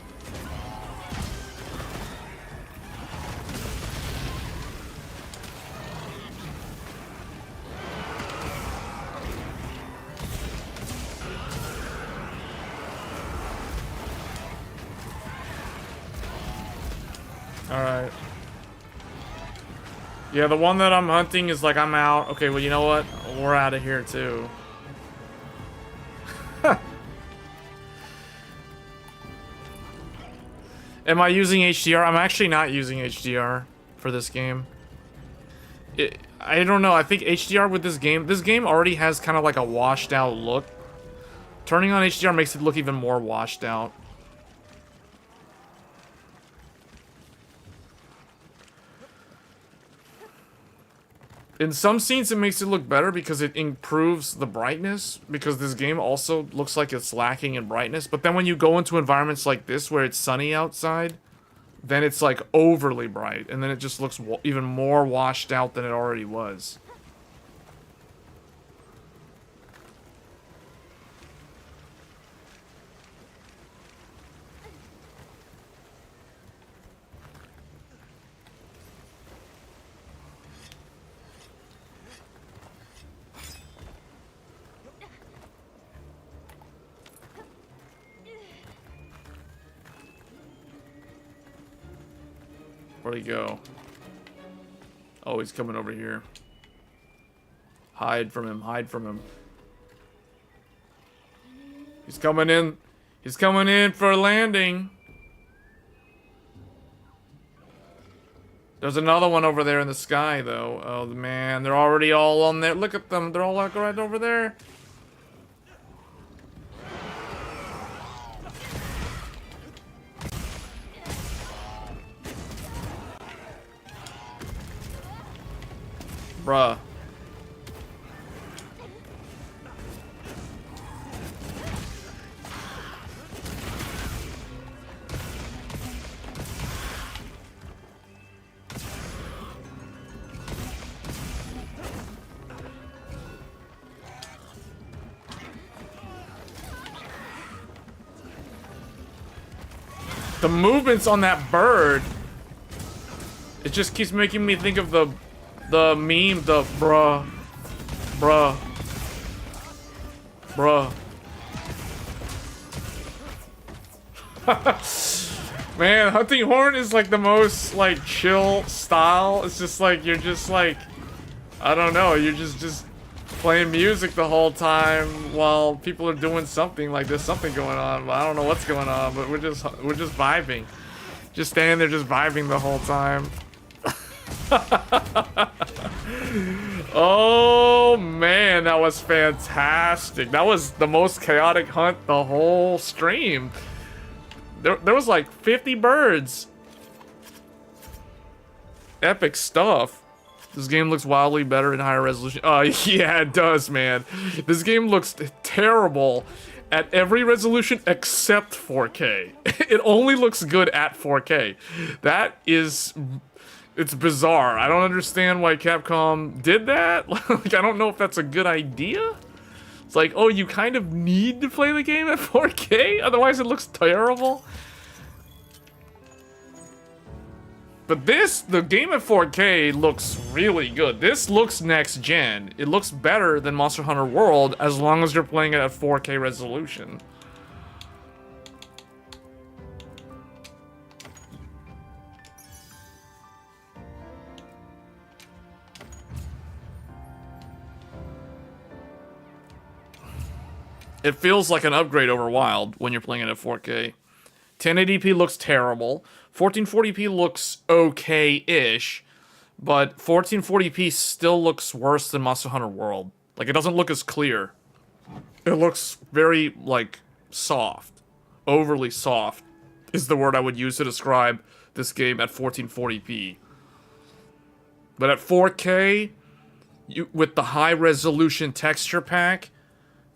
Alright. Yeah, the one that I'm hunting is like, I'm out. Okay, well, you know what? We're out of here, too. Am I using HDR? I'm actually not using HDR for this game. I don't know. I think HDR with this game already has kind of like a washed out look. Turning on HDR makes it look even more washed out. In some scenes, it makes it look better because it improves the brightness, because this game also looks like it's lacking in brightness. But then when you go into environments like this where it's sunny outside, then it's like overly bright, and then it just looks even more washed out than it already was. Where'd he go? Oh, he's coming over here. Hide from him, hide from him. He's coming in. He's coming in for a landing. There's another one over there in the sky, though. Oh, man, they're already all on there. Look at them. They're all like right over there. Bruh. The movements on that bird, it just keeps making me think of the meme, the bruh. Man, hunting horn is like the most like chill style. It's just like you're just like, I don't know, you're just playing music the whole time while people are doing something. Like there's something going on, but I don't know what's going on, but we're just vibing. Just standing there just vibing the whole time. Oh man, that was fantastic. That was the most chaotic hunt the whole stream. There was like 50 birds. Epic stuff. This game looks wildly better in higher resolution. Yeah, it does, man. This game looks terrible at every resolution except 4K. It only looks good at 4K. That is... It's bizarre. I don't understand why Capcom did that. Like, I don't know if that's a good idea. It's like, oh, you kind of need to play the game at 4K? Otherwise it looks terrible. But the game at 4K looks really good. This looks next gen. It looks better than Monster Hunter World as long as you're playing it at 4K resolution. It feels like an upgrade over Wild when you're playing it at 4K. 1080p looks terrible. 1440p looks okay-ish, but 1440p still looks worse than Monster Hunter World. Like, it doesn't look as clear. It looks very, like, soft. Overly soft is the word I would use to describe this game at 1440p. But at 4K, with the high-resolution texture pack,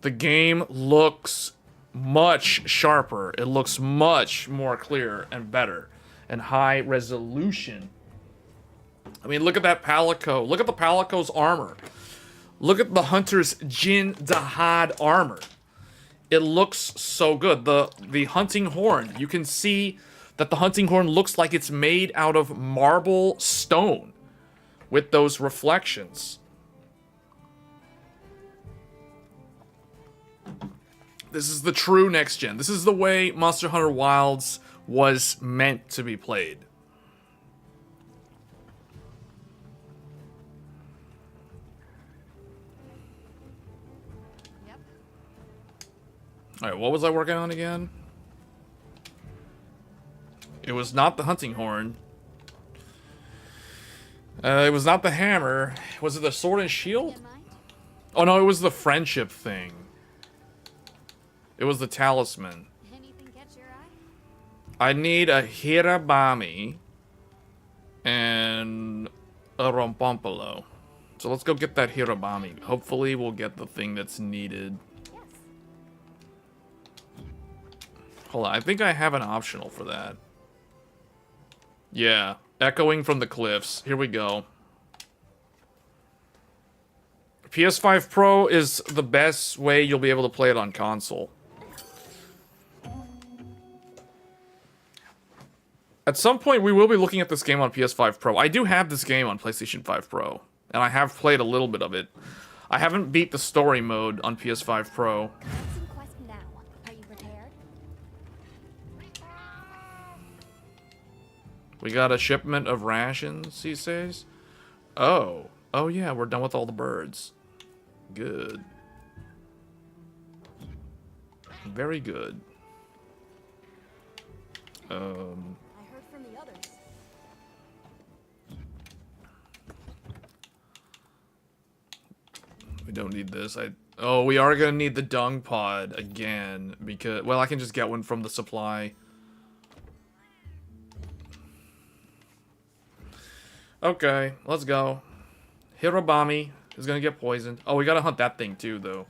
the game looks much sharper. It looks much more clear and better. And high resolution. I mean, look at that Palico. Look at the Palico's armor. Look at the Hunter's Jin Dahad armor. It looks so good. The hunting horn. You can see that the hunting horn looks like it's made out of marble stone with those reflections. This is the true next gen. This is the way Monster Hunter Wilds was meant to be played.
Yep.
Alright, what was I working on again? It was not the hunting horn. It was not the hammer. Was it the sword and shield?
Am I?
Oh no, it was the friendship thing. It was the talisman.
Anything catch your eye?
I need a Hirabami and a Rompompolo. So let's go get that Hirabami. Hopefully we'll get the thing that's needed.
Yes.
Hold on, I think I have an optional for that. Yeah, echoing from the cliffs. Here we go. PS5 Pro is the best way you'll be able to play it on console. At some point, we will be looking at this game on PS5 Pro. I do have this game on PlayStation 5 Pro, and I have played a little bit of it. I haven't beat the story mode on PS5 Pro.
Answering quest now. Are you prepared?
We got a shipment of rations, he says. Oh. Oh yeah, we're done with all the birds. Good. Very good.
I heard from the others.
We don't need this. Oh, we are gonna need the dung pod again because, well, I can just get one from the supply. Okay, let's go. Hirabami is gonna get poisoned. Oh, we gotta hunt that thing too, though.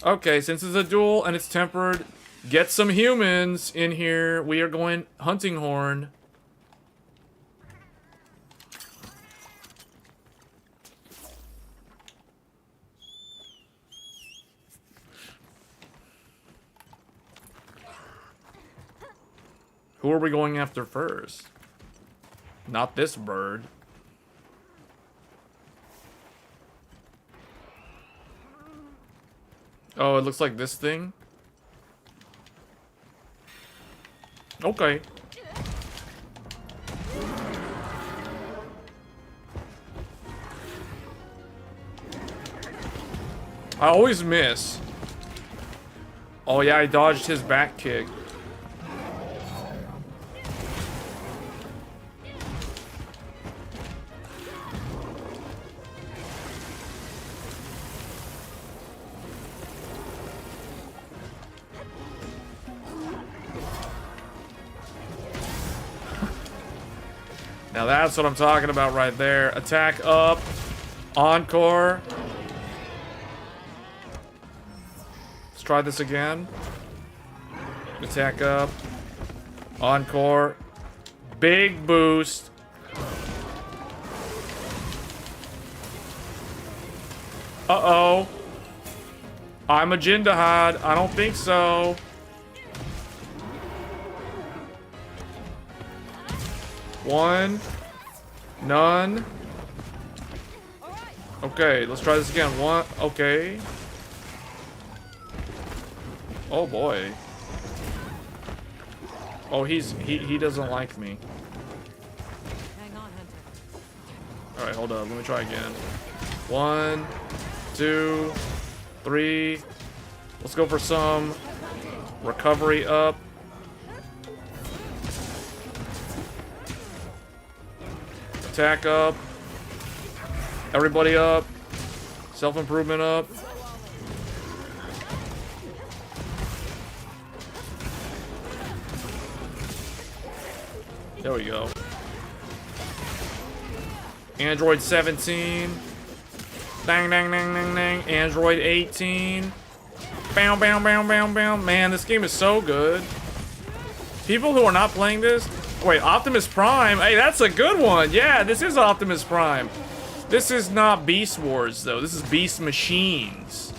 Okay, since it's a duel and it's tempered, get some humans in here. We are going hunting horn. Who are we going after first? Not this bird. Oh, it looks like this thing. Okay. I always miss. Oh yeah, I dodged his back kick. Now that's what I'm talking about right there. Attack up. Encore. Let's try this again. Attack up. Encore. Big boost. Uh-oh. I'm a Jindahad. I don't think so. One. None. Okay, let's try this again. One. Okay. Oh boy. Oh, he doesn't like me.
Hang on, Hunter.
Alright, hold up. Let me try again. 1, 2, 3. Let's go for some recovery up. Attack up. Everybody up. Self-improvement up. There we go. Android 17. Dang, dang, dang, dang, dang. Android 18. Bow, bow, bow, bow, bow. Man, this game is so good. People who are not playing this, Wait, Optimus Prime? Hey, that's a good one. Yeah, this is Optimus Prime. This is not Beast Wars, though. This is Beast Machines.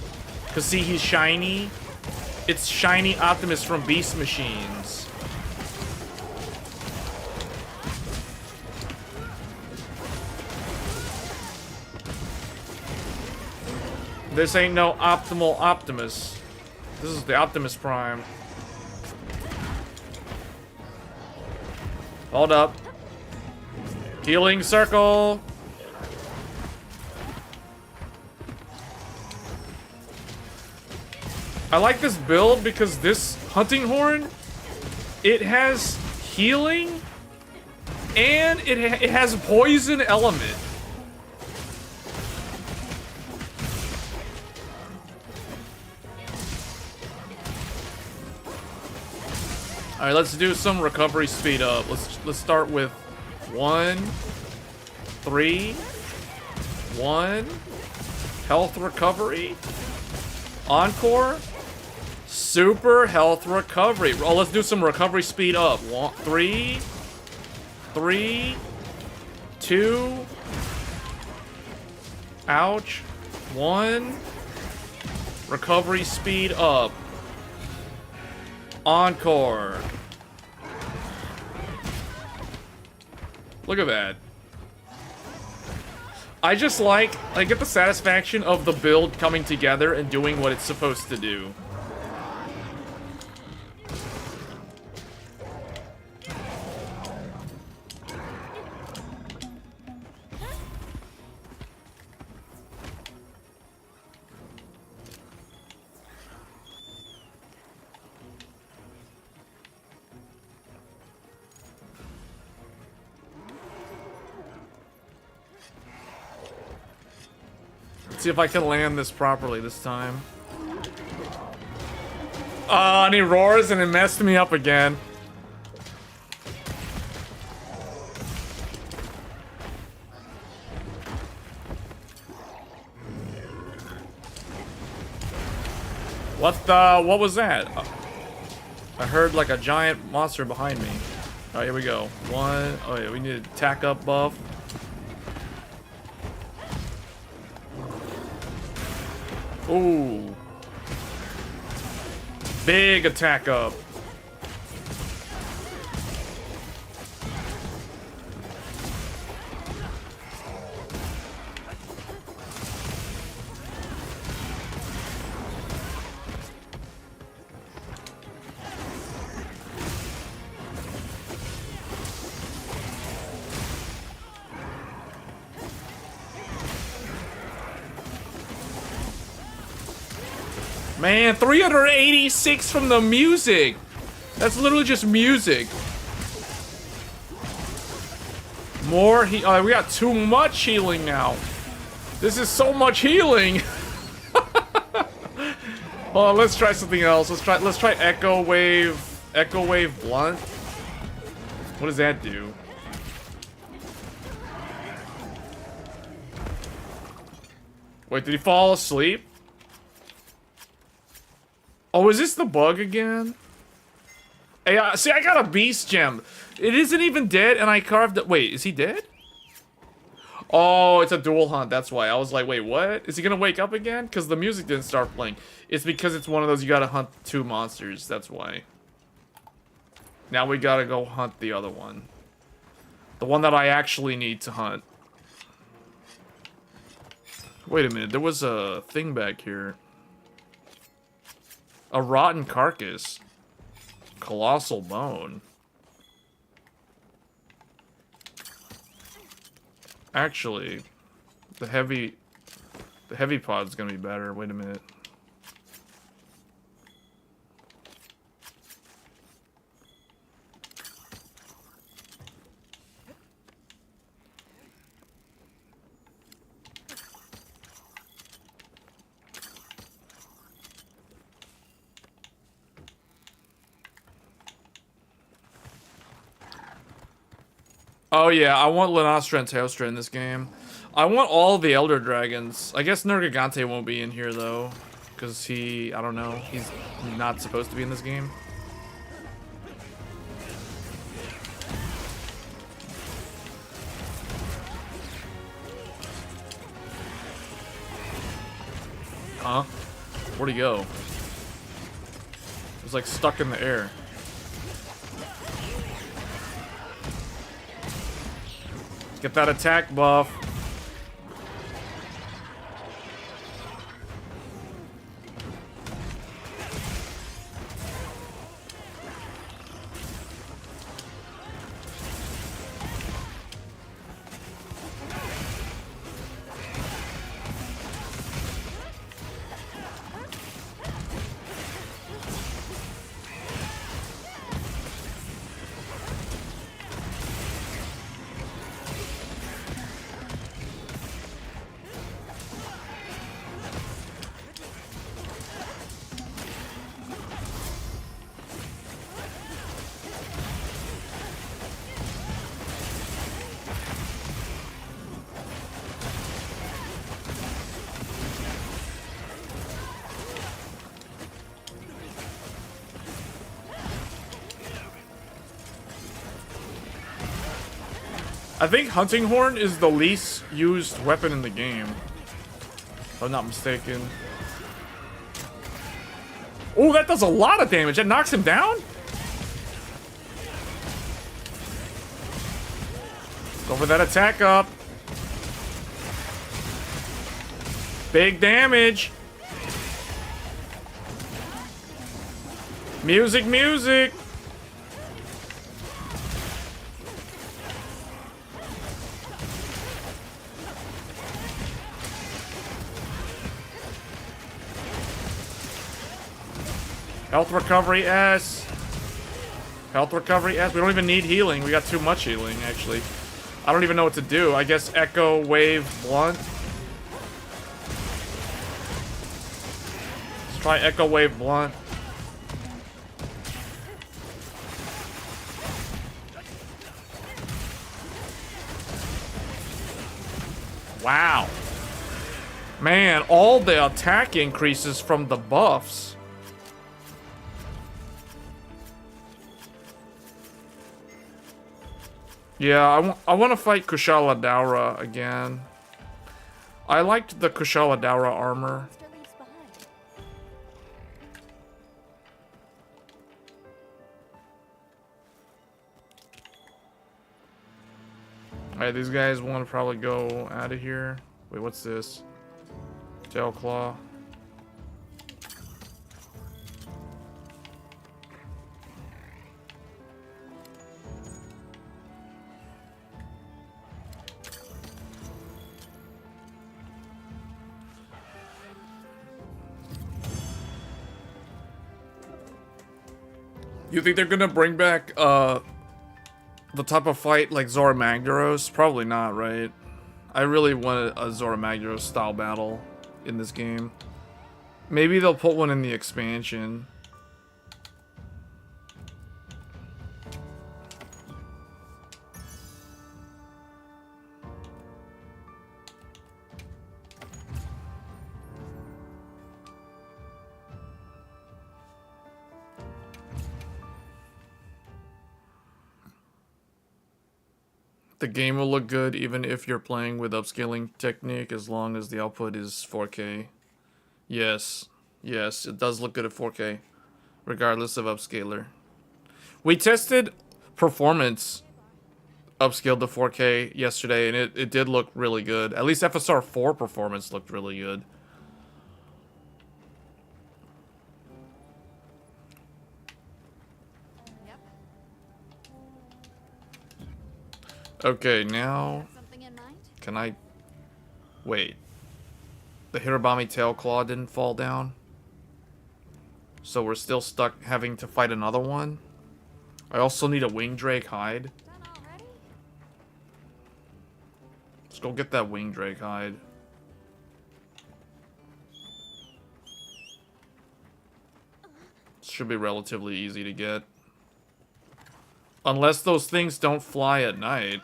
Because, see, he's shiny. It's shiny Optimus from Beast Machines. This ain't no optimal Optimus. This is the Optimus Prime. Hold up. Healing circle. I like this build because this hunting horn, it has healing and it has poison element. All right, let's do some recovery speed up. Let's start with 1, 3, 1, health recovery, encore, super health recovery. Oh, let's do some recovery speed up. 1, 3, 3, 2, ouch, 1, recovery speed up. Encore. Look at that. I just like, I get the satisfaction of the build coming together and doing what it's supposed to do. Let's see if I can land this properly this time. And he roars and it messed me up again. What was that? I heard like a giant monster behind me. Alright, here we go. 1, oh yeah, we need a tack up buff. Ooh. Big attack up. Man, 386 from the music. That's literally just music. More we got too much healing now. This is so much healing. Hold on, let's try something else. Let's try Echo Wave Blunt. What does that do? Wait, did he fall asleep? Oh, is this the bug again? Hey, see, I got a beast gem. It isn't even dead, and I carved it. Wait, is he dead? Oh, it's a dual hunt. That's why. I was like, wait, what? Is he gonna wake up again? Because the music didn't start playing. It's because it's one of those you gotta hunt 2 monsters. That's why. Now we gotta go hunt the other one. The one that I actually need to hunt. Wait a minute. There was a thing back here. A rotten carcass. Colossal bone. Actually, the heavy pod's gonna be better. Wait a minute. Oh yeah, I want Lenostra and Teostra in this game. I want all the Elder Dragons. I guess Nergigante won't be in here though, because I don't know, he's not supposed to be in this game. Where'd he go? He was like stuck in the air. Get that attack buff. I think Hunting Horn is the least used weapon in the game, if I'm not mistaken. Oh, that does a lot of damage. That knocks him down? Go for that attack up. Big damage. Music, music. Health recovery S. Health recovery S. We don't even need healing. We got too much healing, actually. I don't even know what to do. I guess Echo, Wave, Blunt. Let's try Echo, Wave, Blunt. Wow. Man, all the attack increases from the buffs. Yeah, I want to fight Kushala Daura again. I liked the Kushala Daura armor.
Monster leaves behind.
Alright, these guys want to probably go out of here. Wait, what's this? Tail Claw. You think they're gonna bring back the type of fight like Zora Magdaros? Probably not, right? I really want a Zora Magdaros style battle in this game. Maybe they'll put one in the expansion. The game will look good even if you're playing with upscaling technique as long as the output is 4K. Yes. Yes, it does look good at 4K. Regardless of upscaler. We tested performance upscaled to 4K yesterday and it did look really good. At least FSR4 performance looked really good.
Yep.
Okay, now...
Something in mind?
Can I... Wait. The Hirobami Tail Claw didn't fall down? So we're still stuck having to fight another one? I also need a Wing Drake hide.
Done already?
Let's go get that Wing Drake hide. Should be relatively easy to get. Unless those things don't fly at night.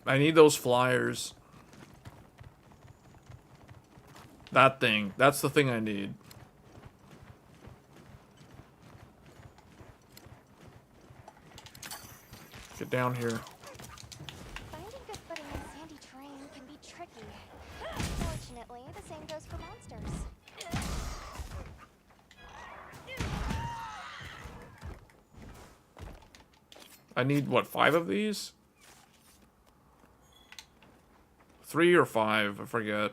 I need those flyers. That thing. That's the thing I need. Get down here.
Finding good footing in sandy terrain can be tricky. Fortunately, the same goes for monsters.
I need, what, 5 of these? 3 or 5, I forget.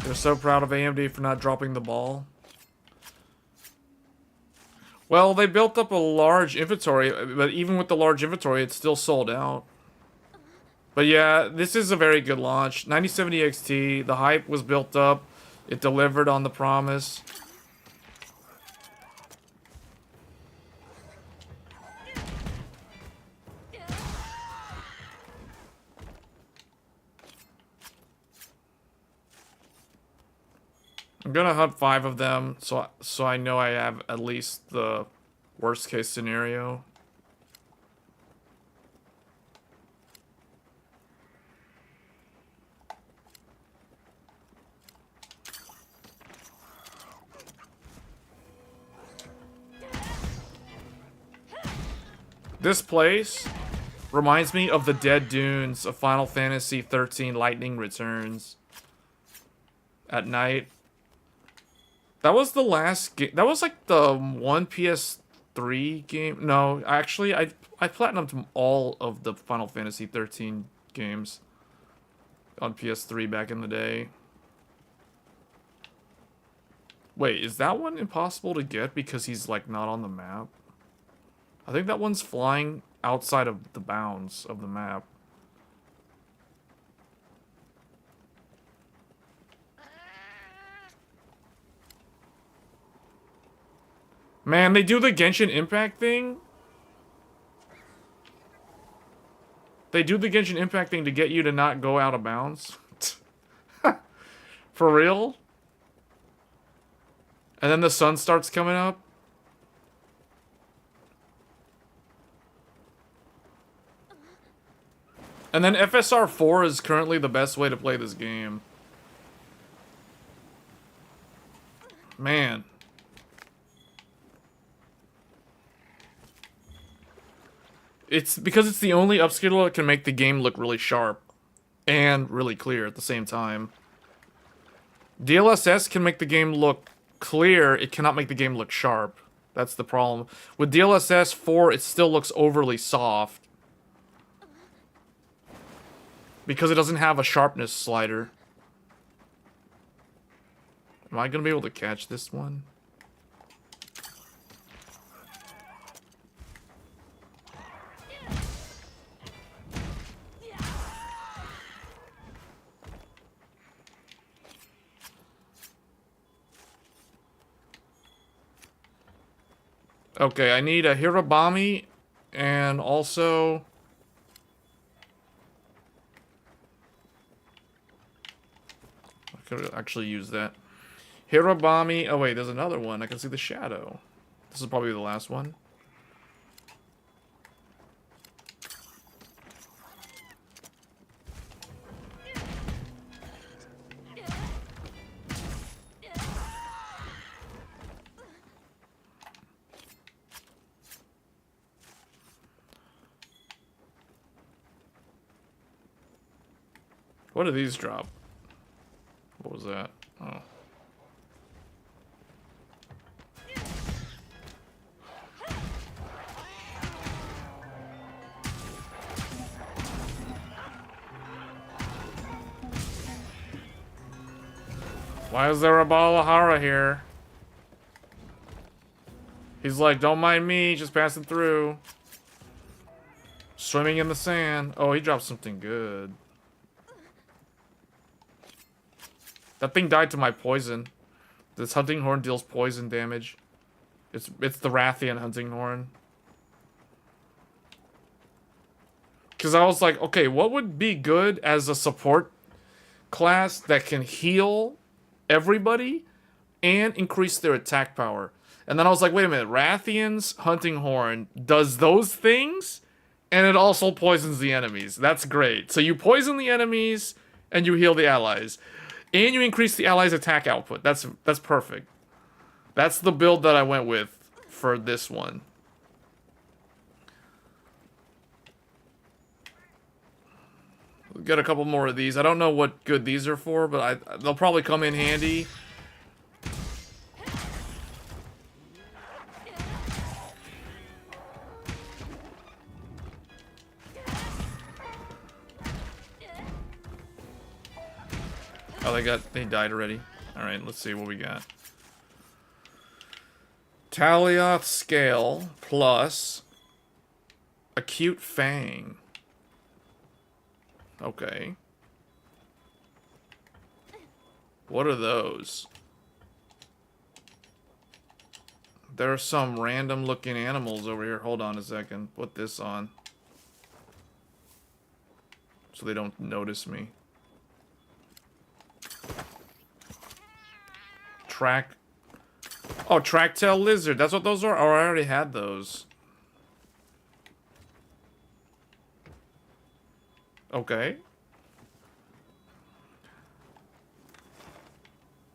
They're so proud of AMD for not dropping the ball. Well, they built up a large inventory, but even with the large inventory, it's still sold out. But yeah, this is a very good launch. 9070 XT, the hype was built up. It delivered on the promise. I'm gonna hunt 5 of them, so I know I have at least the worst case scenario. This place reminds me of the dead dunes of Final Fantasy 13 Lightning Returns. At night. That was the last game. That was like the one PS3 game. No, actually, I platinumed all of the Final Fantasy 13 games on PS3 back in the day. Wait, is that one impossible to get because he's like not on the map? I think that one's flying outside of the bounds of the map. Man, they do the Genshin Impact thing? They do the Genshin Impact thing to get you to not go out of bounds? For real? And then the sun starts coming up? And then FSR4 is currently the best way to play this game. Man. It's because it's the only upscaler that can make the game look really sharp and really clear at the same time. DLSS can make the game look clear, it cannot make the game look sharp. That's the problem. With DLSS 4, it still looks overly soft. Because it doesn't have a sharpness slider. Am I gonna be able to catch this one? Okay, I need a Hirobami and also I could actually use that. Hirobami. Oh wait, there's another one. I can see the shadow. This is probably the last one. What do these drop? What was that? Oh. Why is there a Balahara here? He's like, don't mind me, just passing through. Swimming in the sand. Oh, he dropped something good. That thing died to my poison. This hunting horn deals poison damage. It's the Rathian hunting horn. Because I was like, okay, what would be good as a support class that can heal everybody and increase their attack power. And then I was like, wait a minute, Rathian's Hunting Horn does those things, and it also poisons the enemies. That's great. So you poison the enemies, and you heal the allies. And you increase the allies' attack output. That's perfect. That's the build that I went with for this one. We'll get a couple more of these. I don't know what good these are for, but they'll probably come in handy. Oh, they died already. Alright, let's see what we got. Talioth Scale plus Acute Fang. Okay. What are those? There are some random looking animals over here. Hold on a second. Put this on. So they don't notice me. Oh, Tracktail Lizard. That's what those are? Oh, I already had those. Okay.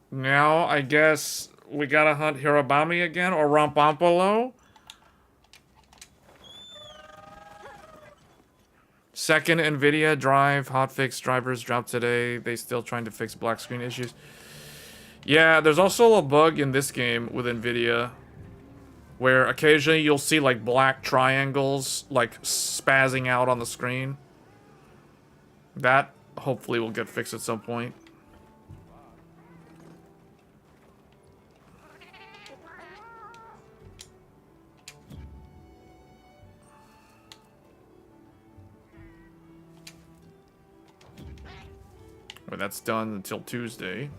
Now, I guess we gotta hunt Hirabami again, or Rampompolo. Second NVIDIA drive hotfix drivers dropped today. They still trying to fix black screen issues. Yeah, there's also a bug in this game with NVIDIA where occasionally you'll see like black triangles like spazzing out on the screen. That hopefully will get fixed at some point. Well, that's done until Tuesday.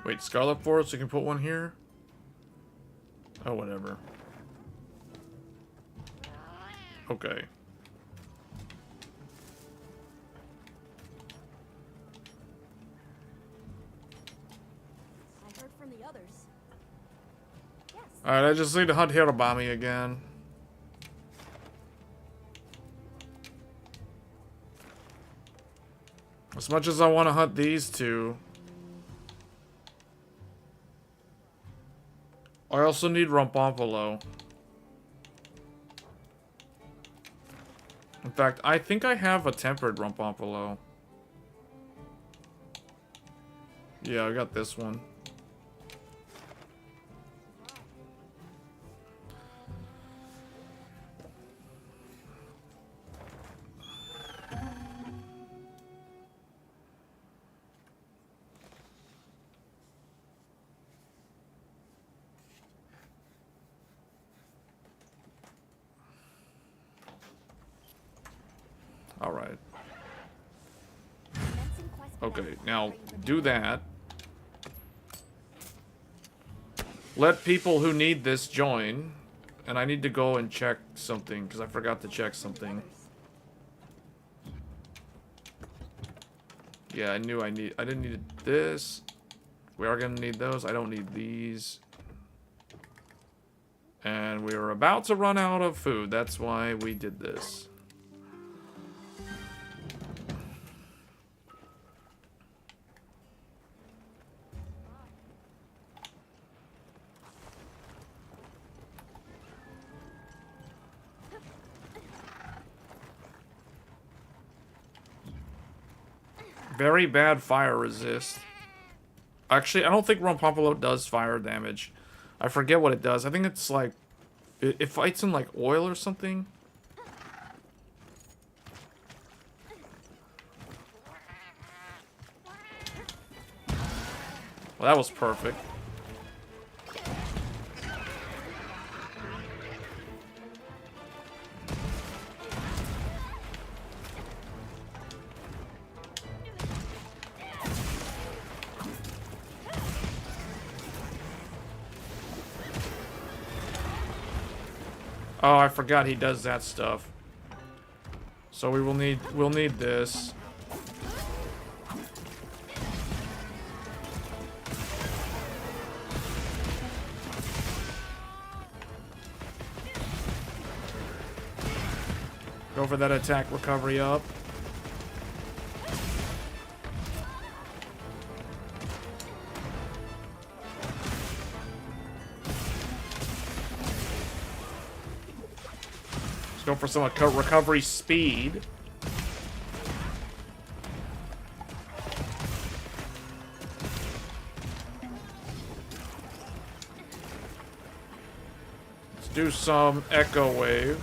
Wait, Scarlet Forest, you can put one here? Oh, whatever. Okay.
I heard from the others. Yes.
Alright, I just need to hunt Hirabami again. As much as I want to hunt these two, I also need Rampompolo. In fact, I think I have a tempered Rampompolo. Yeah, I got this one. Alright. Okay, now do that. Let people who need this join. And I need to go and check something, because I forgot to check something. Yeah, I didn't need this. We are gonna need those. I don't need these. And we were about to run out of food. That's why we did this. Very bad fire resist. Actually, I don't think Rampompolo does fire damage. I forget what it does. I think it's like... It fights in like oil or something. Well, that was perfect. Oh, I forgot he does that stuff. So we'll need this. Go for that attack recovery up. Let's go for some recovery speed. Let's do some echo wave.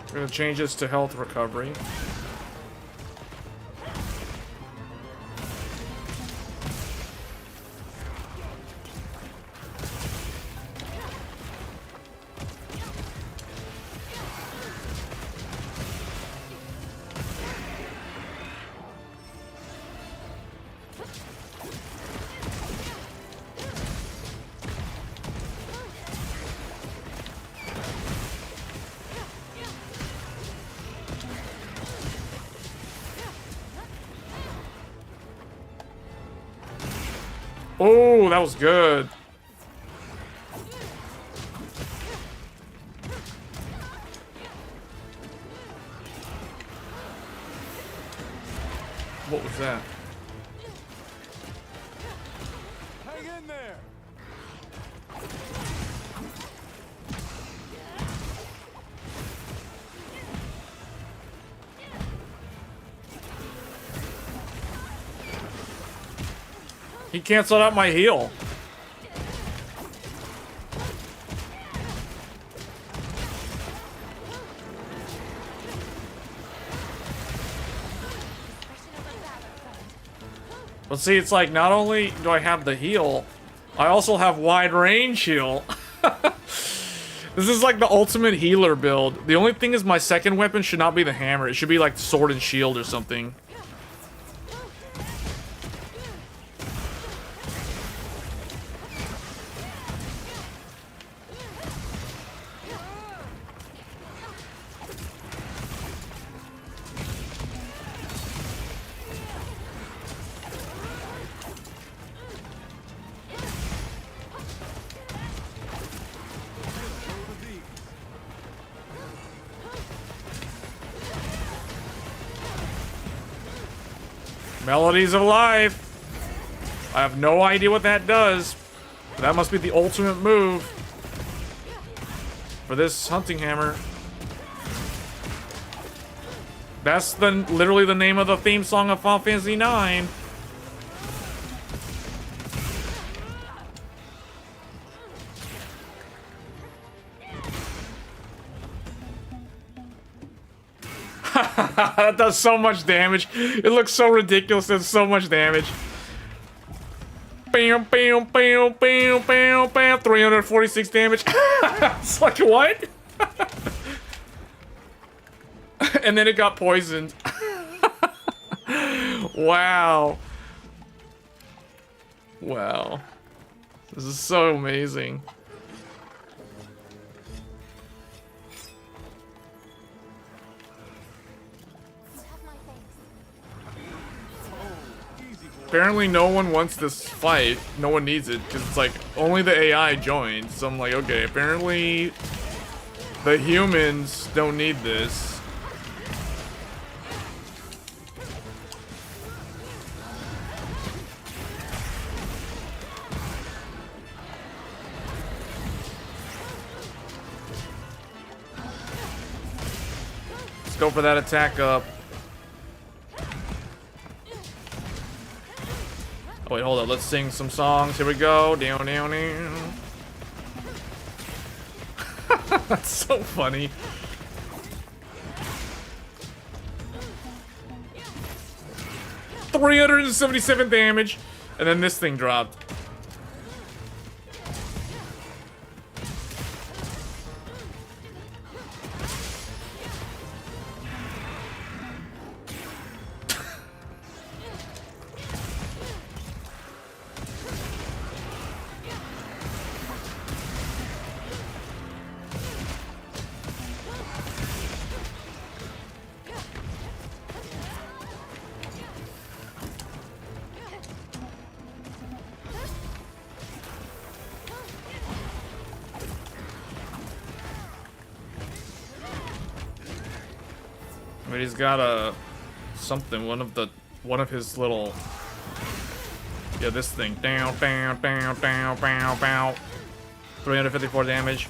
We're gonna change this to health recovery. Oh, that was good. What was that?
Hang in there.
He canceled out my heal. But see, it's like, not only do I have the heal, I also have wide range heal. This is like the ultimate healer build. The only thing is my second weapon should not be the hammer. It should be like sword and shield or something. Melodies of Life. I have no idea what that does. But that must be the ultimate move for this hunting hammer. That's literally the name of the theme song of Final Fantasy IX. That does so much damage. It looks so ridiculous. It does so much damage. Bam, bam, bam, bam, bam, bam. 346 damage. It's like, what? And then it got poisoned. Wow. Wow. This is so amazing. Apparently no one wants this fight. No one needs it, because it's like, only the AI joined. So I'm like, okay, apparently the humans don't need this. Let's go for that attack up. Oh wait, hold up. Let's sing some songs. Here we go. Down, down, down. That's so funny. 377 damage. And then this thing dropped. But he's got a something, one of his little, yeah, this thing. Down, down, down, down, down, down. 354 damage.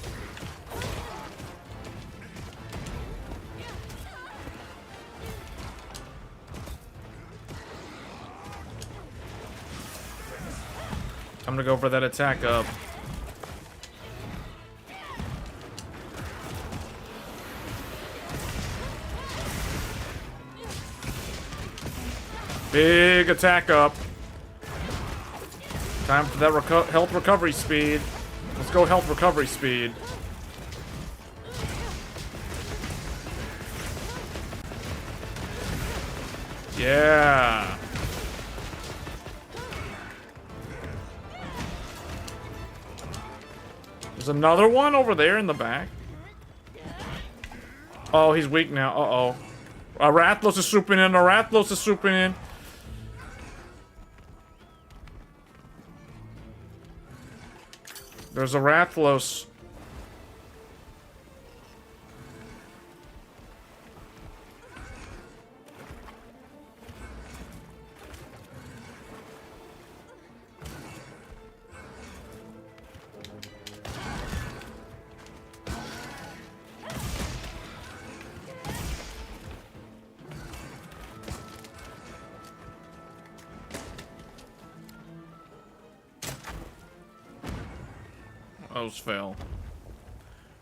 I'm gonna go for that attack up. Big attack up. Time for that health recovery speed. Let's go health recovery speed. Yeah. There's another one over there in the back. Oh, he's weak now. Uh-oh. Rathalos is swooping in. Rathalos is swooping in. There's a Rathalos. Those fail.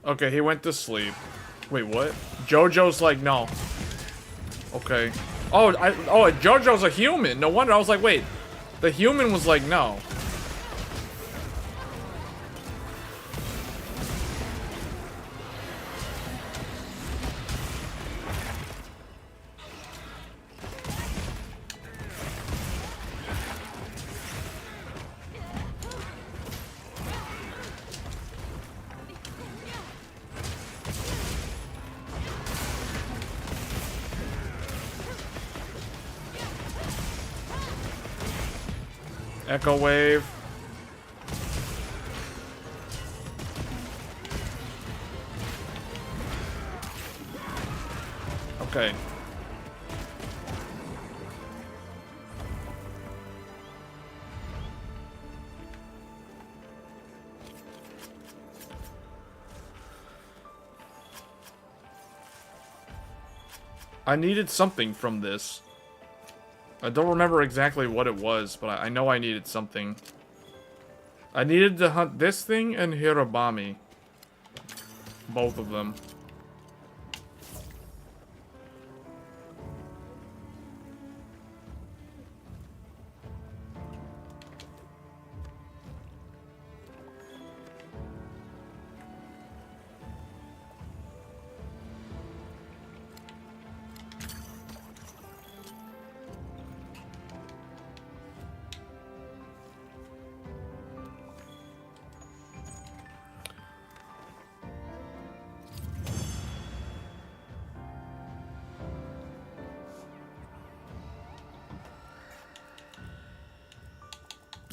Okay, he went to sleep. Wait, what? JoJo's like, no. Okay. Oh, JoJo's a human. No wonder. I was like, wait. The human was like, no. Echo wave. Okay. I needed something from this. I don't remember exactly what it was, but I know I needed something. I needed to hunt this thing and Hirobami. Both of them.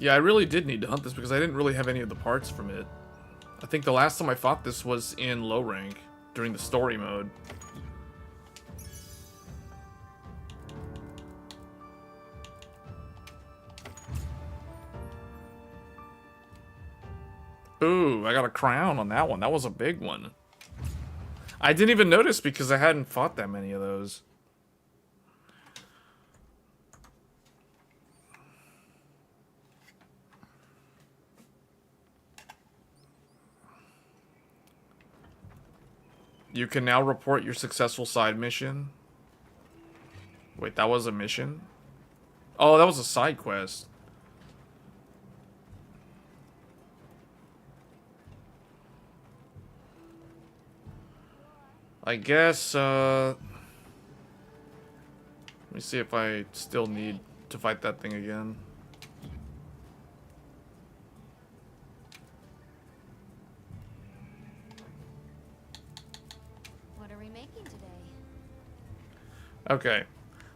Yeah, I really did need to hunt this because I didn't really have any of the parts from it. I think the last time I fought this was in low rank, during the story mode. Ooh, I got a crown on that one. That was a big one. I didn't even notice because I hadn't fought that many of those. You can now report your successful side mission. Wait, that was a mission? Oh, that was a side quest. I guess, let me see if I still need to fight that thing again.
What are we making today?
Okay.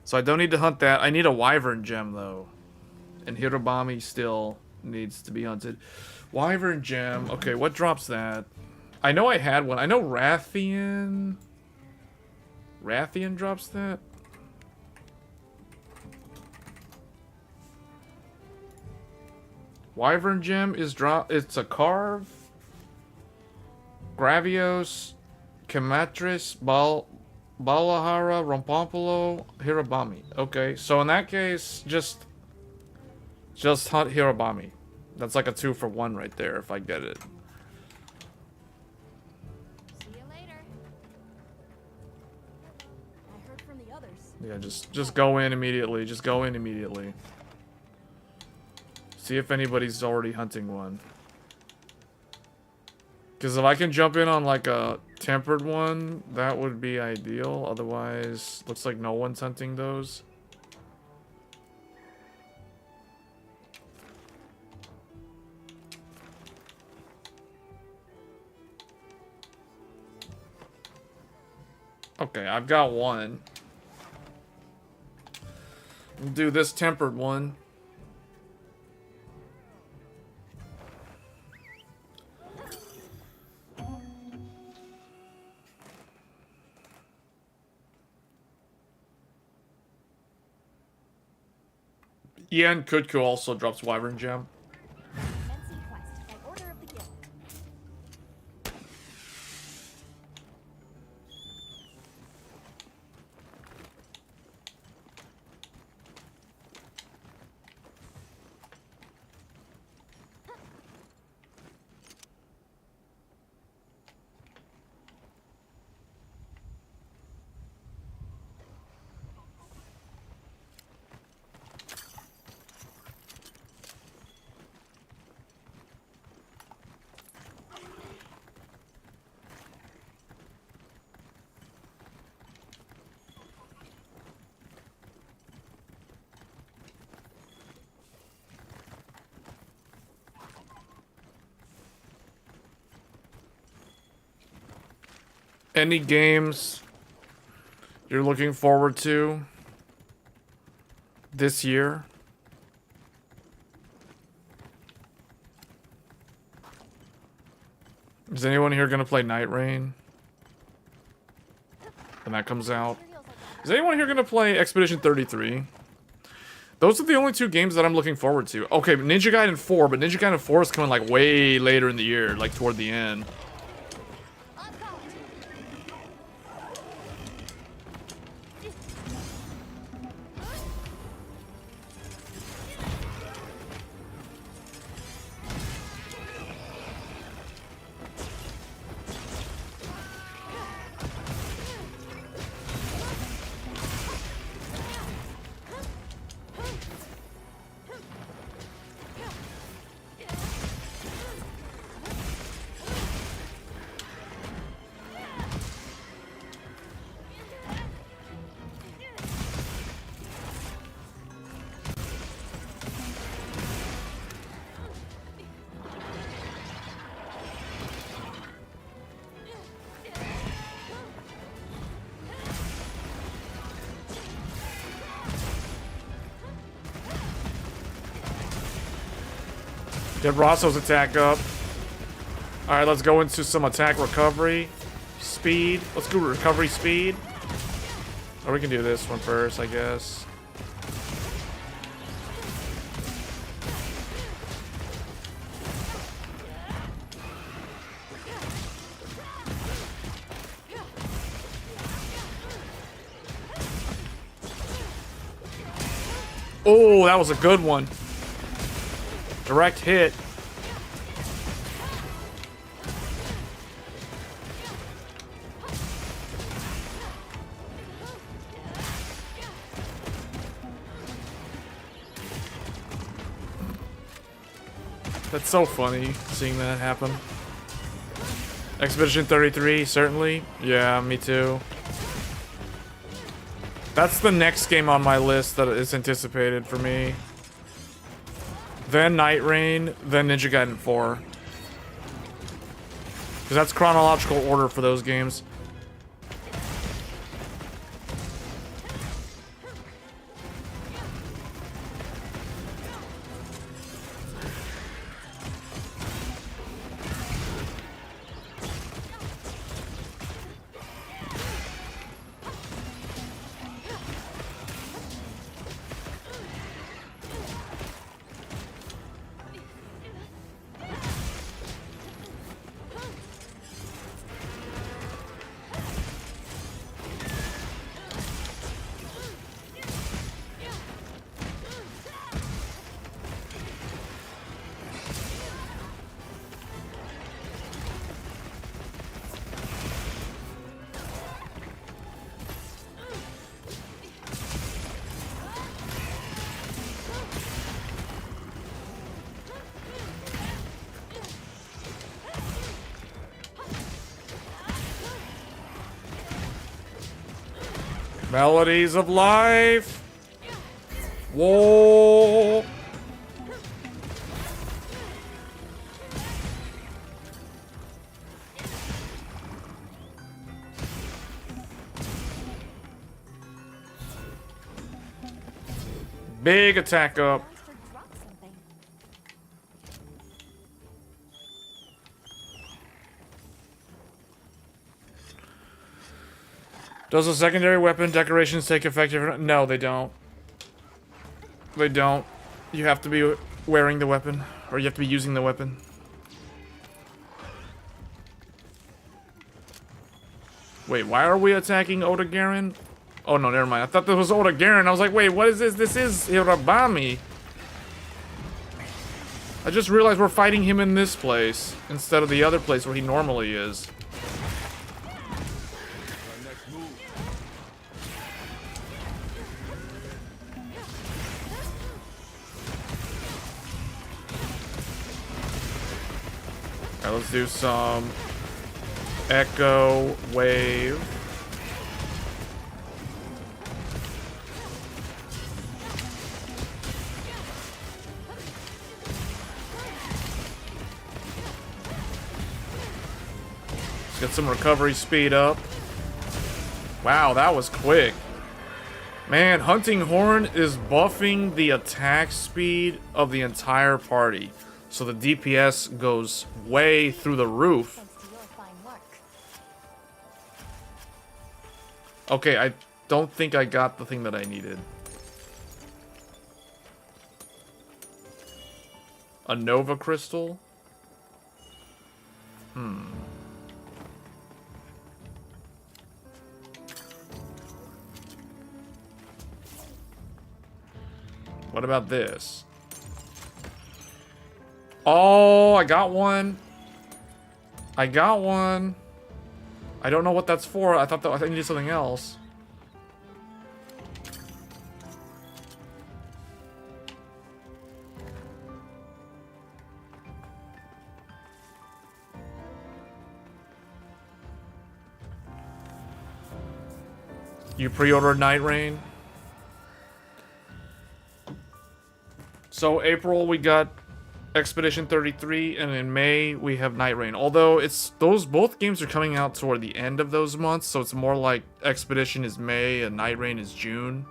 So I don't need to hunt that. I need a wyvern gem, though. And Hirobami still needs to be hunted. Wyvern gem. Okay, what drops that? I know I had one. I know Rathian drops that. Wyvern gem is it's a carve. Gravios, Camatris, Balahara, Rompompolo, Hirobami. Okay, so in that case, just hunt Hirobami. That's like a 2-for-1 right there if I get it.
See you later. I heard from the others.
Yeah, just go in immediately. Just go in immediately. See if anybody's already hunting one. Because if I can jump in on like a tempered one, that would be ideal. Otherwise, looks like no one's hunting those. Okay, I've got one. We'll do this tempered one. Yeah, and Kutku also drops Wyvern Gem.
NC quest by order of the guild.
Any games you're looking forward to this year? Is anyone here gonna play Night Rain when that comes out? Is anyone here gonna play Expedition 33? Those are the only two games that I'm looking forward to. Okay, Ninja Gaiden 4, but Ninja Gaiden 4 is coming like way later in the year, like toward the end. Get Rosso's attack up. Alright, let's go into some attack recovery. Speed. Let's go recovery speed. Or we can do this one first, I guess. Oh, that was a good one. Direct hit. That's so funny, seeing that happen. Expedition 33, certainly. Yeah, me too. That's the next game on my list that is anticipated for me. Then Night Rain, then Ninja Gaiden 4. Because that's chronological order for those games. Melodies of life. Whoa. Big attack up.
Monster dropped something.
Does a secondary weapon decorations take effect? No, they don't. They don't. You have to be wearing the weapon, or you have to be using the weapon. Wait, why are we attacking Oda Garen? Oh no, never mind. I thought this was Oda Garen. I was like, wait, what is this? This is Hirabami. I just realized we're fighting him in this place instead of the other place where he normally is.
Our next move.
Alright, let's do some Echo Wave. Let's get some recovery speed up. Wow, that was quick. Man, Hunting Horn is buffing the attack speed of the entire party. So the DPS goes way through the roof.
Thanks to your fine work.
Okay, I don't think I got the thing that I needed. A Nova Crystal? What about this? Oh, I got one. I got one. I don't know what that's for. I thought I needed something else. You pre-ordered Night Rain? So April we got Expedition 33, and in May we have Night Rain. Although both games are coming out toward the end of those months, so it's more like Expedition is May and Night Rain is June.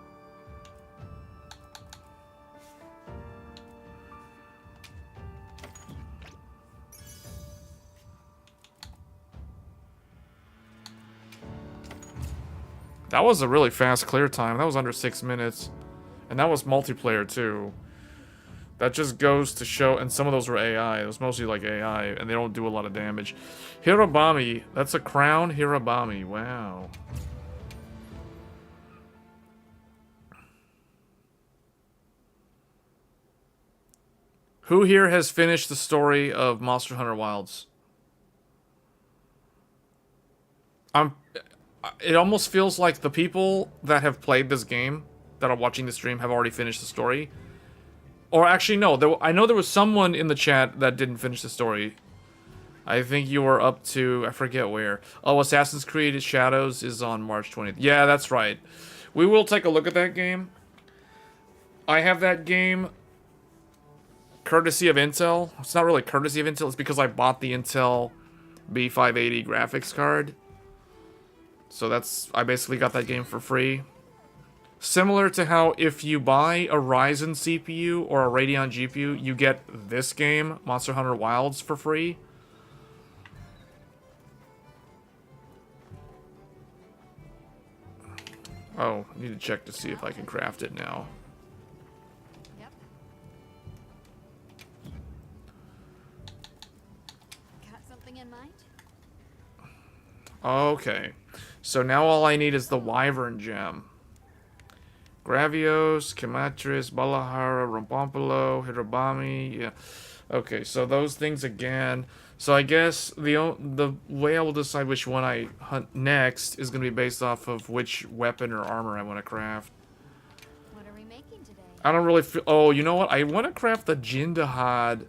That was a really fast clear time. That was under 6 minutes. And that was multiplayer too. That just goes to show, and some of those were AI. It was mostly like AI, and they don't do a lot of damage. Hirabami, that's a crown Hirabami. Wow. Who here has finished the story of Monster Hunter Wilds? It almost feels like the people that have played this game that are watching the stream have already finished the story. Or actually, no. I know there was someone in the chat that didn't finish the story. I think you were up to... I forget where. Oh, Assassin's Creed Shadows is on March 20th. Yeah, that's right. We will take a look at that game. I have that game courtesy of Intel. It's not really courtesy of Intel. It's because I bought the Intel B580 graphics card. So that's... I basically got that game for free. Similar to how if you buy a Ryzen CPU or a Radeon GPU, you get this game, Monster Hunter Wilds, for free. Oh, I need to check to see if I can craft it now.
Yep. Got something in mind?
Okay. So now all I need is the Wyvern Gem. Gravios, Kimatris, Balahara, Rompompolo, Hirobami, yeah. Okay, so those things again. So I guess the way I will decide which one I hunt next is going to be based off of which weapon or armor I want to craft.
What are we making today?
I don't really feel... Oh, you know what? I want to craft the Jindahad.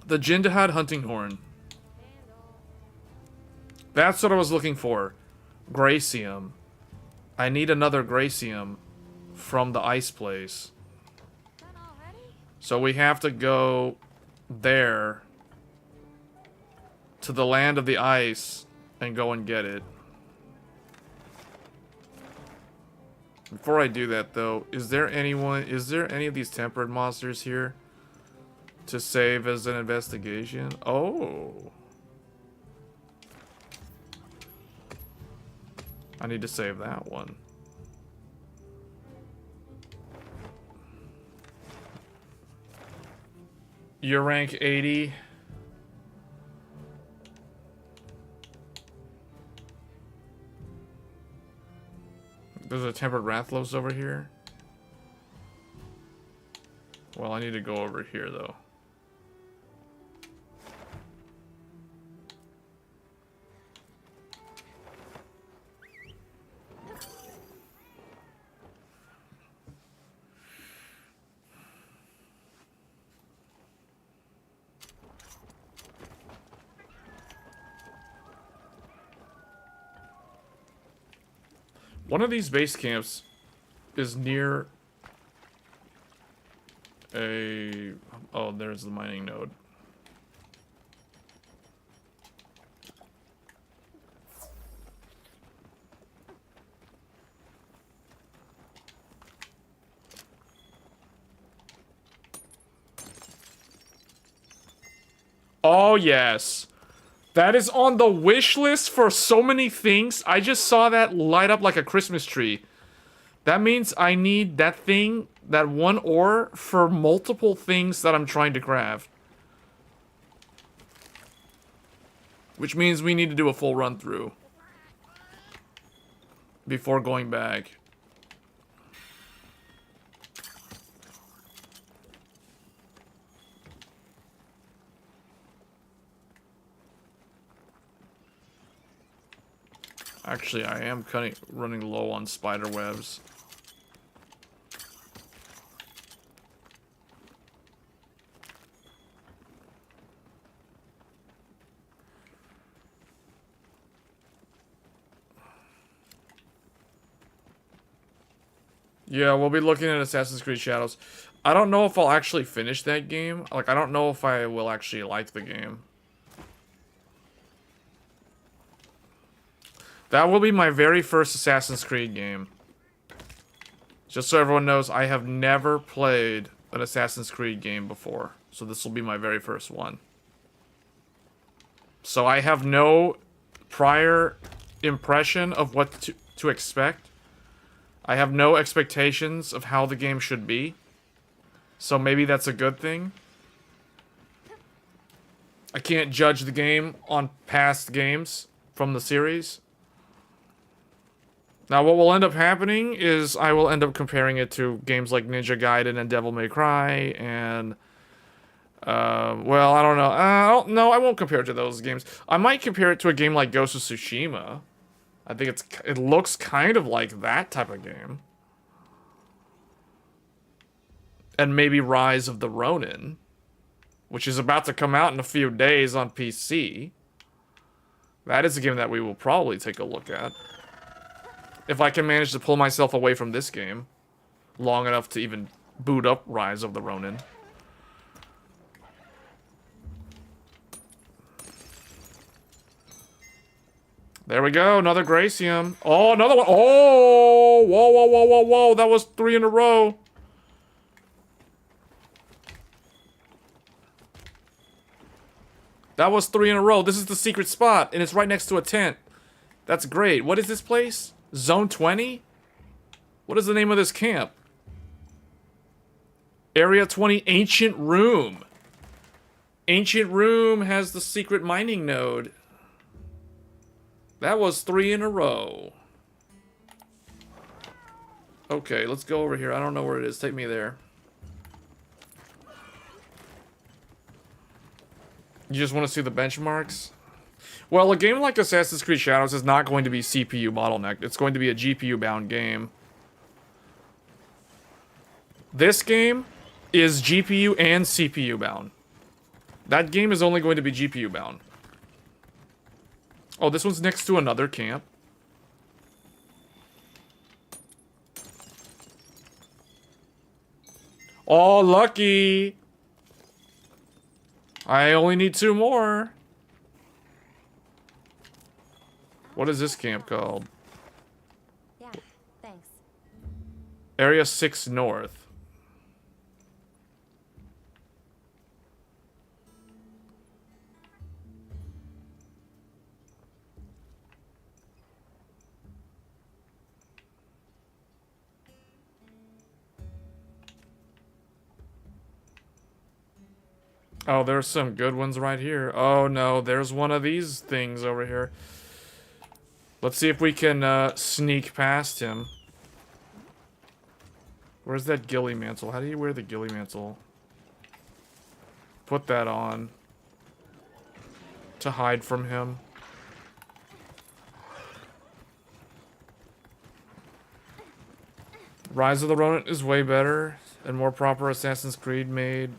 The Jindahad hunting horn. That's what I was looking for. Gracium. I need another Gracium from the ice place.
Done already?
So we have to go there to the land of the ice and go and get it. Before I do that though, is there any of these tempered monsters here to save as an investigation? Oh. I need to save that one. You're rank 80. There's a tempered Rathlos over here. Well, I need to go over here though. One of these base camps is near a... Oh, there's the mining node. Oh, yes. That is on the wish list for so many things. I just saw that light up like a Christmas tree. That means I need that thing, that one ore, for multiple things that I'm trying to craft. Which means we need to do a full run through before going back. Actually, I am running low on spider webs. Yeah, we'll be looking at Assassin's Creed Shadows. I don't know if I'll actually finish that game. Like, I don't know if I will actually like the game. That will be my very first Assassin's Creed game. Just so everyone knows, I have never played an Assassin's Creed game before. So this will be my very first one. So I have no prior impression of what to expect. I have no expectations of how the game should be. So maybe that's a good thing. I can't judge the game on past games from the series. Now, what will end up happening is I will end up comparing it to games like Ninja Gaiden and Devil May Cry and... well, I don't know. No, I won't compare it to those games. I might compare it to a game like Ghost of Tsushima. I think it looks kind of like that type of game. And maybe Rise of the Ronin, which is about to come out in a few days on PC. That is a game that we will probably take a look at. If I can manage to pull myself away from this game long enough to even boot up Rise of the Ronin. There we go, another Gracium. Oh, another one. Oh, whoa, whoa, whoa, whoa, whoa. That was 3 in a row. That was 3 in a row. This is the secret spot, and it's right next to a tent. That's great. What is this place? Zone 20? What is the name of this camp? Area 20, Ancient Room. Ancient Room has the secret mining node. That was 3 in a row. Okay, let's go over here. I don't know where it is. Take me there. You just want to see the benchmarks? Well, a game like Assassin's Creed Shadows is not going to be CPU bottlenecked. It's going to be a GPU-bound game. This game is GPU and CPU-bound. That game is only going to be GPU-bound. Oh, this one's next to another camp. Oh, lucky! I only need 2 more. What is this camp called?
Yeah, thanks.
Area 6 North. Oh, there's some good ones right here. Oh no, there's one of these things over here. Let's see if we can sneak past him. Where's that ghillie mantle? How do you wear the ghillie mantle? Put that on. To hide from him. Rise of the Ronin is way better and more proper Assassin's Creed made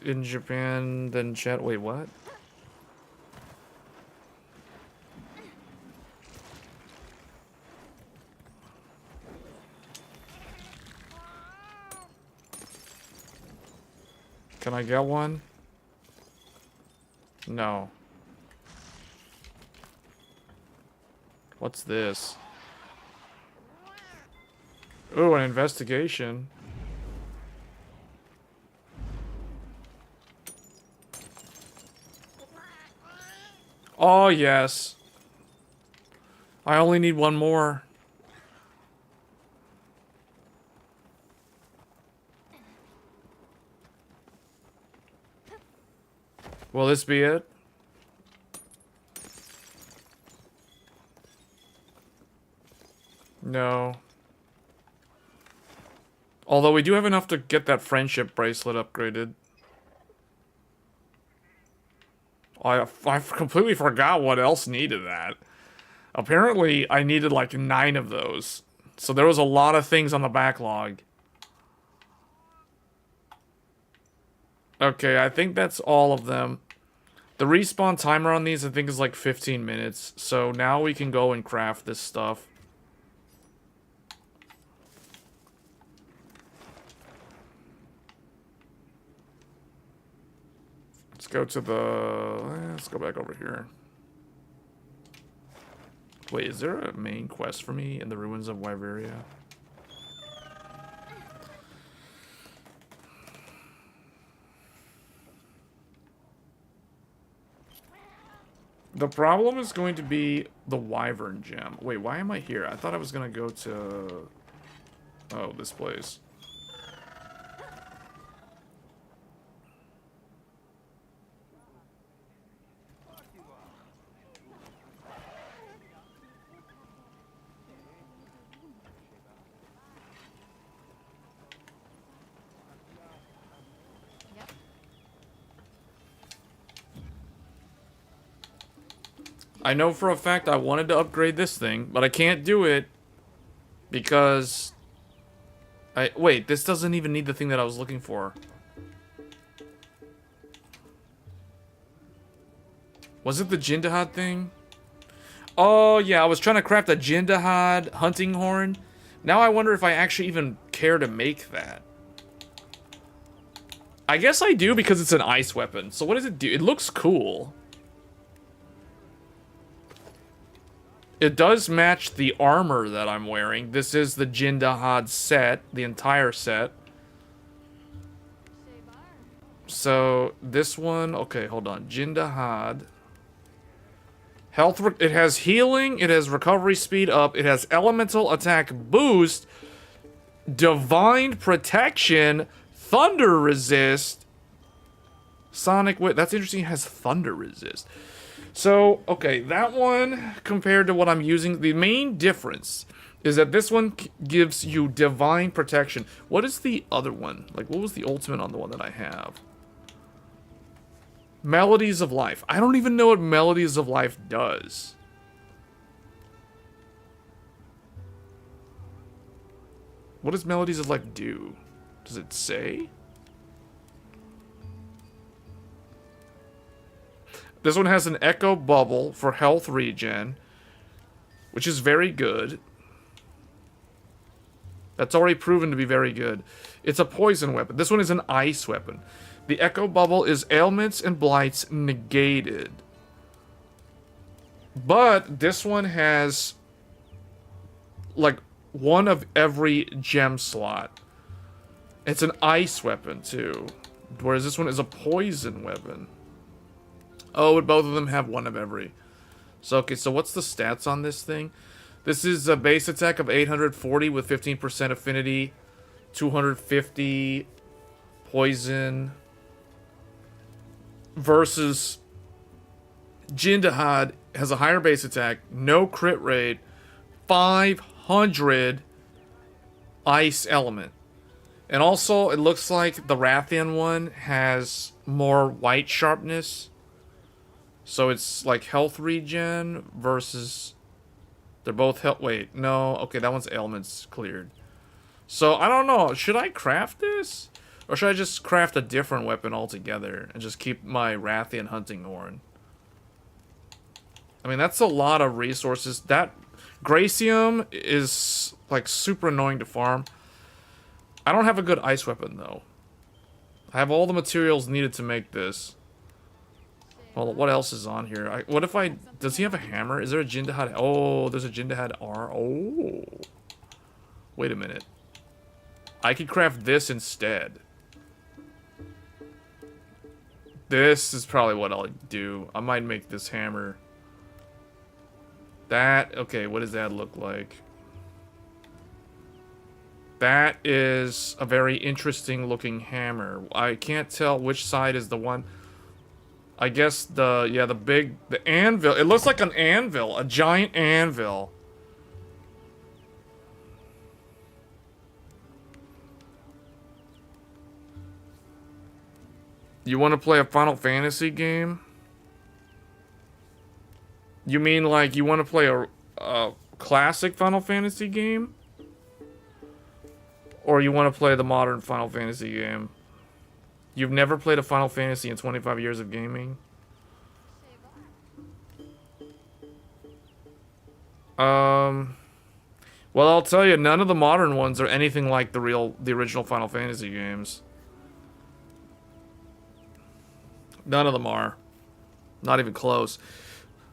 in Japan than chat. Wait, what? Can I get one? No. What's this? Ooh, an investigation. Oh, yes. I only need 1 more. Will this be it? No. Although we do have enough to get that friendship bracelet upgraded. I completely forgot what else needed that. Apparently, I needed like 9 of those. So there was a lot of things on the backlog. Okay, I think that's all of them. The respawn timer on these, I think, is like 15 minutes. So now we can go and craft this stuff. Let's go to the... let's go back over here. Wait, is there a main quest for me in the ruins of Wyveria? The problem is going to be the Wyvern gem. Wait, why am I here? I thought I was going to go to... oh, this place. I know for a fact I wanted to upgrade this thing, but I can't do it because wait, this doesn't even need the thing that I was looking for. Was it the Jindahad thing? Oh yeah, I was trying to craft a Jindahad hunting horn. Now I wonder if I actually even care to make that. I guess I do because it's an ice weapon. So what does it do? It looks cool. It does match the armor that I'm wearing. This is the Jindahad set, the entire set. So this one, okay, hold on. Jindahad. Health, it has healing, it has recovery speed up, it has elemental attack boost, divine protection, thunder resist, sonic wit. That's interesting, it has thunder resist. So, okay, that one compared to what I'm using, the main difference is that this one gives you divine protection. What is the other one? Like, what was the ultimate on the one that I have? Melodies of Life. I don't even know what Melodies of Life does. What does Melodies of Life do? Does it say? This one has an Echo Bubble for health regen, which is very good. That's already proven to be very good. It's a poison weapon. This one is an ice weapon. The Echo Bubble is ailments and blights negated. But this one has like one of every gem slot. It's an ice weapon too. Whereas this one is a poison weapon. Oh, but both of them have one of every. So, okay, so what's the stats on this thing? This is a base attack of 840 with 15% affinity. 250 poison. Versus Jindahad has a higher base attack, no crit rate, 500 ice element. And also, it looks like the Rathian one has more white sharpness. So it's like health regen versus... They're both health... Wait, no. Okay, that one's ailments cleared. So, I don't know. Should I craft this? Or should I just craft a different weapon altogether and just keep my Rathian hunting horn? I mean, that's a lot of resources. That Gracium is, like, super annoying to farm. I don't have a good ice weapon, though. I have all the materials needed to make this. Well, what else is on here? What if I... Does he have a hammer? Is there a Jindahad? Oh, there's a Jindahad R. Oh. Wait a minute. I could craft this instead. This is probably what I'll do. I might make this hammer. That... Okay, what does that look like? That is a very interesting looking hammer. I can't tell which side is the one... I guess the... Yeah, the anvil. It looks like an anvil. A giant anvil. You want to play a Final Fantasy game? You mean like you want to play a classic Final Fantasy game? Or you want to play the modern Final Fantasy game? You've never played a Final Fantasy in 25 years of gaming? Well, I'll tell you, none of the modern ones are anything like the original Final Fantasy games. None of them are. Not even close.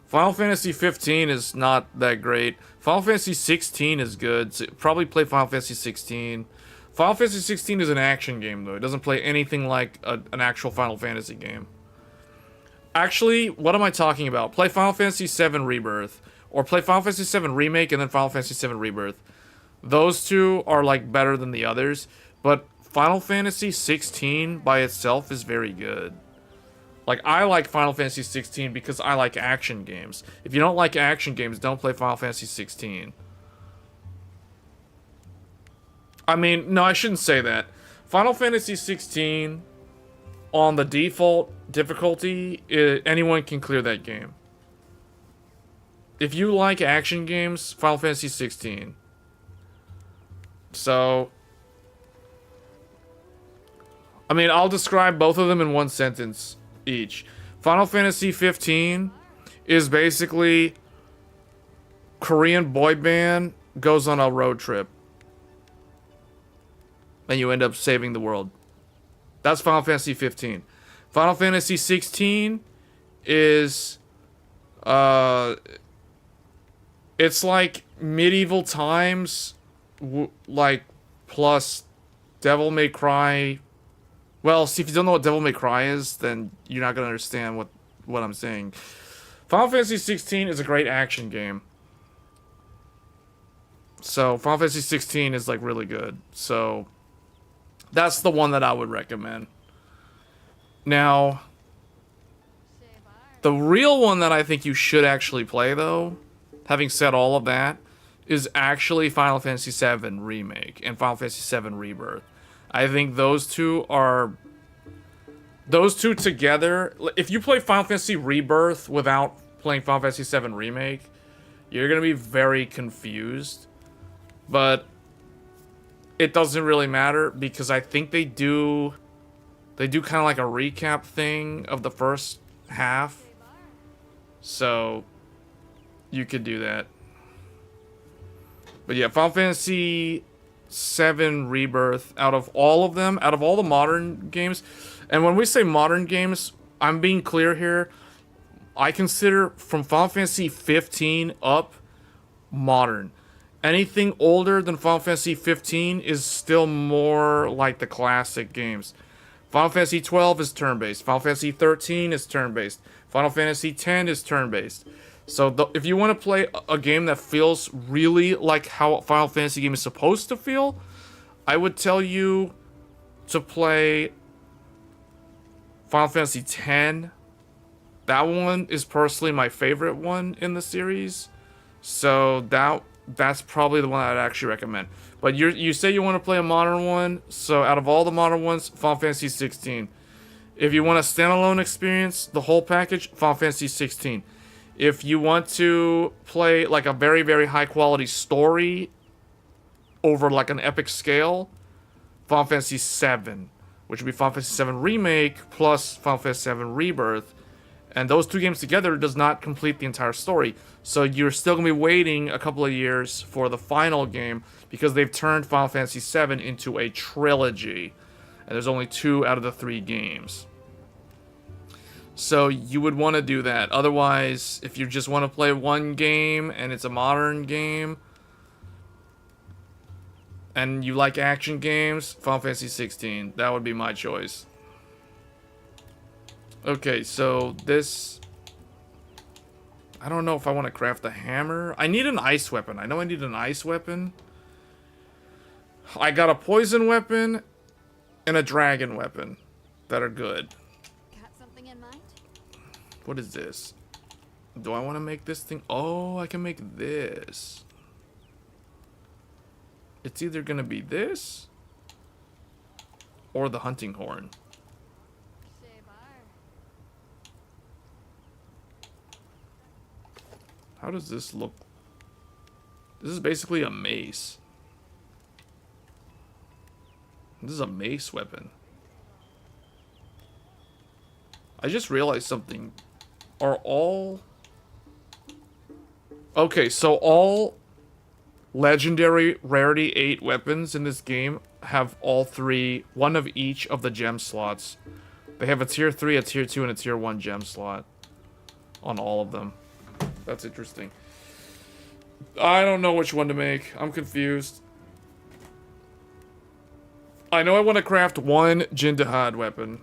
Final Fantasy 15 is not that great. Final Fantasy 16 is good. So probably play Final Fantasy 16. Final Fantasy 16 is an action game, though. It doesn't play anything like an actual Final Fantasy game. Actually, what am I talking about? Play Final Fantasy 7 Rebirth. Or play Final Fantasy 7 Remake and then Final Fantasy 7 Rebirth. Those two are, like, better than the others. But Final Fantasy 16 by itself is very good. Like, I like Final Fantasy 16 because I like action games. If you don't like action games, don't play Final Fantasy 16. I mean, no, I shouldn't say that. Final Fantasy 16, on the default difficulty, anyone can clear that game. if you like action games, Final Fantasy 16. So, I mean, I'll describe both of them in one sentence each. Final Fantasy 15 is basically Korean boy band goes on a road trip. And you end up saving the world. That's Final Fantasy 15. Final Fantasy 16 is it's like medieval times, like plus Devil May Cry. Well, see, if you don't know what Devil May Cry is, then you're not gonna understand what I'm saying. Final Fantasy 16 is a great action game. So Final Fantasy 16 is like really good. So that's the one that I would recommend. Now, the real one that I think you should actually play, though, having said all of that, is actually Final Fantasy VII Remake and Final Fantasy VII Rebirth. I think those two together, if you play Final Fantasy Rebirth without playing Final Fantasy VII Remake, you're going to be very confused. But it doesn't really matter because I think they do kind of like a recap thing of the first half. So you could do that. But yeah, Final Fantasy VII Rebirth, out of all of them, out of all the modern games, and when we say modern games, I'm being clear here, I consider from Final Fantasy 15 up modern. Anything older than Final Fantasy 15 is still more like the classic games. Final Fantasy 12 is turn-based. Final Fantasy 13 is turn-based. Final Fantasy 10 is turn-based. So if you want to play a game that feels really like how a Final Fantasy game is supposed to feel, I would tell you to play Final Fantasy X. That one is personally my favorite one in the series. So that's probably the one I'd actually recommend. But you say you want to play a modern one, so out of all the modern ones, Final Fantasy 16. If you want a standalone experience, the whole package, Final Fantasy 16. If you want to play like a very, very high quality story over like an epic scale, Final Fantasy 7, which would be Final Fantasy 7 Remake plus Final Fantasy 7 Rebirth. And those two games together does not complete the entire story. So you're still going to be waiting a couple of years for the final game because they've turned Final Fantasy VII into a trilogy. And there's only 2 out of the 3 games. So you would want to do that. Otherwise, if you just want to play one game and it's a modern game and you like action games, Final Fantasy 16. That would be my choice. Okay, so this... I don't know if I want to craft a hammer. I need an ice weapon. I know I need an ice weapon. I got a poison weapon and a dragon weapon that are good.
Got something in mind?
What is this? Do I want to make this thing? Oh, I can make this. It's either going to be this or the hunting horn. How does this look? This is basically a mace. This is a mace weapon. I just realized something. Are all... Okay, so all legendary rarity 8 weapons in this game have all 3, one of each of the gem slots. They have a tier 3, a tier 2, and a tier 1 gem slot on all of them. That's interesting. I don't know which one to make. I'm confused. I know I want to craft one Jindahad weapon.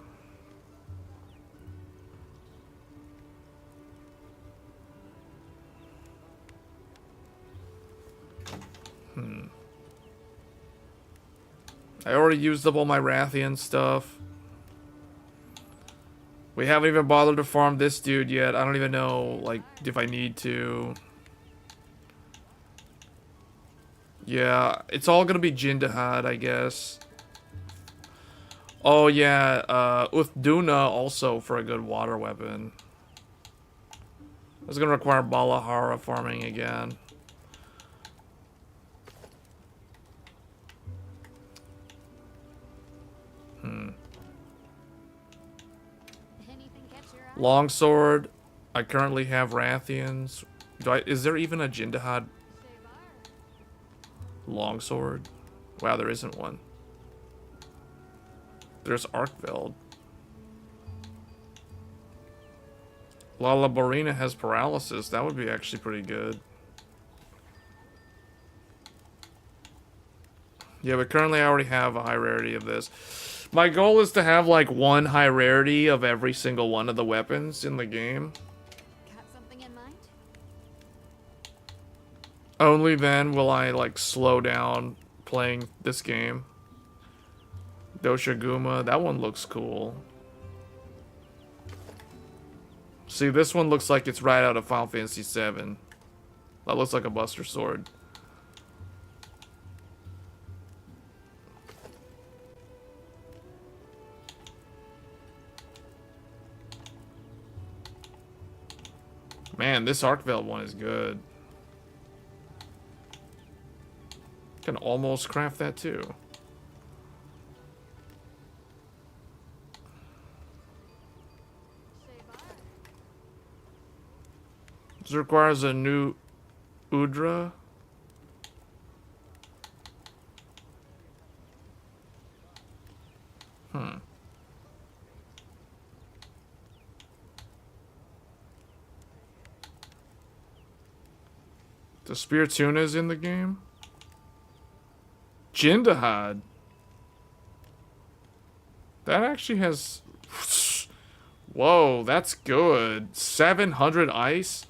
I already used up all my Rathian stuff. We haven't even bothered to farm this dude yet. I don't even know, like, if I need to. Yeah, it's all gonna be Jindahad, I guess. Oh, yeah, Uthduna also for a good water weapon. It's gonna require Balahara farming again.
Anything catch your eye?
Longsword. I currently have Rathians. Is there even a Jindahad longsword? Wow, there isn't one. There's Arkveld. Lala Borina has paralysis. That would be actually pretty good. Yeah, but currently I already have a high rarity of this. My goal is to have like one high rarity of every single one of the weapons in the game.
Got something in mind?
Only then will I like slow down playing this game. Doshiguma, that one looks cool. See, this one looks like it's right out of Final Fantasy VII. That looks like a Buster Sword. Man, this Arkveld one is good. Can almost craft that too. This requires a new Udra. The Spiritunah is in the game. Jindahad. That actually has... Whoa, that's good. 700 ice?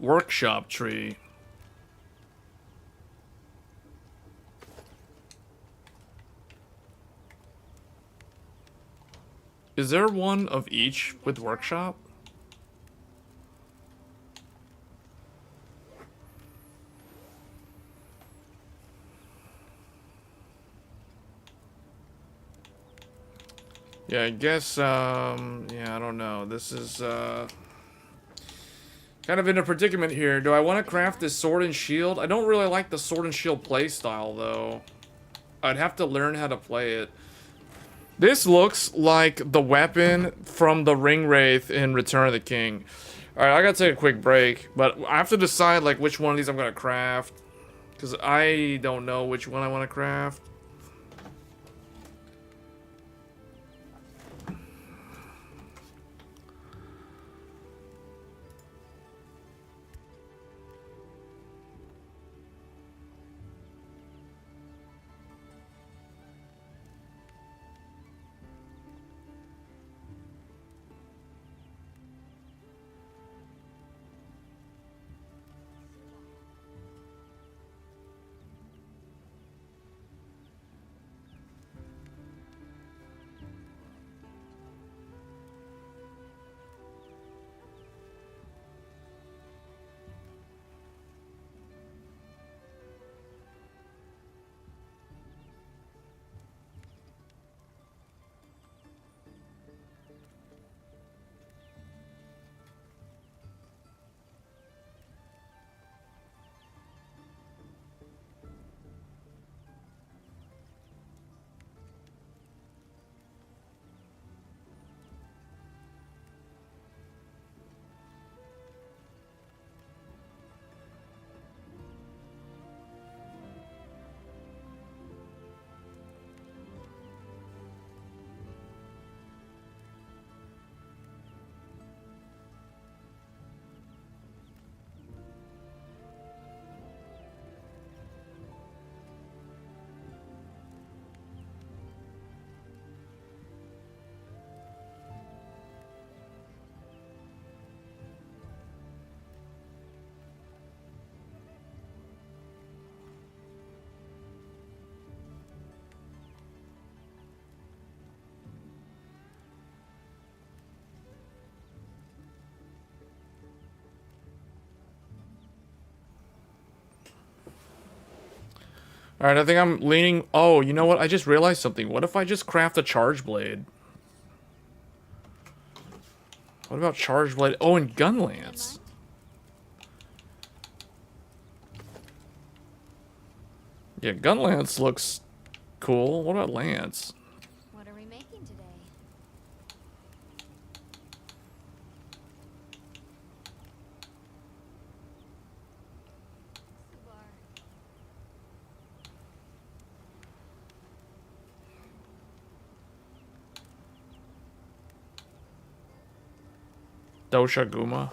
Workshop tree. Is there one of each with workshop? Yeah, I guess, yeah, I don't know. This is, kind of in a predicament here. Do I want to craft this sword and shield? I don't really like the sword and shield playstyle, though. I'd have to learn how to play it. This looks like the weapon from the Ring Wraith in Return of the King. Alright, I gotta take a quick break, but I have to decide like which one of these I'm gonna craft. Because I don't know which one I want to craft. Alright, I think I'm leaning... Oh, you know what? I just realized something. What if I just craft a charge blade? What about charge blade? Oh, and gun lance. Yeah, gun lance looks cool. What about lance?
What are we making today? Subar.
Dosha Guma.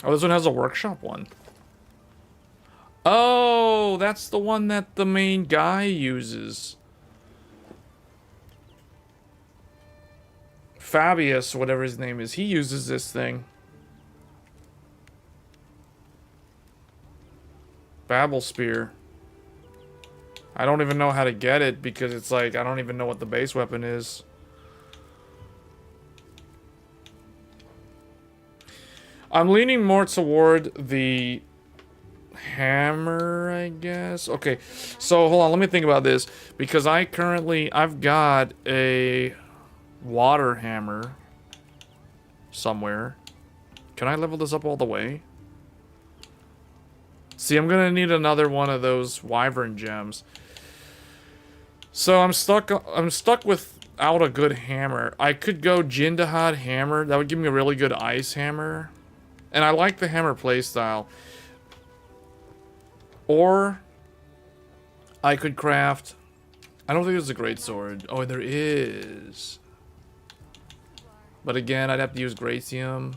Oh, this one has a workshop one. Oh, that's the one that the main guy uses. Fabius, whatever his name is, he uses this thing. Babel Spear. I don't even know how to get it because it's like, I don't even know what the base weapon is. I'm leaning more toward the hammer, I guess. Okay, so hold on, let me think about this. Because I've got a water hammer somewhere. Can I level this up all the way? See, I'm gonna need another one of those wyvern gems. So I'm stuck without a good hammer. I could go Jindahad hammer. That would give me a really good ice hammer. And I like the hammer playstyle. Or I could craft... I don't think there's a great sword. Oh, there is. But again, I'd have to use Gratium.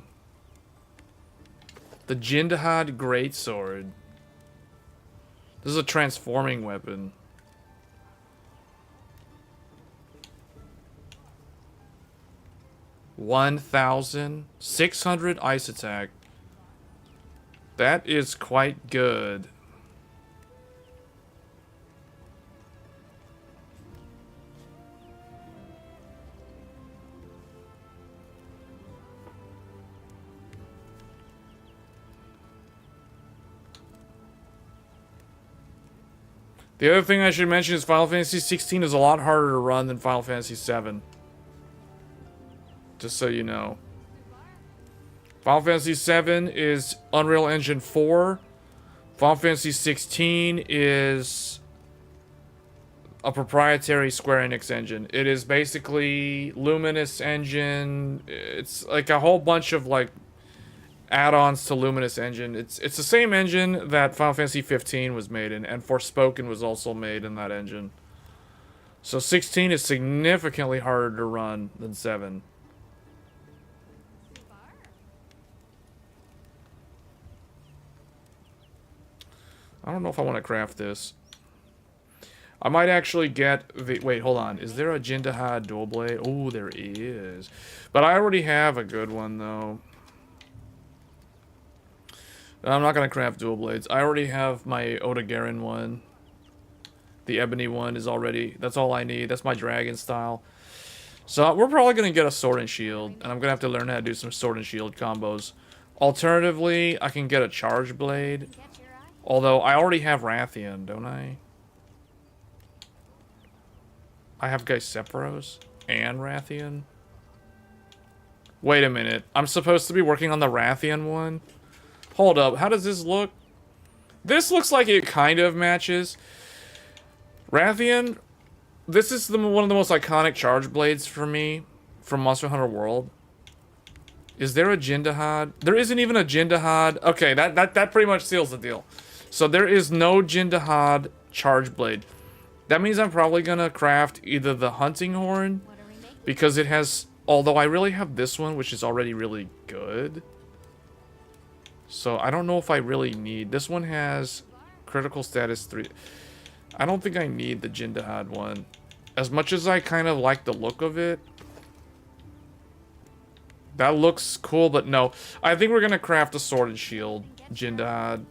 The Jindahad Greatsword. This is a transforming weapon. $1,600 ice attack. That is quite good. The other thing I should mention is Final Fantasy 16 is a lot harder to run than Final Fantasy 7. Just so you know. Final Fantasy 7 is Unreal Engine 4. Final Fantasy 16 is a proprietary Square Enix engine. It is basically Luminous engine. It's like a whole bunch of like add-ons to Luminous engine. It's the same engine that Final Fantasy 15 was made in, and Forspoken was also made in that engine. So 16 is significantly harder to run than 7. I don't know if I want to craft this. I might actually get the... Wait, hold on. Is there a Jindahad dual blade? Oh, there is. But I already have a good one, though. I'm not going to craft dual blades. I already have my Oda-Garen one. The ebony one is already... That's all I need. That's my dragon style. So we're probably going to get a sword and shield. And I'm going to have to learn how to do some sword and shield combos. Alternatively, I can get a charge blade. Although, I already have Rathian, don't I? I have Sephiroth and Rathian. Wait a minute. I'm supposed to be working on the Rathian one? Hold up. How does this look? This looks like it kind of matches. Rathian, this is one of the most iconic charge blades for me from Monster Hunter World. Is there a Jindahad? There isn't even a Jindahad. Okay, that pretty much seals the deal. So there is no Jindahad charge blade. That means I'm probably gonna craft either the hunting horn, because it has, although I really have this one, which is already really good. So I don't know if I really need, this one has critical status 3. I don't think I need the Jindahad one. As much as I kind of like the look of it. That looks cool, but no. I think we're gonna craft a sword and shield Jindahad.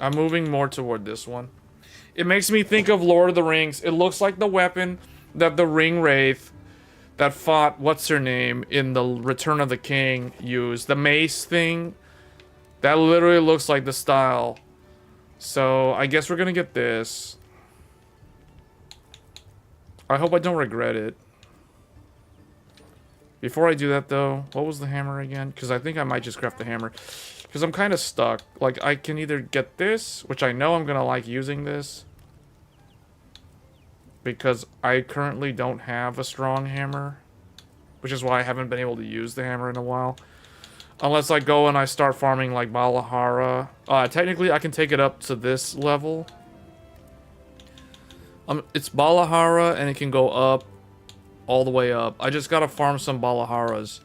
I'm moving more toward this one. It makes me think of Lord of the Rings. It looks like the weapon that the Ring Wraith that fought, what's her name, in the Return of the King used. The mace thing That literally looks like the style. So I guess we're gonna get this. I hope I don't regret it. Before I do that though, what was the hammer again? Because I think I might just craft the hammer. Because I'm kind of stuck. Like, I can either get this, which I know I'm gonna like using this. Because I currently don't have a strong hammer. Which is why I haven't been able to use the hammer in a while. Unless I go and I start farming like Balahara. Technically I can take it up to this level. It's Balahara and it can go up. All the way up. I just gotta farm some Balaharas.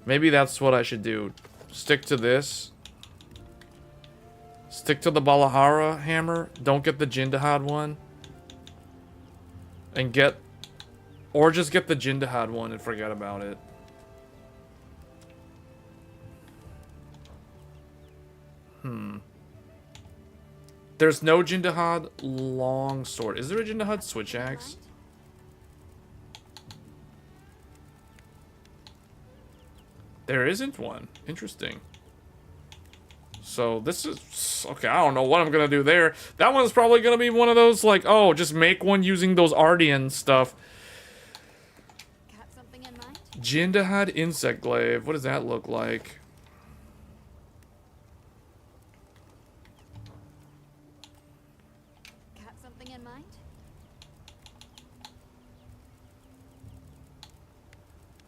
Maybe that's what I should do. Stick to this. Stick to the Balahara hammer. Don't get the Jindahad one. And get... Or just get the Jindahad one and forget about it. There's no Jindahad long sword. Is there a Jindahad switch axe? There isn't one. Interesting. So this is... Okay, I don't know what I'm gonna do there. That one's probably gonna be one of those, like, oh, just make one using those Ardian stuff.
Got something in mind?
Jindahad Insect Glaive. What does that look like?
Got something in mind?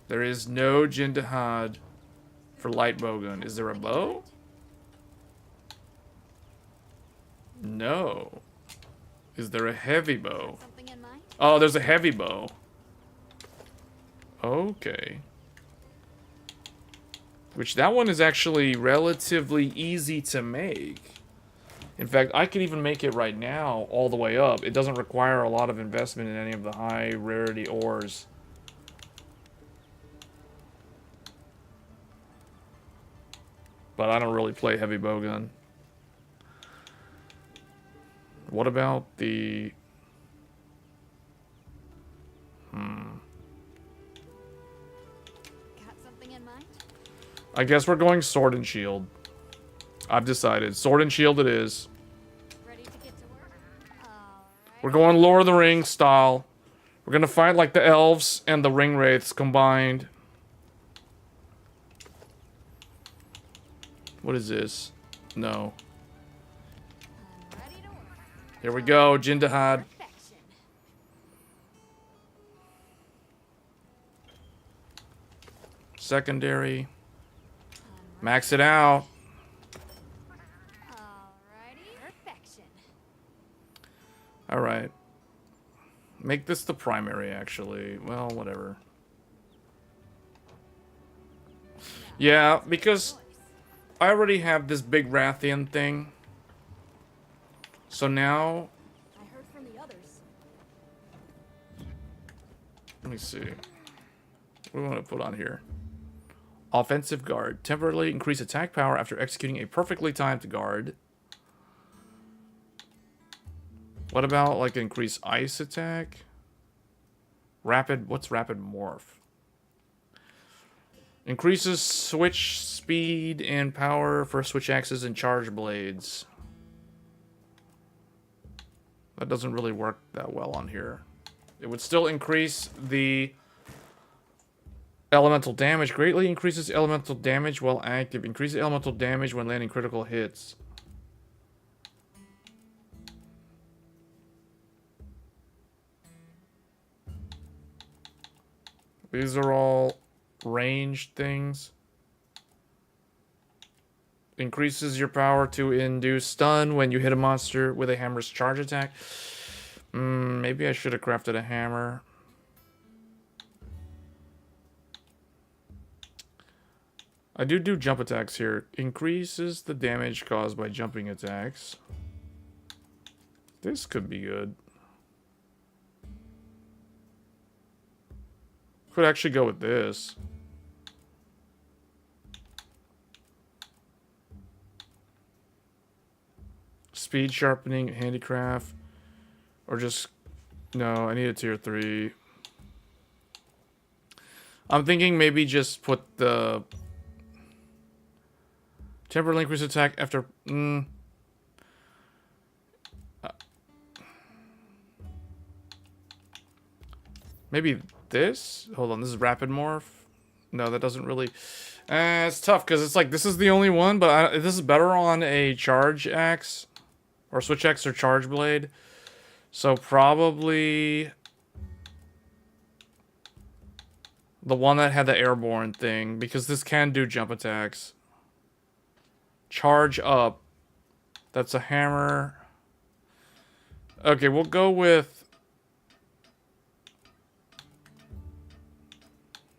There is no Jindahad for light bowgun. Is there a bow? No. Is there a heavy bow?
Something in mind?
Oh, there's a heavy bow. Okay. Which that one is actually relatively easy to make. In fact, I could even make it right now all the way up. It doesn't require a lot of investment in any of the high rarity ores. But I don't really play heavy bowgun. What about the...
Got something in mind?
I guess we're going sword and shield. I've decided. Sword and shield it is.
Ready to get to work? Alright.
We're going Lord of the Rings style. We're gonna fight like the elves and the ring wraiths combined. What is this? No.
I'm ready to work.
Here we go, Jindahad.
Perfection.
Secondary. Max it out.
Alrighty. Perfection.
Alright. Make this the primary, actually. Well, whatever. Yeah, because I already have this big Rathian thing. So now...
I heard from the others.
Let me see. What do we want to put on here? Offensive guard. Temporarily increase attack power after executing a perfectly timed guard. What about, like, increase ice attack? Rapid... What's rapid morph? Increases switch speed and power for switch axes and charge blades. That doesn't really work that well on here. It would still increase the elemental damage. Greatly increases elemental damage while active. Increases elemental damage when landing critical hits. These are all ranged things. Increases your power to induce stun when you hit a monster with a hammer's charge attack. Maybe I should have crafted a hammer. I do jump attacks here. Increases the damage caused by jumping attacks. This could be good. Could actually go with this. Speed sharpening, handicraft, or just... No, I need a tier 3. I'm thinking maybe just put the... Temporarily increase attack after... maybe this? Hold on, this is rapid morph? No, that doesn't really... it's tough, because it's like, this is the only one, but this is better on a charge axe. Or switch axe or charge blade. So probably... the one that had the airborne thing, because this can do jump attacks. Charge up. That's a hammer. Okay, we'll go with...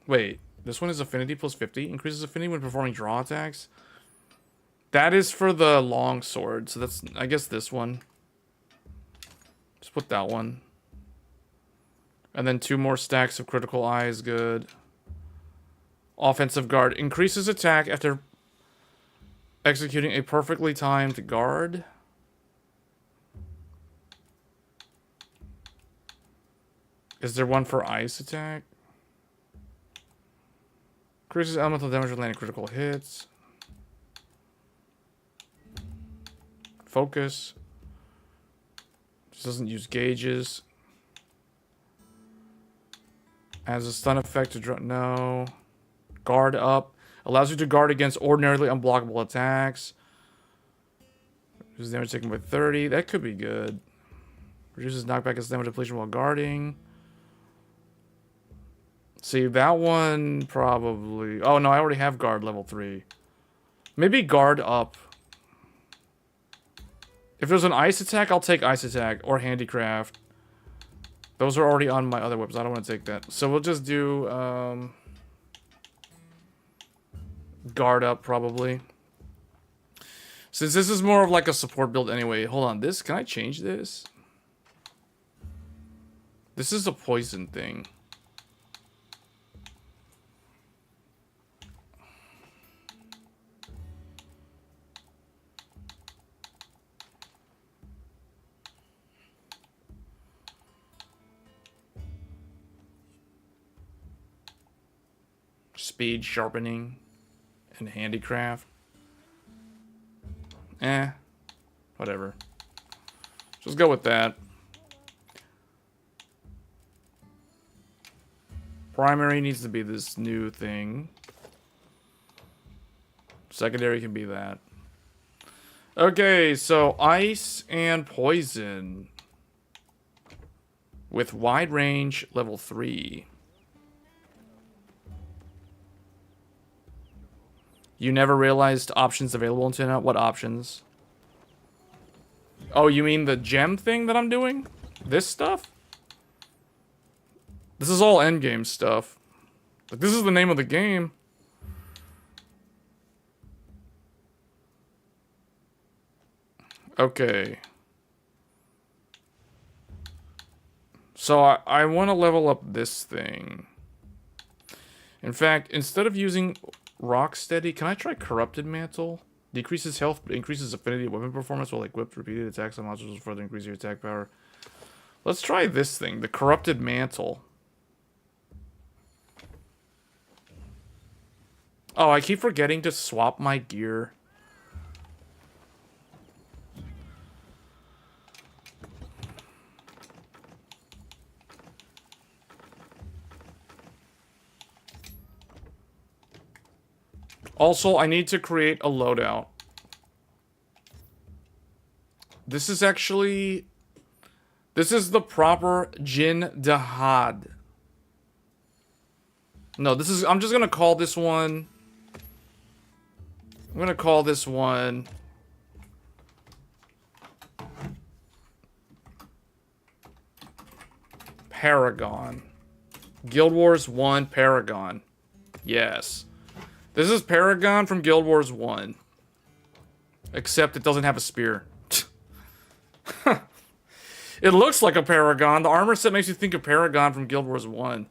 wait, this one is affinity plus 50. Increases affinity when performing draw attacks. That is for the long sword, so that's, I guess, this one. Just put that one. And then 2 more stacks of critical eye is good. Offensive guard. Increases attack after executing a perfectly timed guard. Is there one for ice attack? Increases elemental damage with landing critical hits. Focus. Just doesn't use gauges. As a stun effect to draw. No. Guard up. Allows you to guard against ordinarily unblockable attacks. Reduces damage taken by 30. That could be good. Reduces knockback as damage depletion while guarding. See, that one probably... oh, no, I already have guard level 3. Maybe guard up. If there's an ice attack, I'll take ice attack or handicraft. Those are already on my other weapons. I don't want to take that. So we'll just do guard up, probably. Since this is more of like a support build anyway. Hold on. This, can I change this? This is a poison thing. Speed, sharpening, and handicraft. Whatever. Just go with that. Primary needs to be this new thing. Secondary can be that. Okay, so ice and poison. With wide range, level 3. You never realized options available until now? What options? Oh, you mean the gem thing that I'm doing? This stuff? This is all endgame stuff. Like, this is the name of the game. Okay. So I want to level up this thing. In fact, instead of using Rocksteady, can I try Corrupted Mantle? Decreases health, but increases affinity of weapon performance while equipped. Repeated attacks on monsters will further increase your attack power. Let's try this thing, the Corrupted Mantle. Oh, I keep forgetting to swap my gear. Also, I need to create a loadout. This is actually... this is the proper Jin Dahad. No, this is... I'm just gonna call this one... I'm gonna call this one... Paragon. Guild Wars 1 Paragon. Yes. This is Paragon from Guild Wars 1. Except it doesn't have a spear. It looks like a Paragon. The armor set makes you think of Paragon from Guild Wars 1.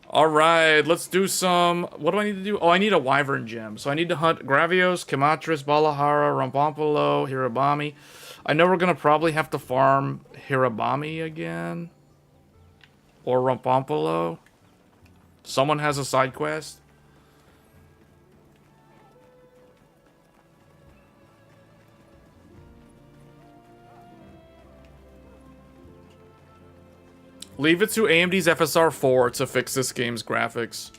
Alright, let's do some... what do I need to do? Oh, I need a Wyvern Gem. So I need to hunt Gravios, Kimatris, Balahara, Rampompolo, Hirabami. I know we're going to probably have to farm Hirabami again. Or Rampompolo. Someone has a side quest. Leave it to AMD's FSR4 to fix this game's graphics.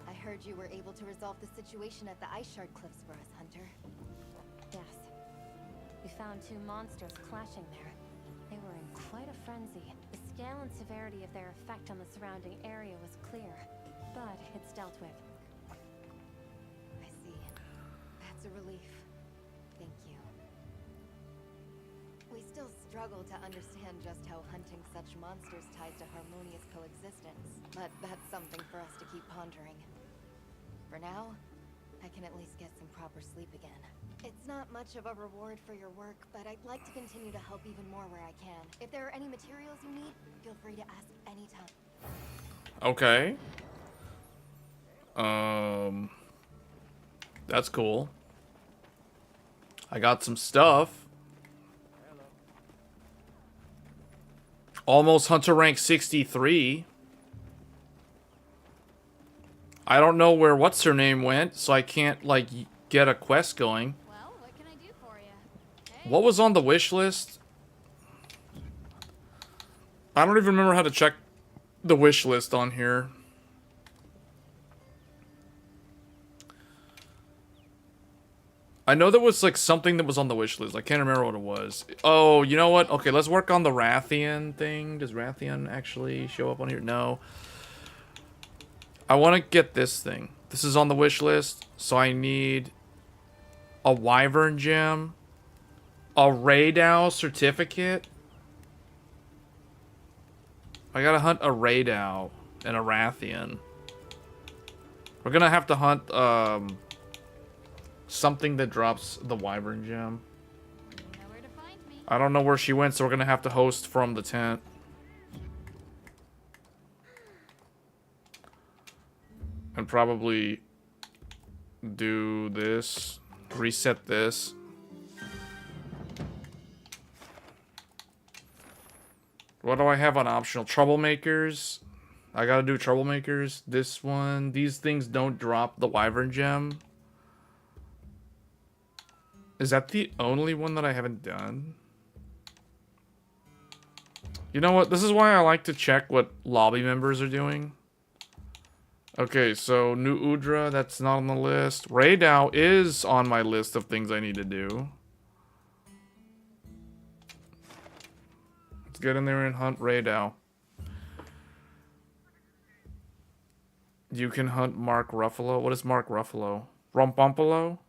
I heard you were able to resolve the situation at the Ice Shard Cliffs for us, Hunter.
Yes. We found two monsters clashing there. They were in quite a frenzy. The scale and severity of their effect on the surrounding area was clear, but it's dealt with.
I see. That's a relief. Thank you. We still struggle to understand just how hunting such monsters ties to harmonious coexistence, but that's something for us to keep pondering. For now, I can at least get some proper sleep again. It's not much of a reward for your work, but I'd like to continue to help even more where I can. If there are any materials you need, feel free to ask anytime.
Okay. That's cool. I got some stuff. Almost Hunter rank 63. I don't know where what's her name went, so I can't like get a quest going.
Well, what can I do for you? Hey.
What was on the wish list? I don't even remember how to check the wish list on here. I know there was like something that was on the wish list. I can't remember what it was. Oh, you know what? Okay, let's work on the Rathian thing. Does Rathian actually show up on here? No. I want to get this thing. This is on the wish list. So I need a Wyvern gem, a Radow certificate. I gotta hunt a Radow and a Rathian. We're gonna have to hunt something that drops the Wyvern gem.
You know where to find me.
I don't know where she went, so we're gonna have to host from the tent. And probably do this. Reset this. What do I have on optional? Troublemakers. I gotta do troublemakers. This one. These things don't drop the Wyvern gem. Is that the only one that I haven't done? You know what? This is why I like to check what lobby members are doing. Okay, so New Udra, that's not on the list. Radow is on my list of things I need to do. Let's get in there and hunt Radow. You can hunt Mark Ruffalo. What is Mark Ruffalo? Rumpumpolo?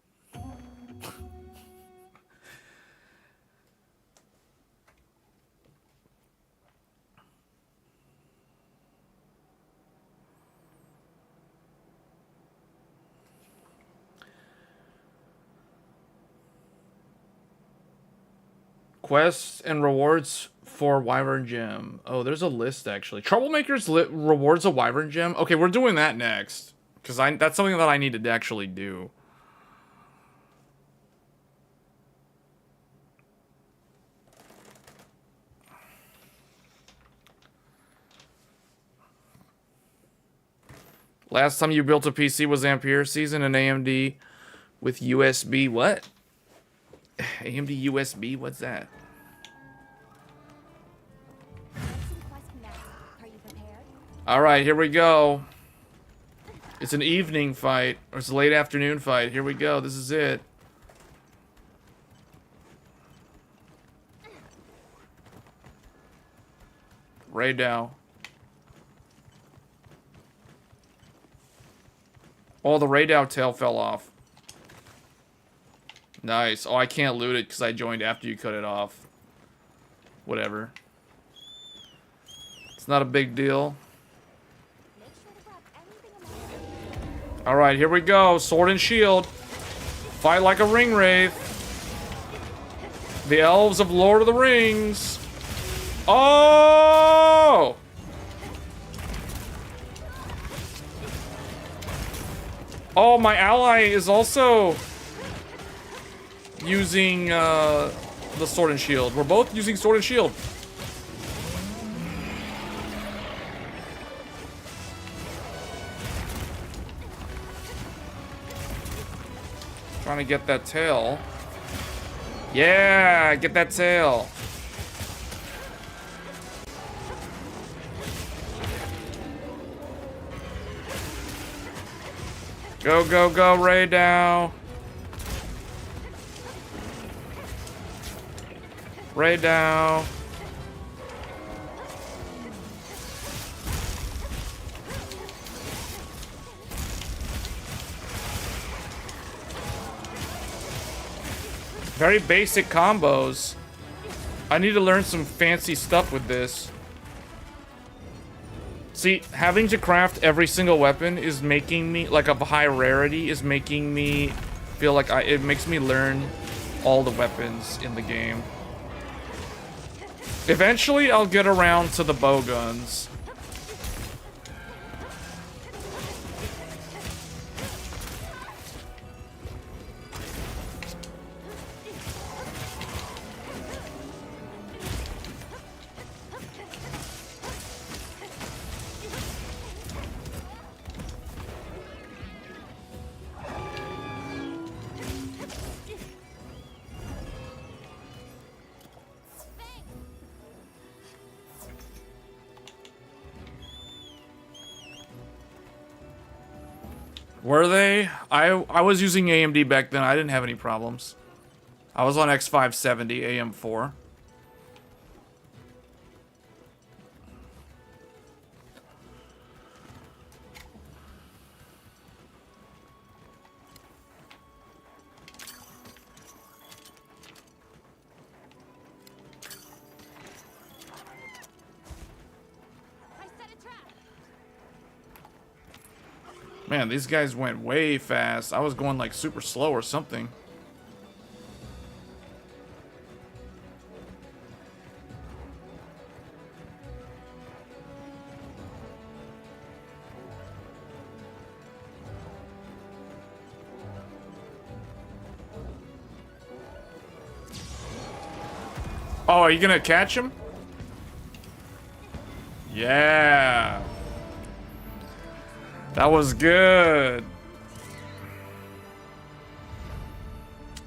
Quests and rewards for Wyvern Gem. Oh, there's a list actually. Troublemakers rewards a Wyvern Gem. Okay, we're doing that next. Because that's something that I need to actually do. Last time you built a PC was Ampere Season and AMD with USB. What? AMD USB? What's that?
Are you prepared?
Alright, here we go. It's an evening fight. Or it's a late afternoon fight. Here we go. This is it. Radow. Oh, the Radow tail fell off. Nice. Oh, I can't loot it because I joined after you cut it off. Whatever. It's not a big deal. Alright, here we go. Sword and shield. Fight like a ring wraith. The elves of Lord of the Rings. Oh! Oh, my ally is also using the sword and shield. We're both using sword and shield. Trying to get that tail. Yeah, get that tail. Go, go, go, Ray Dow. Ray Dow. Very basic combos. I need to learn some fancy stuff with this. See, having to craft every single weapon is making me, like, of high rarity, is making me feel like it makes me learn all the weapons in the game. Eventually, I'll get around to the bow guns. Were they? I was using AMD back then. I didn't have any problems. I was on X570 AM4. Man, these guys went way fast. I was going like super slow or something. Oh, are you gonna catch him? Yeah. That was good.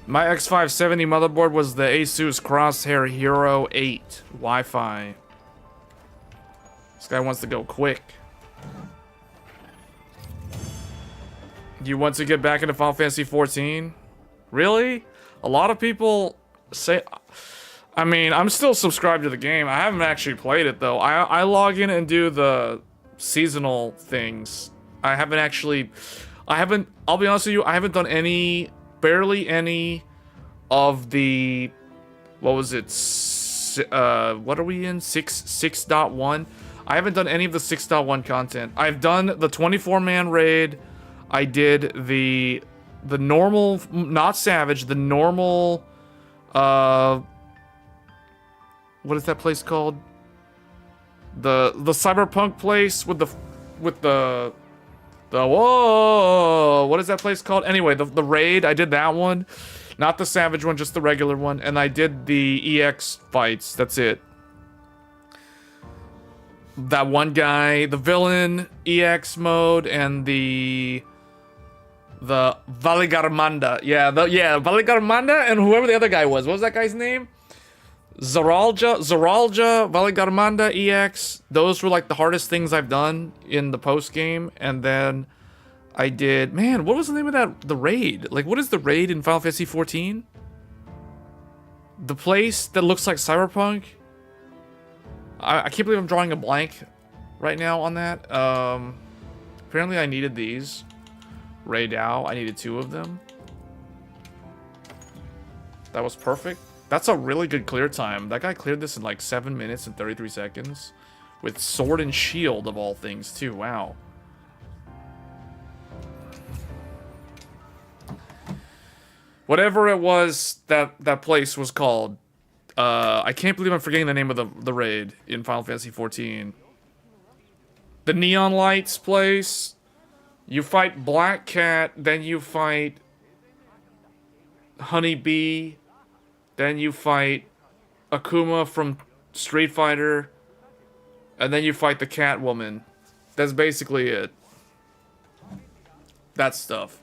My X570 motherboard was the Asus Crosshair Hero 8 Wi-Fi. This guy wants to go quick. You want to get back into Final Fantasy 14? Really? A lot of people say... I mean, I'm still subscribed to the game. I haven't actually played it, though. I log in and do the seasonal things. I haven't actually... I'll be honest with you, I haven't done barely any of the... What was it? What are we in? 6.1? I haven't done any of the 6.1 content. I've done the 24-man raid. I did the normal... Not Savage, the normal... what is that place called? The cyberpunk place with the whoa, what is that place called? Anyway, the raid, I did that one. Not the Savage one, just the regular one. And I did the EX fights. That's it. That one guy, the villain, EX mode, and the Valigarmanda. Yeah, Valigarmanda and whoever the other guy was. What was that guy's name? Zaralja, Valigarmanda, EX. Those were like the hardest things I've done in the post game. And then I did, man, what was the name of the raid? Like, what is the raid in Final Fantasy 14? The place that looks like Cyberpunk. I can't believe I'm drawing a blank right now on that. Apparently I needed these. Ray Dow, I needed 2 of them. That was perfect. That's a really good clear time. That guy cleared this in like 7 minutes and 33 seconds. With sword and shield of all things too. Wow. Whatever it was that place was called. I can't believe I'm forgetting the name of the raid in Final Fantasy 14. The Neon Lights place. You fight Black Cat, then you fight Honey Bee. Then you fight Akuma from Street Fighter. And then you fight the Catwoman. That's basically it. That stuff.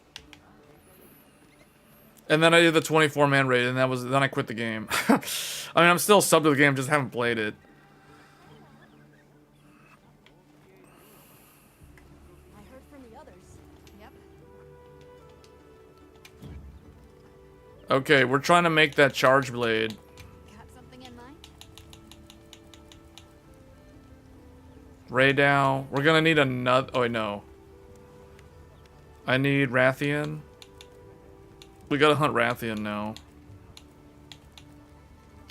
And then I did the 24-man raid, and then I quit the game. I mean, I'm still subbed to the game, just haven't played it.
I heard from the others. Yep.
Okay, we're trying to make that charge blade.
Got something in mind?
Ray down. We're gonna need another. Oh, wait, no. I need Rathian. We gotta hunt Rathian now.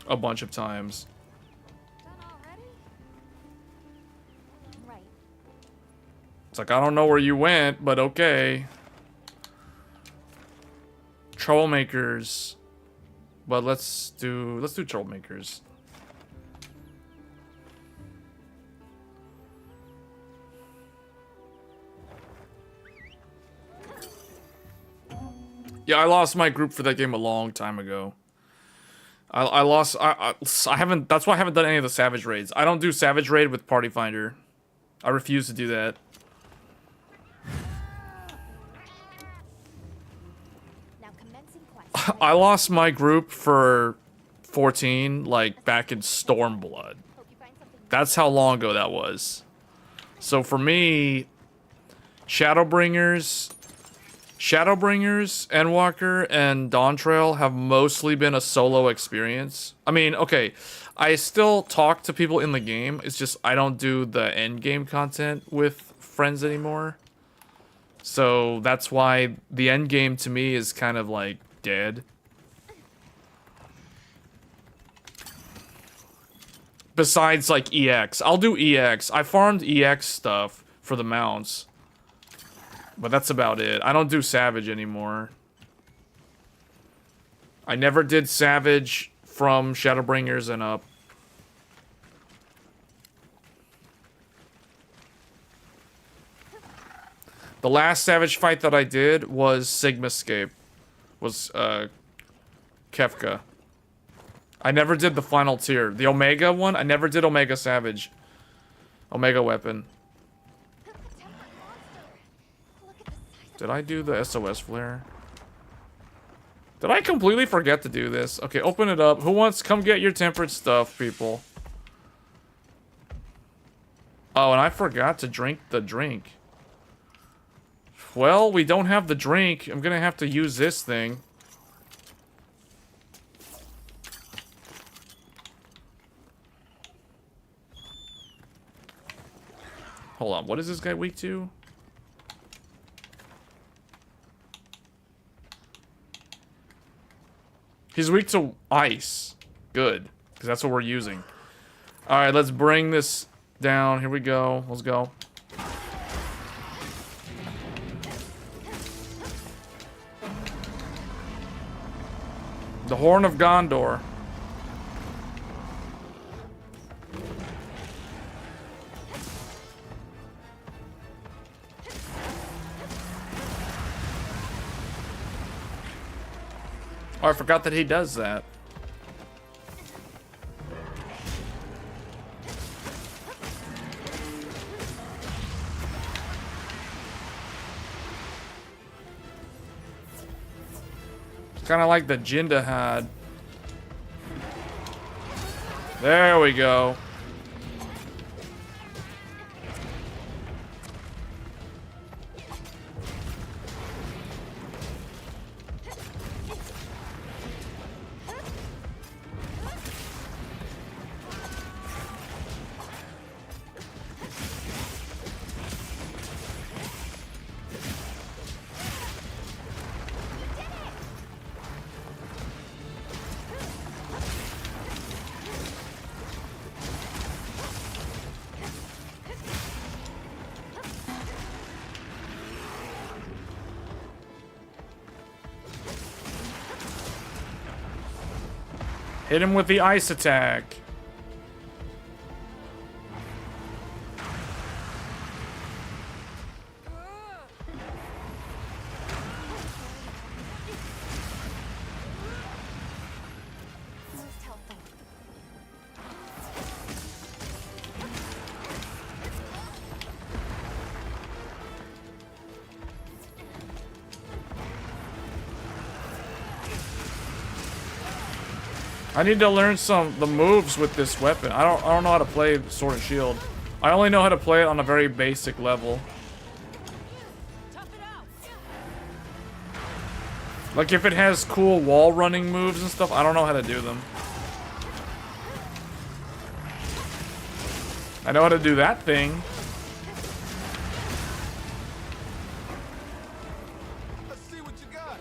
A bunch of times.
Done already?
Right.
It's like, I don't know where you went, but okay. Troublemakers. But let's do troublemakers. Yeah, I lost my group for that game a long time ago. I lost. I haven't. That's why I haven't done any of the Savage raids. I don't do Savage raid with Party Finder. I refuse to do that.
Now commencing quest.
I lost my group for 14, like back in Stormblood.
Hope you find something.
That's how long ago that was. So for me, Shadowbringers, Endwalker, and Dawntrail have mostly been a solo experience. I mean, okay, I still talk to people in the game. It's just I don't do the endgame content with friends anymore. So that's why the endgame to me is kind of like dead. Besides like EX. I'll do EX. I farmed EX stuff for the mounts. But that's about it. I don't do Savage anymore. I never did Savage from Shadowbringers and up. The last Savage fight that I did was Sigmascape. Was Kefka. I never did the final tier. The Omega one, I never did Omega Savage. Omega weapon. Did I do the SOS flare? Did I completely forget to do this? Okay, open it up. Who wants... Come get your tempered stuff, people. Oh, and I forgot to drink the drink. Well, we don't have the drink. I'm gonna have to use this thing. Hold on, what is this guy weak to? He's weak to ice. Good, because that's what we're using. Alright, let's bring this down. Here we go. Let's go. The Horn of Gondor. Oh, I forgot that he does that. It's kind of like the Jindahad. There we go. Hit him with the ice attack.
Most helpful.
I need to learn the moves with this weapon. I don't know how to play Sword and Shield. I only know how to play it on a very basic level.
Tough it out.
Like if it has cool wall running moves and stuff, I don't know how to do them. I know how to do that thing.
Let's see what you got.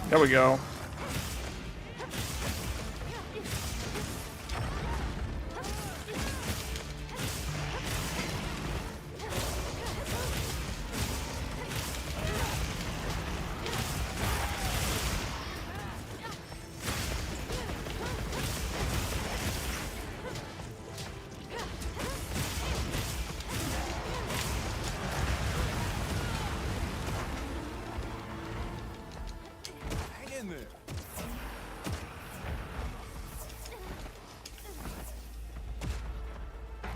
There we go.
Hang in there.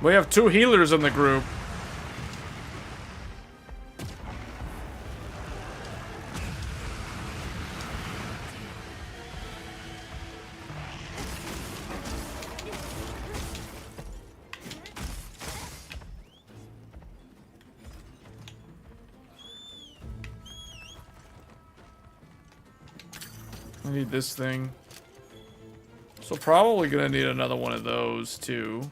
We have 2 healers in the group. I need this thing. So probably gonna need another one of those too.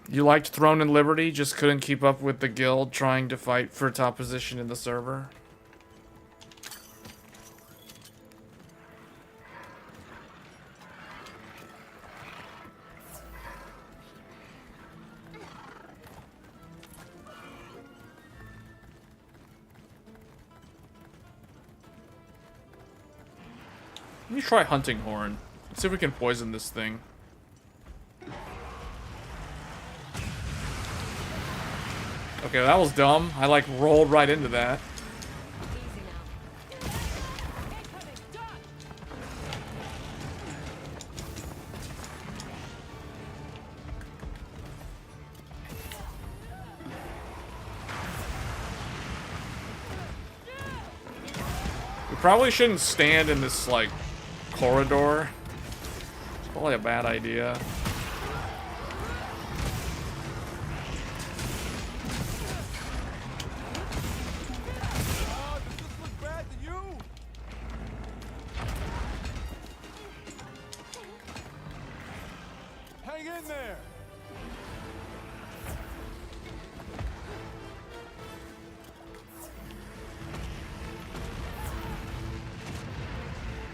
You liked Throne and Liberty, just couldn't keep up with the guild trying to fight for top position in the server? Let me try Hunting Horn. Let's see if we can poison this thing. Okay, that was dumb. I like rolled right into that. We probably shouldn't stand in this, like, corridor. It's probably a bad idea.
Does this look bad to you? Hang in there.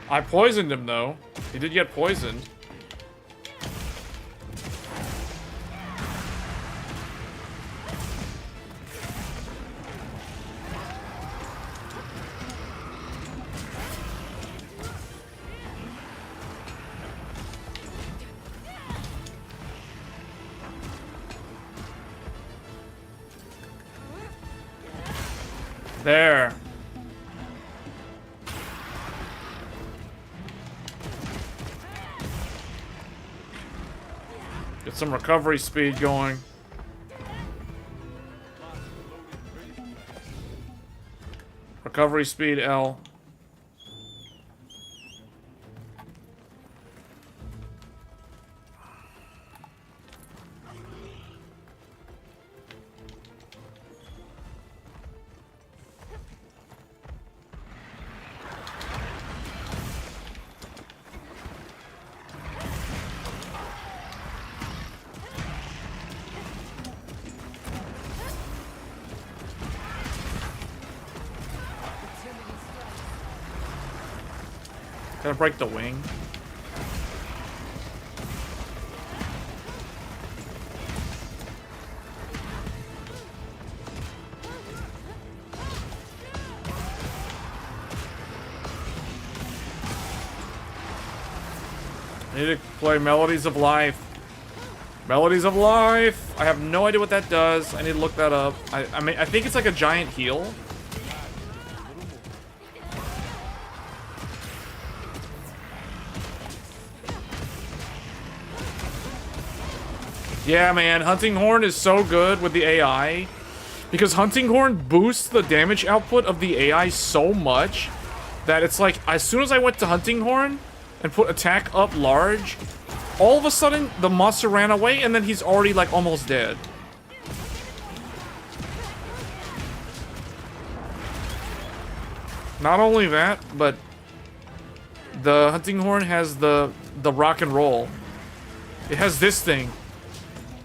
I poisoned him, though. He did get poisoned. There. Get some recovery speed going. Recovery speed L. Gotta break the wing. I need to play Melodies of Life. Melodies of Life! I have no idea what that does. I need to look that up. I mean, I think it's like a giant heal. Yeah, man, Hunting Horn is so good with the AI. Because Hunting Horn boosts the damage output of the AI so much that it's like, as soon as I went to Hunting Horn and put attack up large, all of a sudden the monster ran away and then he's already like almost dead. Not only that, but the Hunting Horn has the rock and roll. It has this thing.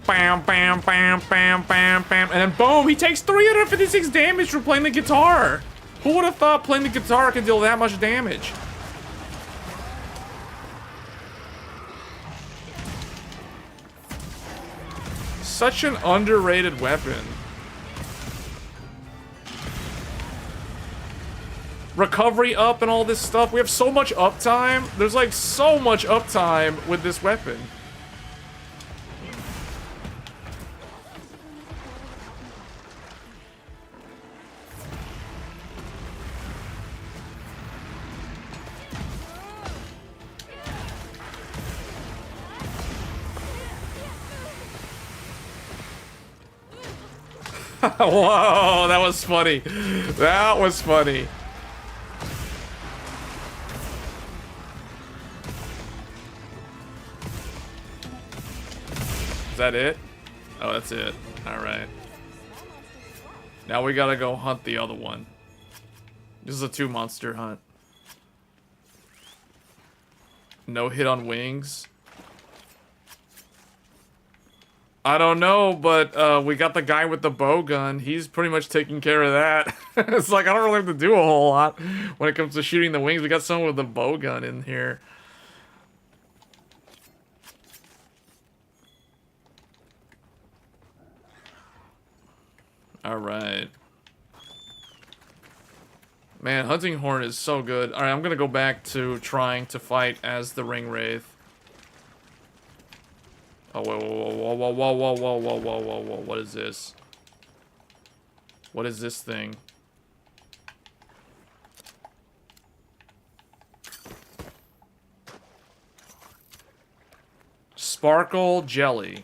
Bam, bam, bam, bam, bam, bam, and then boom, he takes 356 damage from playing the guitar. Who would have thought playing the guitar could deal that much damage? Such an underrated weapon. Recovery up and all this stuff. We have so much uptime. There's like so much uptime with this weapon. Whoa, that was funny. That was funny. Is that it? Oh, that's it. Alright. Now we gotta go hunt the other one. This is a 2-monster hunt. No hit on wings. I don't know, but we got the guy with the bow gun. He's pretty much taking care of that. It's like I don't really have to do a whole lot when it comes to shooting the wings. We got someone with a bow gun in here. Alright. Man, Hunting Horn is so good. Alright, I'm gonna go back to trying to fight as the Ring Wraith. Oh, whoa, whoa, whoa, whoa, whoa, whoa, whoa, whoa, whoa, whoa, what is this? What is this thing? Sparkle Jelly.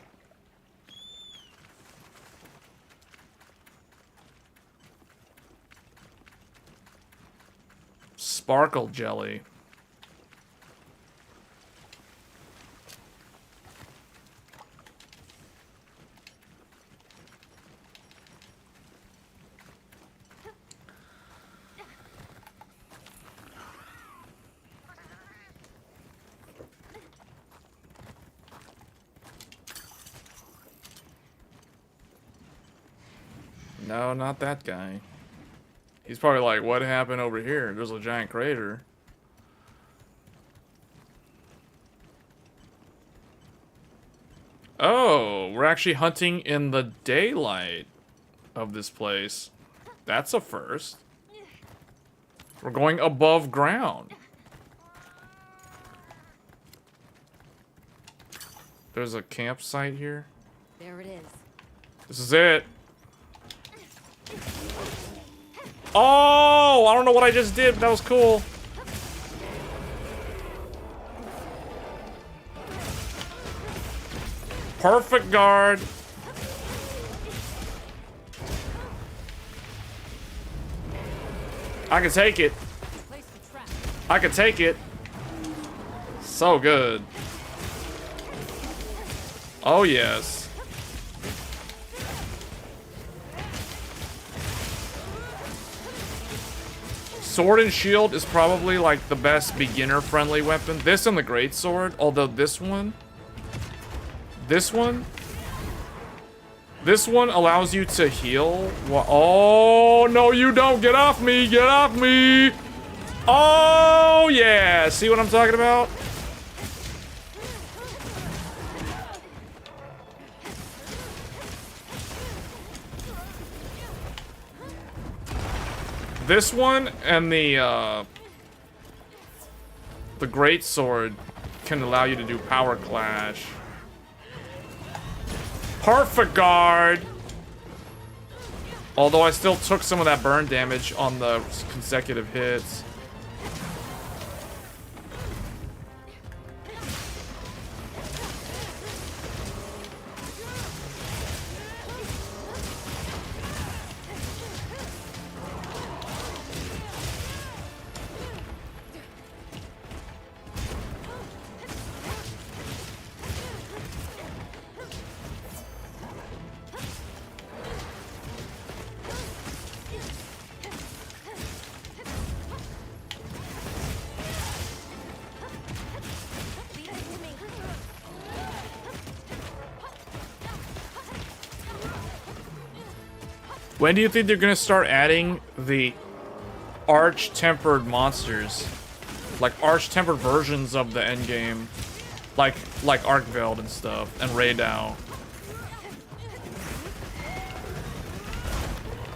Sparkle Jelly. No, not that guy. He's probably like, what happened over here? There's a giant crater. Oh, we're actually hunting in the daylight of this place. That's a first. We're going above ground. There's a campsite here.
There it is.
This is it. Oh, I don't know what I just did, but that was cool. Perfect guard. I can take it. I can take it. So good. Oh, yes. Sword and shield is probably like the best beginner-friendly weapon. This and the greatsword, although this one allows you to heal. Oh, no, you don't. Get off me. Get off me. Oh, yeah. See what I'm talking about? This one and the great sword can allow you to do power clash. Perfect guard. Although I still took some of that burn damage on the consecutive hits. When do you think they're gonna start adding the arch-tempered monsters? Like arch-tempered versions of the endgame. Like Arkveld and stuff, and Raydao.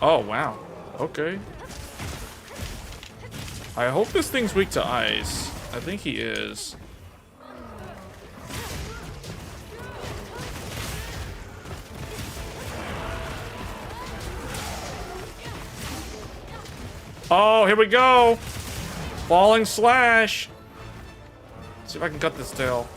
Oh, wow. Okay. I hope this thing's weak to ice. I think he is. Oh, here we go. Falling slash. Let's see if I can cut this tail.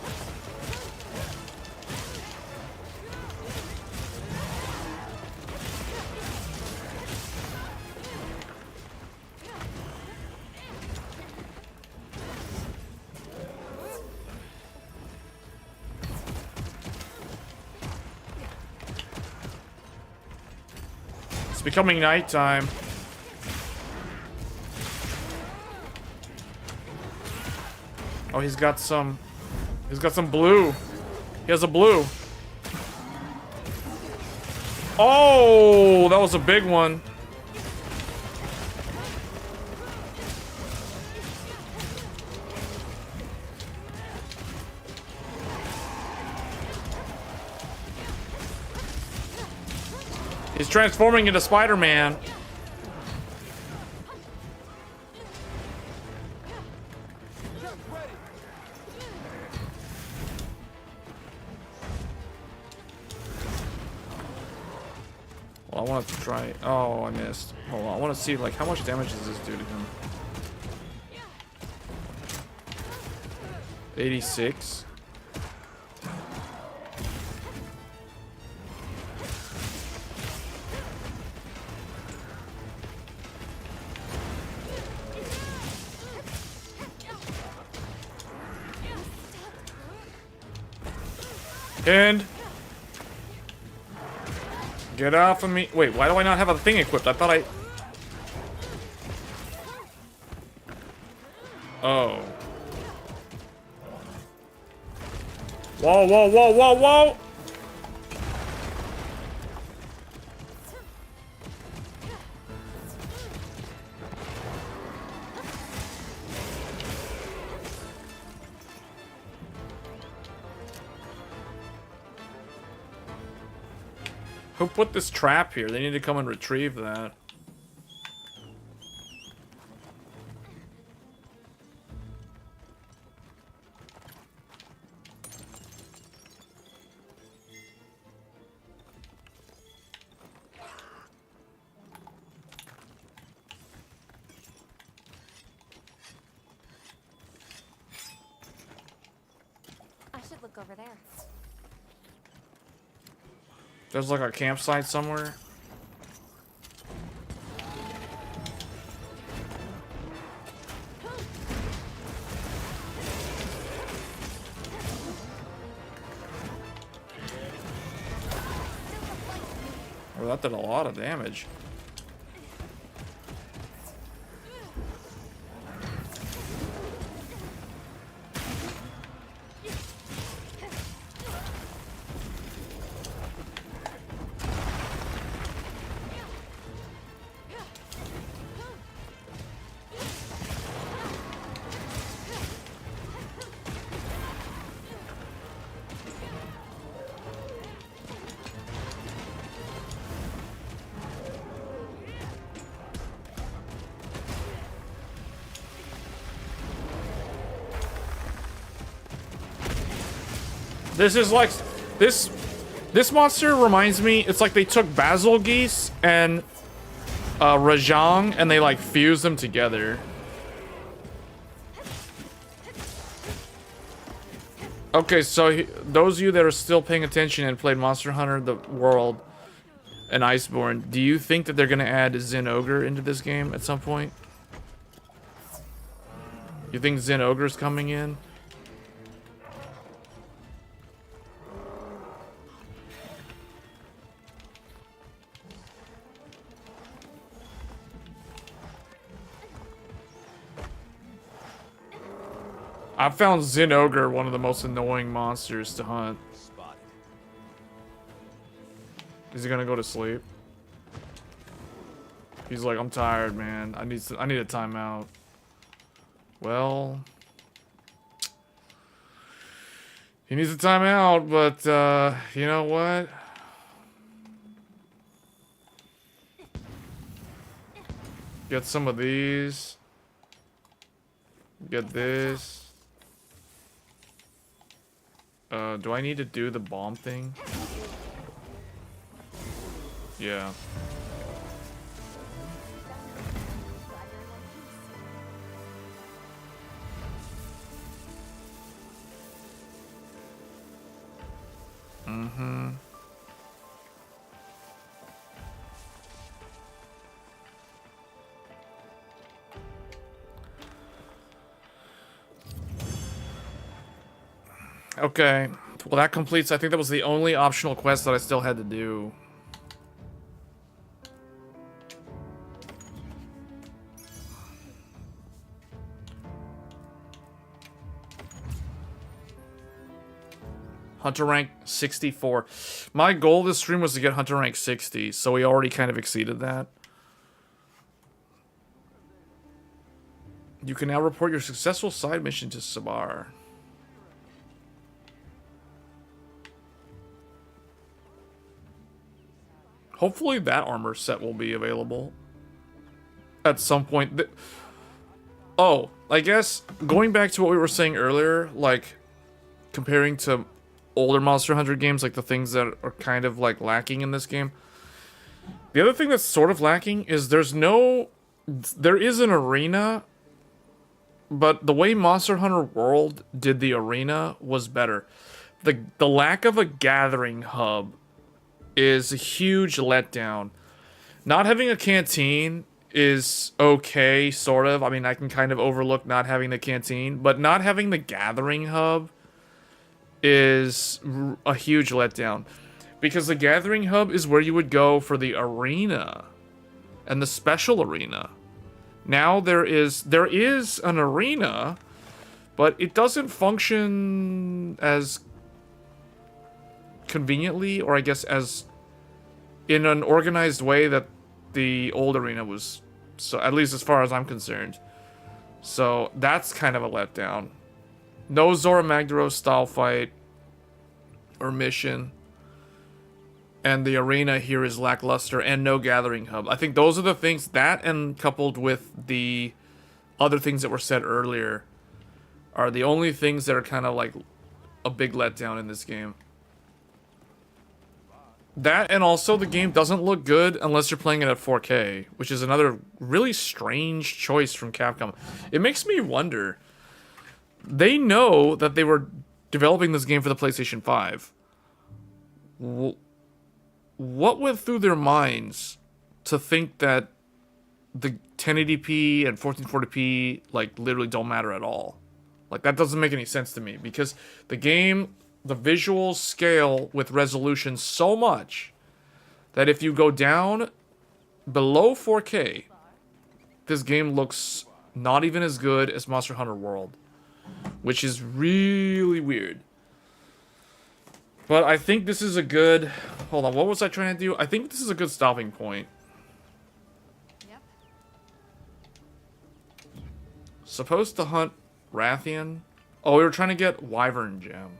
It's becoming nighttime. Oh, he's got some blue. He has a blue. Oh, that was a big one. He's transforming into Spider-Man. Well, I want to try. Oh, I missed. Hold on. I want to see, like, how much damage does this do to him? 86. And get off of me. Wait, why do I not have a thing equipped? I thought I... Oh. Whoa, whoa, whoa, whoa, whoa! Who put this trap here? They need to come and retrieve that.
I should look over there.
There's like a campsite somewhere. Oh, that did a lot of damage. This is like this monster reminds me. It's like they took basil geese and Rajang and they like fused them together. Okay, so those of you that are still paying attention and played Monster Hunter: The World and Iceborne, do you think that they're gonna add Zin Ogre into this game at some point? You think Zin Ogre's coming in? I found Zin Ogre one of the most annoying monsters to hunt.
Spotted.
Is he gonna go to sleep? He's like, I'm tired, man. I need a timeout. Well, he needs a timeout, but you know what? Get some of these. Get this. Do I need to do the bomb thing? Yeah. Mm-hmm. Okay. Well, that completes. I think that was the only optional quest that I still had to do. Hunter rank 64. My goal this stream was to get Hunter rank 60, so we already kind of exceeded that. You can now report your successful side mission to Sabar. Hopefully that armor set will be available at some point. Oh, I guess going back to what we were saying earlier, like comparing to older Monster Hunter games, like the things that are kind of like lacking in this game. The other thing that's sort of lacking is there is an arena, but the way Monster Hunter World did the arena was better. The lack of a gathering hub is a huge letdown. Not having a canteen is okay, sort of. I mean, I can kind of overlook not having the canteen, but not having the gathering hub is a huge letdown. Because the gathering hub is where you would go for the arena and the special arena. Now there is an arena, but it doesn't function as conveniently, or I guess as in an organized way that the old arena was, so at least as far as I'm concerned. So that's kind of a letdown. No Zora Magdaros style fight or mission, and the arena here is lackluster, and no gathering hub. I think those are the things, that and coupled with the other things that were said earlier, are the only things that are kind of like a big letdown in this game. That, and also the game doesn't look good unless you're playing it at 4K, which is another really strange choice from Capcom. It makes me wonder, they know that they were developing this game for the PlayStation 5. What went through their minds to think that the 1080p and 1440p like literally don't matter at all? Like, that doesn't make any sense to me, because the game, the visuals scale with resolution so much that if you go down below 4K, this game looks not even as good as Monster Hunter World, which is really weird. But I think this is a good... Hold on, what was I trying to do? I think this is a good stopping point.
Yep.
Supposed to hunt Rathian? Oh, we were trying to get Wyvern Gem.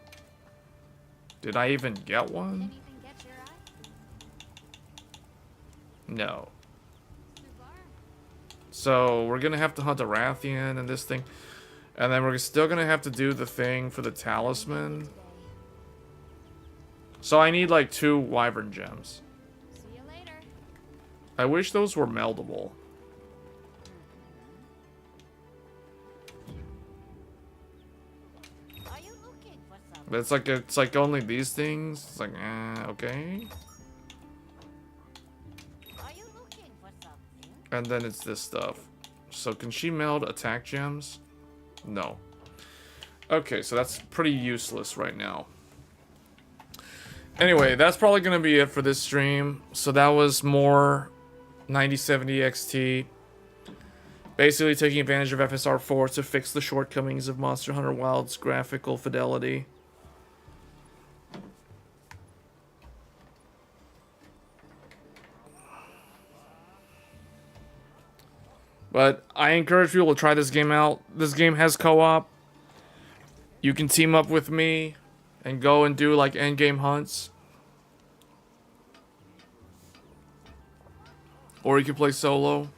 Did I even get one?
Anything catch your eye?
No.
Too far?
So, we're gonna have to hunt a Rathian and this thing. And then we're still gonna have to do the thing for the talisman. So I need like 2 wyvern gems.
See you later.
I wish those were meldable.
Are you looking for something?
But it's like only these things. It's like, okay.
Are you looking for something?
And then it's this stuff. So can she meld attack gems? No. Okay, so that's pretty useless right now. Anyway, that's probably going to be it for this stream. So that was more 9070 XT. Basically taking advantage of FSR4 to fix the shortcomings of Monster Hunter Wilds graphical fidelity. But I encourage people to try this game out. This game has co-op. You can team up with me and go and do like endgame hunts. Or you can play solo.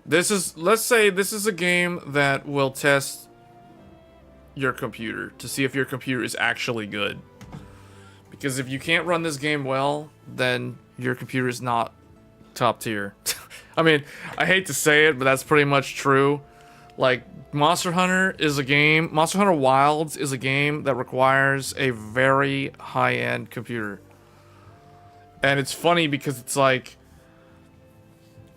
Let's say this is a game that will test your computer to see if your computer is actually good. Because if you can't run this game well, then your computer is not top tier. I mean, I hate to say it, but that's pretty much true. Like, Monster Hunter Wilds is a game that requires a very high-end computer. And it's funny because it's like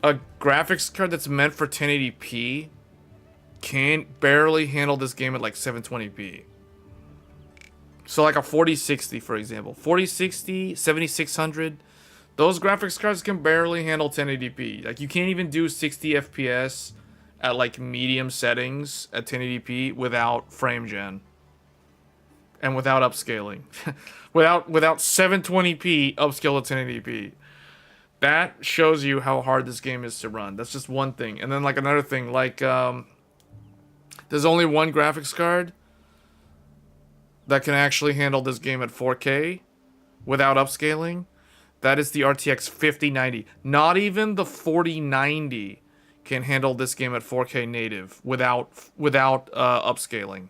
a graphics card that's meant for 1080p can barely handle this game at like 720p. So like a 4060, for example. 4060, 7600, those graphics cards can barely handle 1080p. Like, you can't even do 60 FPS at like medium settings at 1080p without frame gen. And without upscaling. without 720p upscale to 1080p. That shows you how hard this game is to run. That's just one thing. And then like another thing, like there's only one graphics card that can actually handle this game at 4K without upscaling. That is the RTX 5090. Not even the 4090 can handle this game at 4K native without upscaling.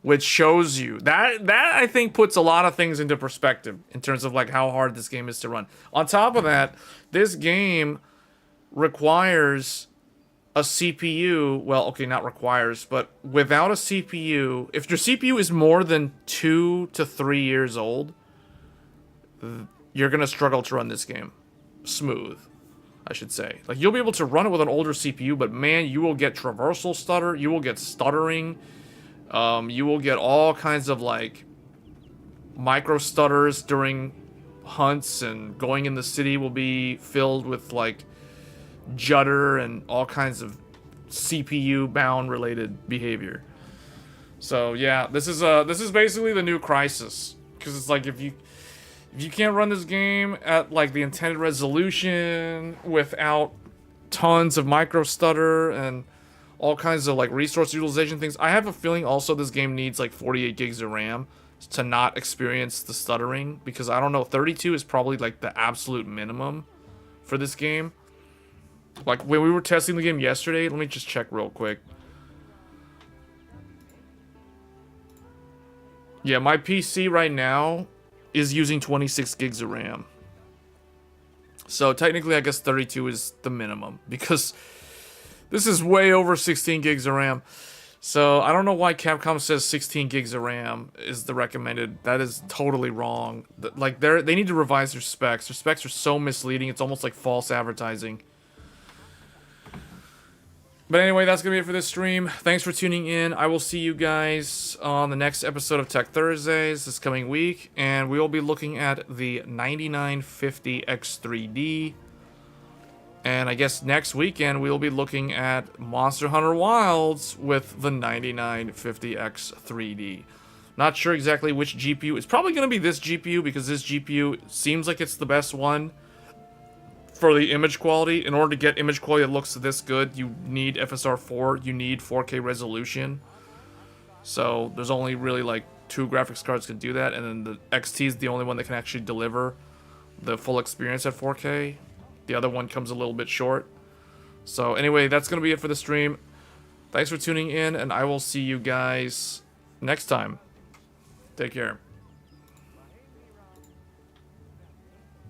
Which shows you that I think puts a lot of things into perspective in terms of like how hard this game is to run. On top of that, this game requires a CPU. Well, okay, not requires, but without a CPU, if your CPU is more than 2 to 3 years old, you're gonna struggle to run this game smooth, I should say. Like, you'll be able to run it with an older CPU, but man, you will get traversal stutter, you will get stuttering. You will get all kinds of like micro stutters during hunts, and going in the city will be filled with like judder and all kinds of CPU bound related behavior. So yeah, this is basically the new Crisis, because it's like if you can't run this game at like the intended resolution without tons of micro stutter and all kinds of like resource utilization things. I have a feeling also this game needs like 48 gigs of RAM to not experience the stuttering, because I don't know, 32 is probably like the absolute minimum for this game. Like when we were testing the game yesterday, let me just check real quick. Yeah, my PC right now is using 26 gigs of RAM. So technically I guess 32 is the minimum, because this is way over 16 gigs of RAM. So I don't know why Capcom says 16 gigs of RAM is the recommended. That is totally wrong. Like, they need to revise their specs. Their specs are so misleading. It's almost like false advertising. But anyway, that's going to be it for this stream. Thanks for tuning in. I will see you guys on the next episode of Tech Thursdays this coming week. And we will be looking at the 9950 X3D. And I guess next weekend we'll be looking at Monster Hunter Wilds with the 9950X 3D. Not sure exactly which GPU. It's probably going to be this GPU, because this GPU seems like it's the best one for the image quality. In order to get image quality that looks this good, you need FSR4, you need 4K resolution. So there's only really like 2 graphics cards can do that, and then the XT is the only one that can actually deliver the full experience at 4K. The other one comes a little bit short. So anyway, that's going to be it for the stream. Thanks for tuning in, and I will see you guys next time. Take care.